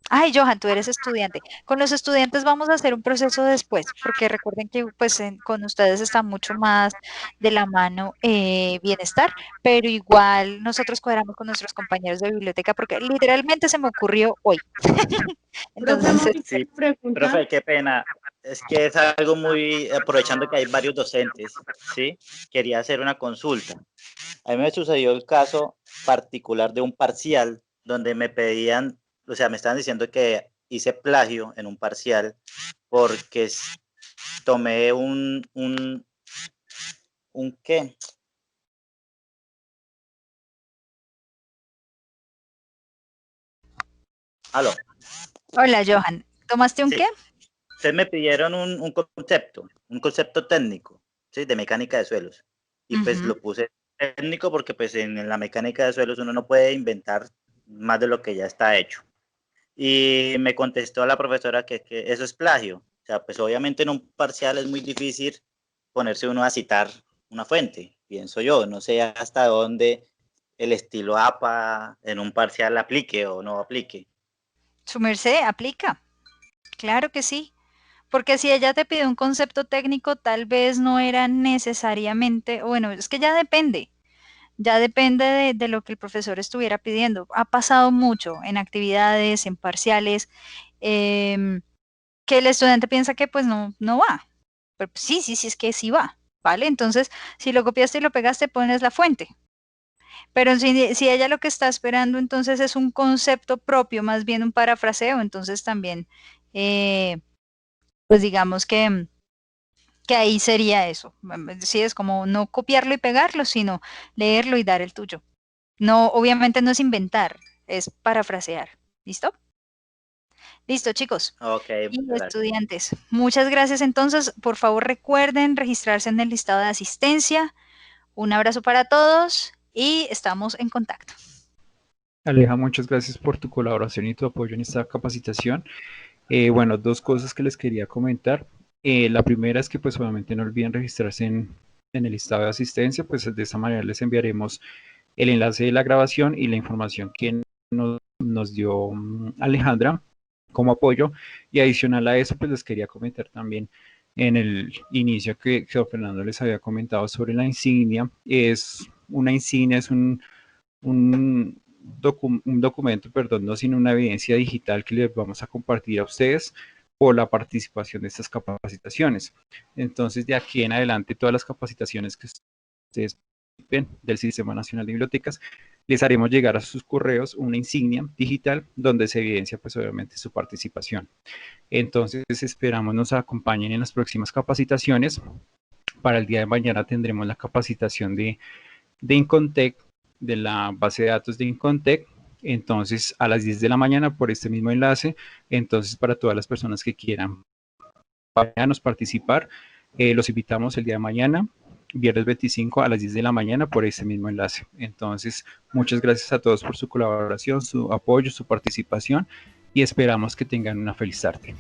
Ay, Johan, tú eres estudiante. Con los estudiantes vamos a hacer un proceso después, porque recuerden que pues con ustedes está mucho más de la mano bienestar, pero igual nosotros cuadramos con nuestros compañeros de biblioteca porque literalmente se me ocurrió hoy. Entonces, Sí, profe, qué pena. Es que es algo muy, aprovechando que hay varios docentes, ¿sí? Quería hacer una consulta. A mí me sucedió el caso particular de un parcial donde me pedían, o sea, me estaban diciendo que hice plagio en un parcial porque tomé un ¿qué? Aló. Hola, Johan. ¿Tomaste un Sí. qué? Ustedes me pidieron un concepto técnico, ¿sí? De mecánica de suelos. Y pues lo puse técnico porque pues en la mecánica de suelos uno no puede inventar más de lo que ya está hecho. Y me contestó la profesora que eso es plagio. O sea, pues obviamente en un parcial es muy difícil ponerse uno a citar una fuente, pienso yo. No sé hasta dónde el estilo APA en un parcial aplique o no aplique. Su merced, aplica. Claro que sí. Porque si ella te pide un concepto técnico, tal vez no era necesariamente, bueno, es que ya depende de lo que el profesor estuviera pidiendo. Ha pasado mucho en actividades, en parciales, que el estudiante piensa que pues no va. Pero pues, sí, es que sí va, ¿vale? Entonces, si lo copiaste y lo pegaste, pones la fuente. Pero si ella lo que está esperando entonces es un concepto propio, más bien un parafraseo, entonces también, pues digamos que ahí sería eso. Sí, es como no copiarlo y pegarlo, sino leerlo y dar el tuyo. No, obviamente no es inventar, es parafrasear. ¿Listo? Listo, chicos. Ok, Y gracias. estudiantes, muchas gracias. Entonces, por favor, recuerden registrarse en el listado de asistencia. Un abrazo para todos y estamos en contacto. Aleja, muchas gracias por tu colaboración y tu apoyo en esta capacitación. Bueno, dos cosas que les quería comentar. La primera es que pues obviamente no olviden registrarse en el listado de asistencia, pues de esta manera les enviaremos el enlace de la grabación y la información que nos dio Alejandra como apoyo. Y adicional a eso, pues les quería comentar también en el inicio que Fernando les había comentado sobre la insignia. Es una insignia, es un documento, perdón, no sino una evidencia digital que les vamos a compartir a ustedes por la participación de estas capacitaciones. Entonces, de aquí en adelante, todas las capacitaciones que ustedes del Sistema Nacional de Bibliotecas, les haremos llegar a sus correos una insignia digital donde se evidencia pues obviamente su participación. Entonces esperamos nos acompañen en las próximas capacitaciones. Para el día de mañana tendremos la capacitación de Incontec, de la base de datos de Incontec, entonces a las 10 de la mañana por este mismo enlace. Entonces para todas las personas que quieran participar, los invitamos el día de mañana, viernes 25 a las 10 de la mañana por este mismo enlace. Entonces, muchas gracias a todos por su colaboración, su apoyo, su participación y esperamos que tengan una feliz tarde.